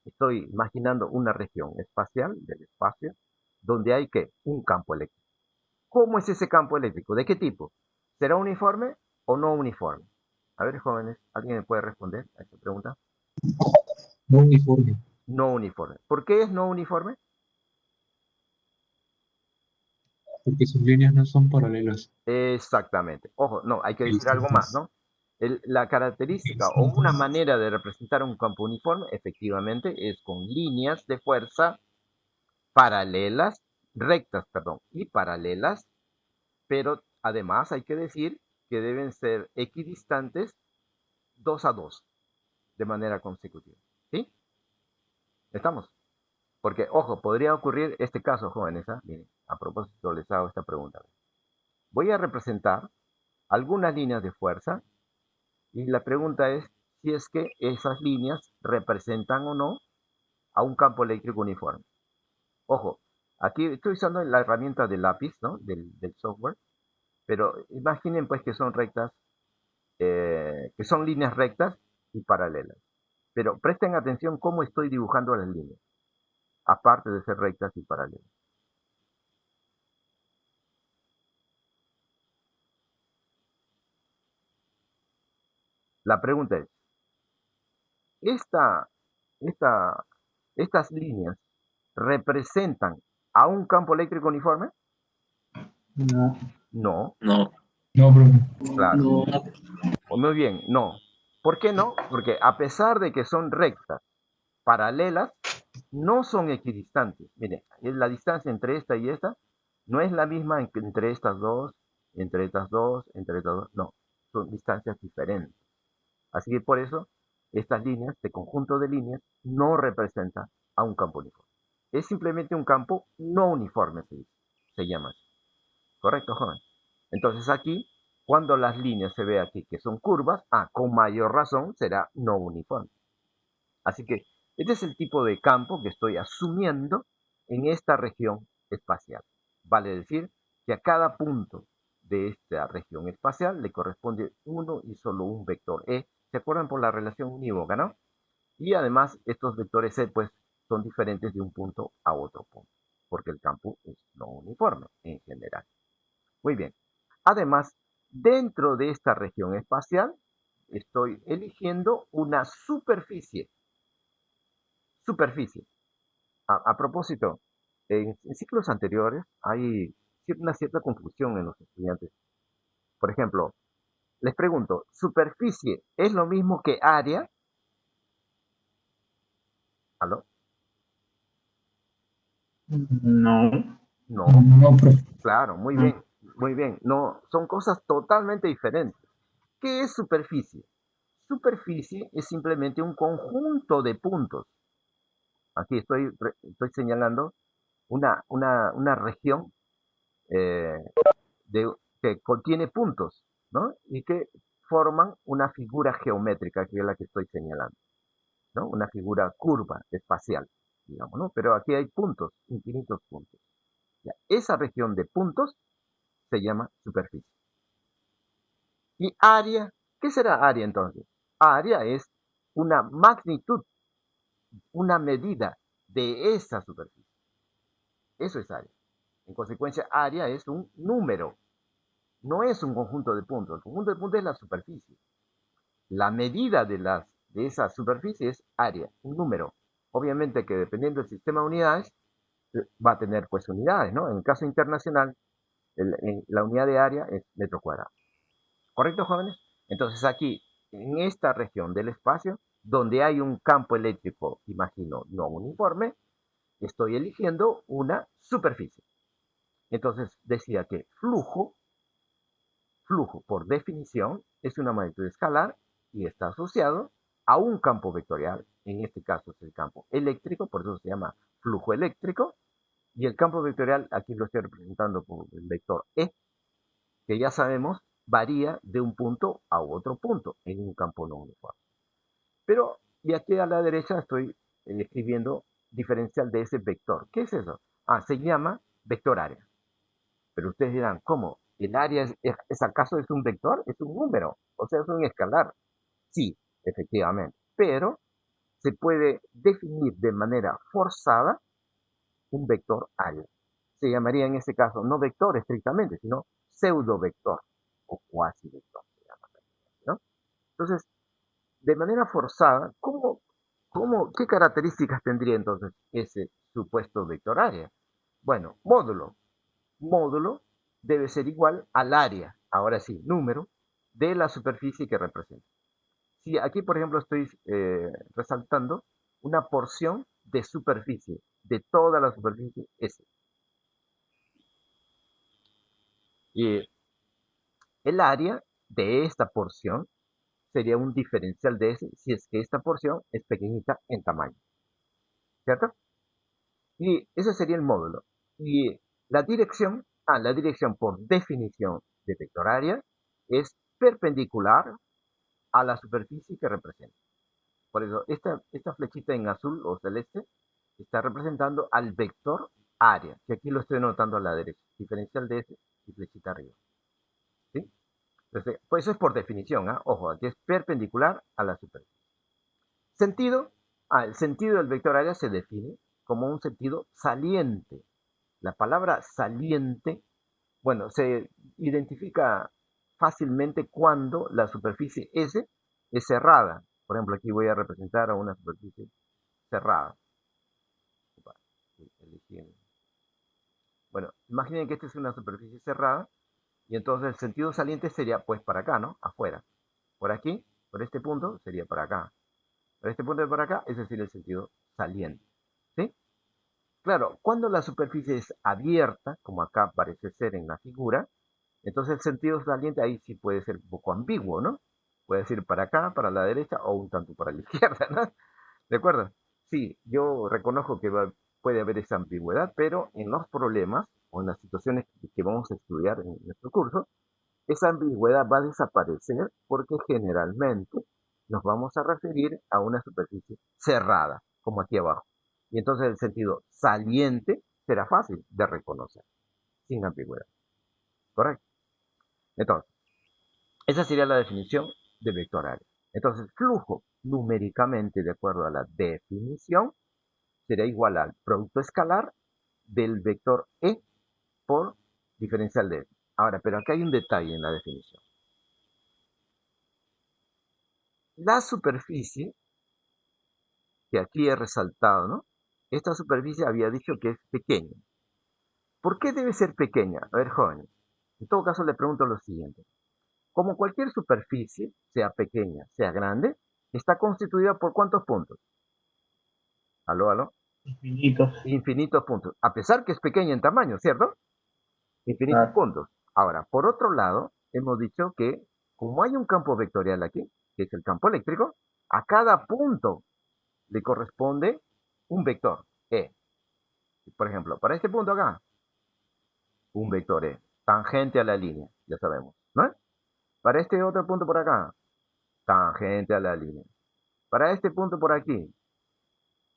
estoy imaginando una región espacial del espacio donde hay que un campo eléctrico. ¿Cómo es ese campo eléctrico? ¿De qué tipo? ¿Será uniforme o no uniforme? A ver, jóvenes, ¿alguien me puede responder a esta pregunta? No uniforme. No uniforme. ¿Por qué es no uniforme? Porque sus líneas no son paralelas. Exactamente. Ojo, no, hay que decir algo más, ¿no? La característica o una manera de representar un campo uniforme, efectivamente, es con líneas de fuerza paralelas, rectas, perdón, y paralelas, pero además hay que decir que deben ser equidistantes 2 a 2, de manera consecutiva. ¿Sí? ¿Estamos? Porque, ojo, podría ocurrir este caso, jóvenes. Miren, a propósito les hago esta pregunta. Voy a representar algunas líneas de fuerza y la pregunta es si es que esas líneas representan o no a un campo eléctrico uniforme. Ojo, aquí estoy usando la herramienta de lápiz, ¿no? Del software, pero imaginen pues que son rectas, que son líneas rectas y paralelas. Pero presten atención cómo estoy dibujando las líneas, aparte de ser rectas y paralelas. La pregunta es, ¿estas líneas representan a un campo eléctrico uniforme? No. No, No. No, profe. claro. No, Muy bien, no. ¿Por qué no? Porque a pesar de que son rectas, paralelas no son equidistantes. Miren, la distancia entre esta y esta no es la misma entre estas dos, entre estas dos, entre estas dos. No, son distancias diferentes. Así que por eso estas líneas, este conjunto de líneas, no representa a un campo uniforme. Es simplemente un campo no uniforme, se llama así. ¿Correcto, joven? Entonces aquí, cuando las líneas se ve aquí que son curvas, con mayor razón será no uniforme. Así que este es el tipo de campo que estoy asumiendo en esta región espacial. Vale decir que a cada punto de esta región espacial le corresponde uno y solo un vector E. ¿Se acuerdan por la relación unívoca, no? Y además estos vectores E pues son diferentes de un punto a otro punto, porque el campo es no uniforme en general. Muy bien. Además, dentro de esta región espacial estoy eligiendo una superficie. A propósito, en ciclos anteriores hay una cierta confusión en los estudiantes. Por ejemplo, les pregunto, ¿superficie es lo mismo que área? ¿Aló? No. No, No, profe. claro, muy bien, muy bien. No, son cosas totalmente diferentes. ¿Qué es superficie? Superficie es simplemente un conjunto de puntos. Aquí estoy señalando una región que contiene puntos, ¿no? Y que forman una figura geométrica, que es la que estoy señalando, ¿no? Una figura curva espacial, digamos, ¿no? Pero aquí hay puntos, infinitos puntos. Ya, esa región de puntos se llama superficie. ¿Y área? ¿Qué será área entonces? Área es una magnitud, una medida de esa superficie. Eso es área. En consecuencia, área es un número, no es un conjunto de puntos. El conjunto de puntos es la superficie. La medida de esa superficie es área, un número. Obviamente que dependiendo del sistema de unidades, va a tener pues unidades, ¿no? En el caso internacional, la unidad de área es metro cuadrado. ¿Correcto, jóvenes? Entonces aquí, en esta región del espacio, donde hay un campo eléctrico, imagino, no uniforme, estoy eligiendo una superficie. Entonces decía que flujo por definición es una magnitud escalar y está asociado a un campo vectorial. En este caso es el campo eléctrico, por eso se llama flujo eléctrico. Y el campo vectorial, aquí lo estoy representando por el vector E, que ya sabemos varía de un punto a otro punto en un campo no uniforme. Pero, y aquí a la derecha estoy escribiendo diferencial de ese vector. ¿Qué es eso? Se llama vector área. Pero ustedes dirán, ¿cómo? ¿El área es acaso es un vector? Es un número, o sea, es un escalar. Sí, efectivamente, pero se puede definir de manera forzada un vector área. Se llamaría en este caso no vector estrictamente, sino pseudo-vector o cuasi-vector, ¿no? Entonces, de manera forzada, ¿qué características tendría entonces ese supuesto vector área? Bueno, módulo. Módulo debe ser igual al área, ahora sí, número, de la superficie que representa. Si aquí, por ejemplo, estoy resaltando una porción de superficie, de toda la superficie S. Y el área de esta porción sería un diferencial de S si es que esta porción es pequeñita en tamaño. ¿Cierto? Y ese sería el módulo. Y la dirección por definición de vector área es perpendicular a la superficie que representa. Por eso, esta flechita en azul o celeste está representando al vector área, que aquí lo estoy anotando a la derecha. Diferencial de S y flechita arriba. ¿Sí? Entonces, pues eso es por definición, ojo, aquí es perpendicular a la superficie. Sentido, el sentido del vector área se define como un sentido saliente. La palabra saliente, bueno, se identifica fácilmente cuando la superficie S es cerrada. Por ejemplo, aquí voy a representar a una superficie cerrada. Bueno, imaginen que esta es una superficie cerrada y entonces el sentido saliente sería pues para acá, ¿no? Afuera. Por aquí, por este punto, sería para acá. Para este punto de por acá, ese sería el sentido saliente. ¿Sí? Claro, cuando la superficie es abierta, como acá parece ser en la figura, entonces el sentido saliente ahí sí puede ser un poco ambiguo, ¿no? Puede ser para acá, para la derecha o un tanto para la izquierda, ¿no? ¿De acuerdo? Sí, yo reconozco que puede haber esa ambigüedad, pero en los problemas o en las situaciones que vamos a estudiar en nuestro curso, esa ambigüedad va a desaparecer porque generalmente nos vamos a referir a una superficie cerrada, como aquí abajo. Y entonces el sentido saliente será fácil de reconocer, sin ambigüedad. ¿Correcto? Entonces, esa sería la definición de vector área. Entonces, flujo numéricamente, de acuerdo a la definición, será igual al producto escalar del vector E por diferencial de F. Ahora, pero aquí hay un detalle en la definición. La superficie, que aquí he resaltado, ¿no? Esta superficie había dicho que es pequeña. ¿Por qué debe ser pequeña? A ver, jóvenes. En todo caso, le pregunto lo siguiente. Como cualquier superficie, sea pequeña, sea grande, está constituida por ¿cuántos puntos? ¿Aló, aló? Infinitos. Infinitos puntos. A pesar que es pequeña en tamaño, ¿cierto? Infinitos Ah, puntos. Ahora, por otro lado, hemos dicho que como hay un campo vectorial aquí, que es el campo eléctrico, a cada punto le corresponde un vector, E. Por ejemplo, para este punto acá, un vector E, tangente a la línea, ya sabemos, ¿no? Para este otro punto por acá, tangente a la línea. Para este punto por aquí,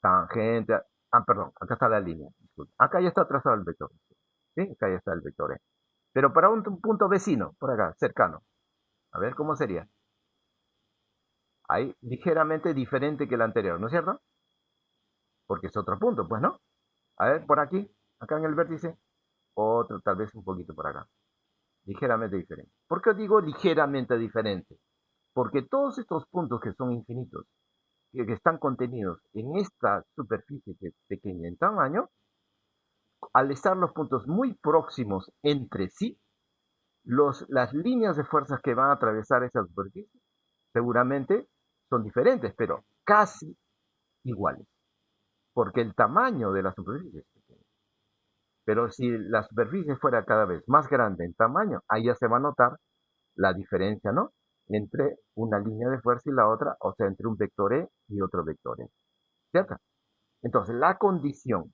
tangente a... Ah, perdón, acá está la línea. Disculpe. Acá ya está trazado el vector. ¿Sí? Acá ya está el vector E. Pero para un punto vecino, por acá, cercano. A ver, ¿cómo sería? Ahí, ligeramente diferente que el anterior, ¿no es cierto? Porque es otro punto, pues, ¿no? A ver, por aquí, acá en el vértice, otro tal vez un poquito por acá. Ligeramente diferente. ¿Por qué digo ligeramente diferente? Porque todos estos puntos que son infinitos, que están contenidos en esta superficie que es pequeña en tamaño, al estar los puntos muy próximos entre sí, las líneas de fuerzas que van a atravesar esa superficie seguramente son diferentes, pero casi iguales, porque el tamaño de la superficie es pequeño. Pero si la superficie fuera cada vez más grande en tamaño, ahí ya se va a notar la diferencia, ¿no? Entre una línea de fuerza y la otra, o sea, entre un vector E y otro vector E, ¿cierto? Entonces, la condición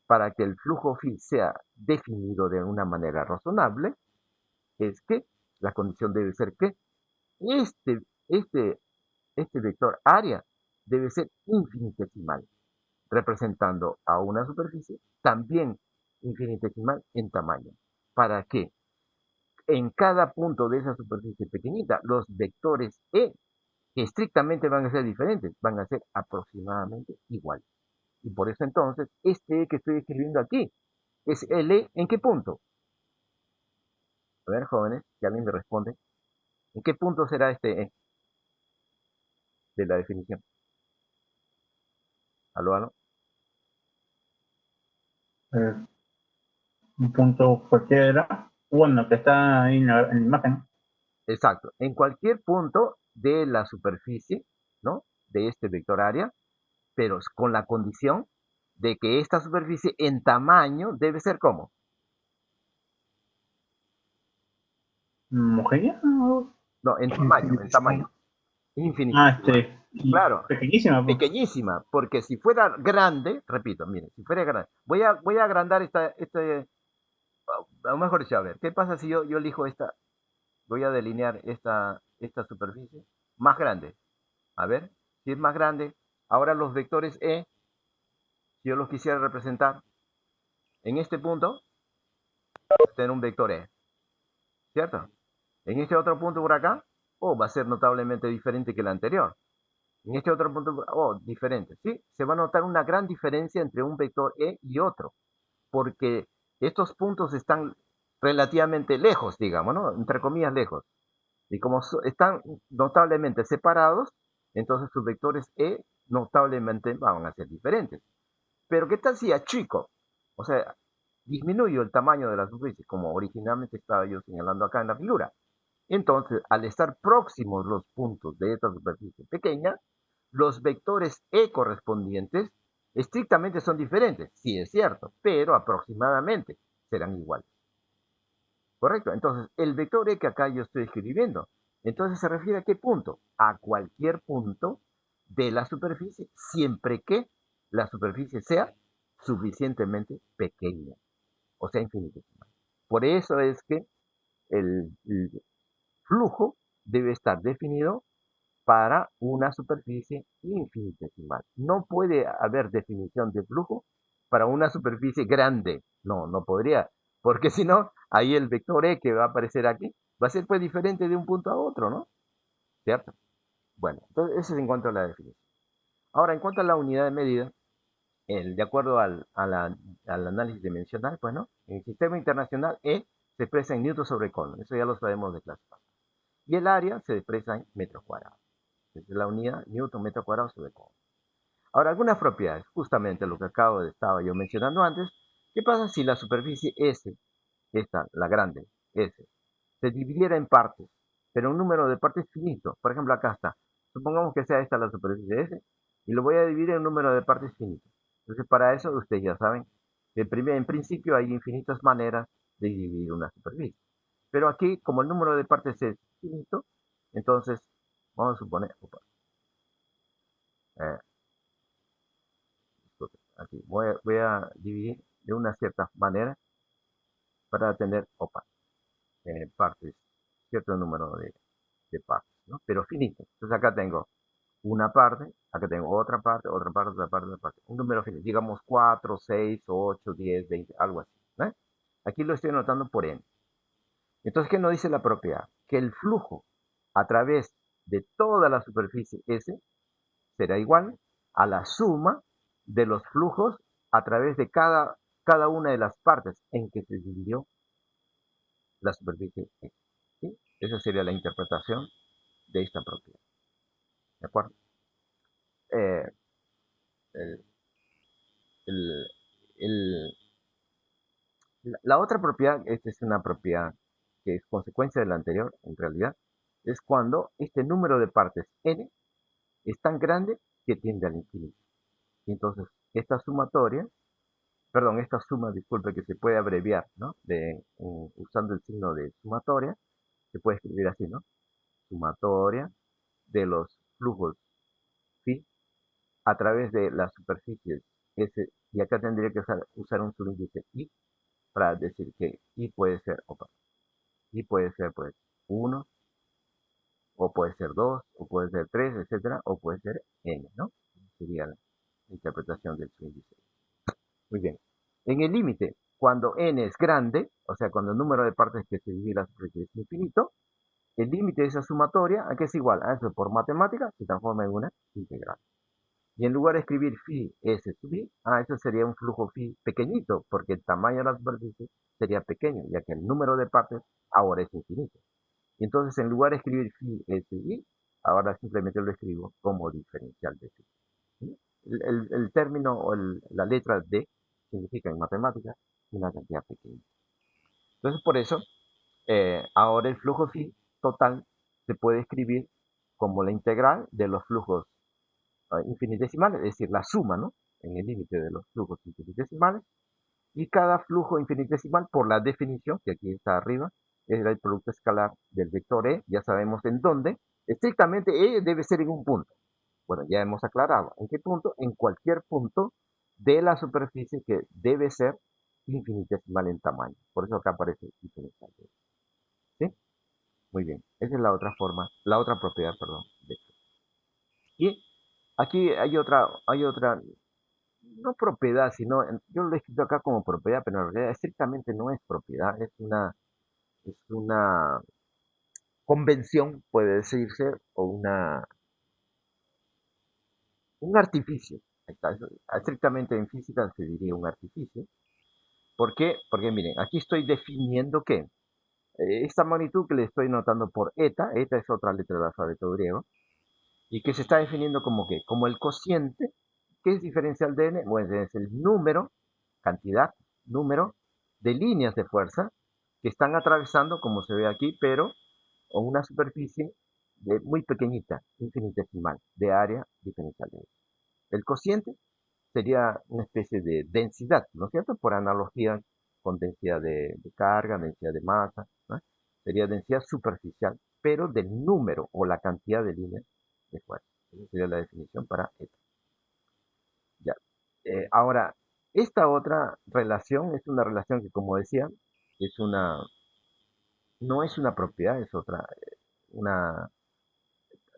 para que el flujo phi sea definido de una manera razonable es que la condición debe ser que este, este, este vector área debe ser infinitesimal, representando a una superficie también infinitesimal en tamaño, para que en cada punto de esa superficie pequeñita los vectores E, que estrictamente van a ser diferentes, van a ser aproximadamente iguales. Y por eso entonces, este E que estoy escribiendo aquí es el E, ¿en qué punto? A ver, jóvenes, si alguien me responde, ¿en qué punto será este E de la definición? ¿Aló, aló? eh, un punto cualquiera. Bueno, que está ahí en la imagen. Exacto, en cualquier punto de la superficie, ¿no? De este vector área, pero con la condición de que esta superficie en tamaño debe ser como. ¿Homogénea? No, en tamaño, en tamaño. Infinitesimal. Claro, Pequeñísima, pues. pequeñísima, porque si fuera grande, repito, miren, si fuera grande, voy a agrandar o mejor dicho, a ver, ¿qué pasa si yo elijo voy a delinear esta superficie más grande? A ver, si es más grande, ahora los vectores E, si yo los quisiera representar en este punto, voy a tener un vector E, ¿cierto? En este otro punto por acá, va a ser notablemente diferente que el anterior. En este otro punto, diferente, ¿sí? Se va a notar una gran diferencia entre un vector E y otro, porque estos puntos están relativamente lejos, digamos, ¿no? Entre comillas, lejos. Y como están notablemente separados, entonces sus vectores E notablemente van a ser diferentes. Pero ¿qué tal si achico? O sea, disminuyo el tamaño de la superficie, como originalmente estaba yo señalando acá en la figura. Entonces, al estar próximos los puntos de esta superficie pequeña, los vectores E correspondientes estrictamente son diferentes, sí es cierto, pero aproximadamente serán iguales. ¿Correcto? Entonces, el vector E que acá yo estoy escribiendo, entonces se refiere a qué punto? A cualquier punto de la superficie, siempre que la superficie sea suficientemente pequeña, o sea, infinitesimal. Por eso es que el flujo debe estar definido para una superficie infinitesimal. No puede haber definición de flujo para una superficie grande. No, no podría. Porque si no, ahí el vector E que va a aparecer aquí va a ser pues diferente de un punto a otro, ¿no? ¿Cierto? Bueno, entonces eso es en cuanto a la definición. Ahora, en cuanto a la unidad de medida, de acuerdo al análisis dimensional, pues, ¿no? En el sistema internacional, E se expresa en newton sobre coulomb. Eso ya lo sabemos de clase pasada. Y el área se expresa en metros cuadrados. Es la unidad newton metro cuadrado sobre coulomb. Ahora, algunas propiedades, justamente lo que estaba yo mencionando antes. ¿Qué pasa si la superficie S, esta, la grande, S, se dividiera en partes, pero un número de partes finito? Por ejemplo, acá está. Supongamos que sea esta la superficie S, y lo voy a dividir en un número de partes finito. Entonces, para eso, ustedes ya saben que en principio hay infinitas maneras de dividir una superficie. Pero aquí, como el número de partes es finito, entonces, vamos a suponer, aquí voy a dividir de una cierta manera para tener partes, cierto número de partes, ¿no? Pero finito. Entonces acá tengo una parte, acá tengo otra parte, otra parte, otra parte, otra parte. Un número finito, digamos 4, 6, 8, 10, 20, algo así, ¿no? Aquí lo estoy anotando por n. Entonces, ¿qué nos dice la propiedad? Que el flujo a través de toda la superficie S será igual a la suma de los flujos a través de cada una de las partes en que se dividió la superficie S. ¿Sí? Esa sería la interpretación de esta propiedad. ¿De acuerdo? La otra propiedad, esta es una propiedad que es consecuencia de la anterior, en realidad, es cuando este número de partes n es tan grande que tiende al infinito. Y entonces, esta suma, disculpe, que se puede abreviar, ¿no? Usando el signo de sumatoria, se puede escribir así, ¿no? Sumatoria de los flujos phi a través de las superficies S, y acá tendría que usar un subíndice I para decir que I puede ser, pues 1, o puede ser 2, o puede ser 3, etcétera, o puede ser n, ¿no? Sería la interpretación del subíndice. Muy bien. En el límite, cuando n es grande, o sea, cuando el número de partes que se divide la superficie es infinito, el límite de esa sumatoria, ¿a qué es igual? A eso por matemática se transforma en una integral. Y en lugar de escribir phi s sub i, eso sería un flujo phi pequeñito, porque el tamaño de la superficie sería pequeño, ya que el número de partes ahora es infinito. Y entonces, en lugar de escribir phi s i, ahora simplemente lo escribo como diferencial de phi. ¿Sí? El término o la letra D significa en matemáticas una cantidad pequeña. Entonces, por eso, ahora el flujo phi total se puede escribir como la integral de los flujos infinitesimales, es decir, la suma, ¿no? En el límite de los flujos infinitesimales. Y cada flujo infinitesimal, por la definición, que aquí está arriba, es el producto escalar del vector E. Ya sabemos en dónde. Estrictamente E debe ser en un punto. Bueno, ya hemos aclarado. ¿En qué punto? En cualquier punto de la superficie que debe ser infinitesimal en tamaño. Por eso acá aparece diferencial. ¿Sí? Muy bien. Esa es la otra forma, la otra propiedad, perdón, de esto. Y aquí hay otra, no propiedad, sino, yo lo he escrito acá como propiedad, pero en realidad estrictamente no es propiedad, es una convención, puede decirse, o un artificio. Estrictamente en física se diría un artificio. ¿Por qué? Porque miren, aquí estoy definiendo que esta magnitud que le estoy notando por eta es otra letra del alfabeto griego, y que se está definiendo como que, como el cociente, que es diferencial de n, bueno, es el número, cantidad, número de líneas de fuerza que están atravesando, como se ve aquí, pero con una superficie muy pequeñita, infinitesimal, de área diferencial de F. El cociente sería una especie de densidad, ¿no es cierto? Por analogía con densidad de carga, densidad de masa, ¿no? Sería densidad superficial, pero del número o la cantidad de líneas de fuerza. Esa sería la definición para eta. Ya. Ahora, esta otra relación es una relación que, como decía, no es una propiedad, es otra,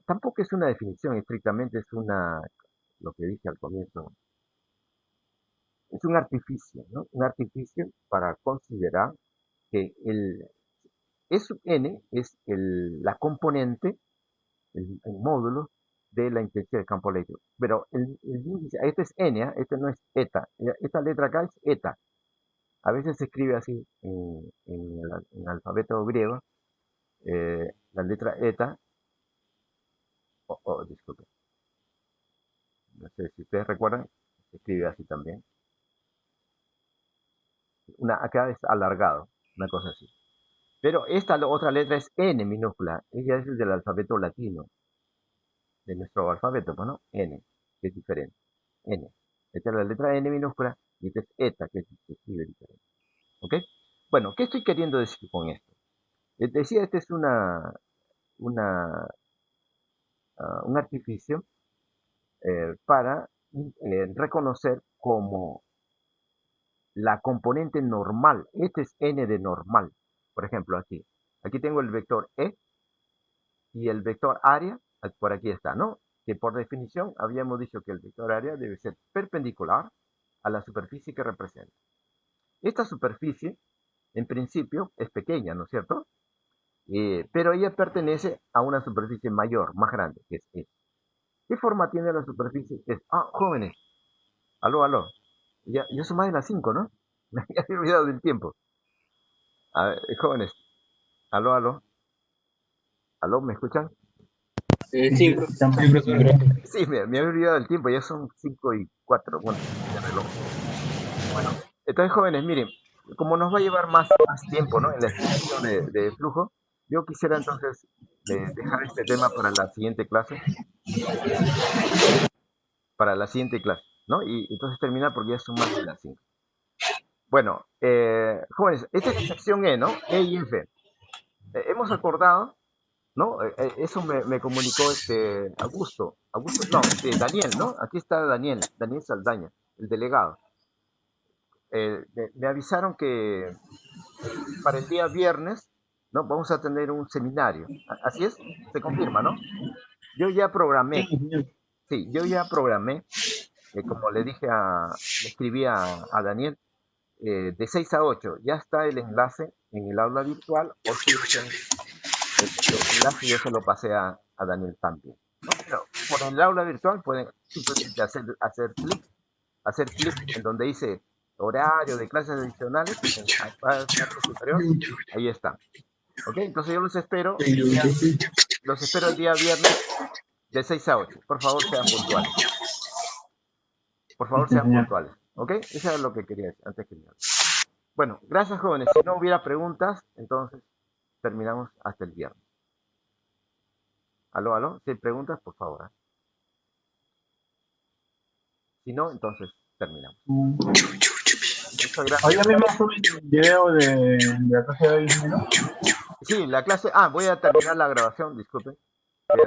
tampoco es una definición estrictamente, lo que dije al comienzo, es un artificio, ¿no? Un artificio para considerar que E sub n es la componente, el módulo de la intensidad del campo eléctrico. Pero el índice, este es n, este no es eta. Esta letra acá es eta. A veces se escribe así en el alfabeto griego, la letra eta. Disculpe. No sé si ustedes recuerdan, se escribe así también. Acá es alargado, una cosa así. Pero esta otra letra es N minúscula. Ella es del alfabeto latino. De nuestro alfabeto, ¿no? N, que es diferente. N. Esta es la letra N minúscula y esta es eta, que se escribe diferente. ¿Ok? Bueno, ¿qué estoy queriendo decir con esto? Decía, este es un artificio para reconocer como la componente normal. Este es N de normal. Por ejemplo, aquí. Aquí tengo el vector E y el vector área, por aquí está, ¿no? Que por definición habíamos dicho que el vector área debe ser perpendicular a la superficie que representa. Esta superficie, en principio, es pequeña, ¿no es cierto? Pero ella pertenece a una superficie mayor, más grande, que es E. ¿Qué forma tiene la superficie? Jóvenes. Aló. Ya son más de las 5, ¿no? Me había olvidado del tiempo. A ver, jóvenes. Aló, ¿me escuchan? Sí, profe. Sí, profesor. Sí, me había olvidado del tiempo, ya son 5:04. Bueno, ya reloj. Bueno, entonces, jóvenes, miren, como nos va a llevar más tiempo, ¿no? En la explicación de flujo, yo quisiera entonces dejar este tema para la siguiente clase. ¿No? Y entonces terminar porque ya son más de las 5. Bueno, jóvenes, esta es la sección E, ¿no? E y F. Hemos acordado, ¿no? Eso me comunicó Daniel, ¿no? Aquí está Daniel Saldaña, el delegado. Me avisaron que para el día viernes, ¿no? Vamos a tener un seminario. Así es, se confirma, ¿no? Yo ya programé, como le escribí a Daniel, de 6 a 8. Ya está el enlace en el aula virtual, o si el enlace yo se lo pasé a Daniel también, ¿no? Pero por el aula virtual pueden simplemente hacer clic en donde dice horario de clases adicionales, en la parte superior, ahí está. ¿Ok? Entonces yo los espero el día viernes de 6 a 8. Por favor, sean puntuales. ¿Ok? Eso es lo que quería decir antes que nada. Bueno, gracias, jóvenes. Si no hubiera preguntas, entonces terminamos hasta el viernes. ¿Aló? Si hay preguntas, por favor. Si no, entonces terminamos. Muchas gracias. Hoy mismo subí el video de la clase de hoy, ¿no? Sí, la clase... voy a terminar la grabación, disculpen.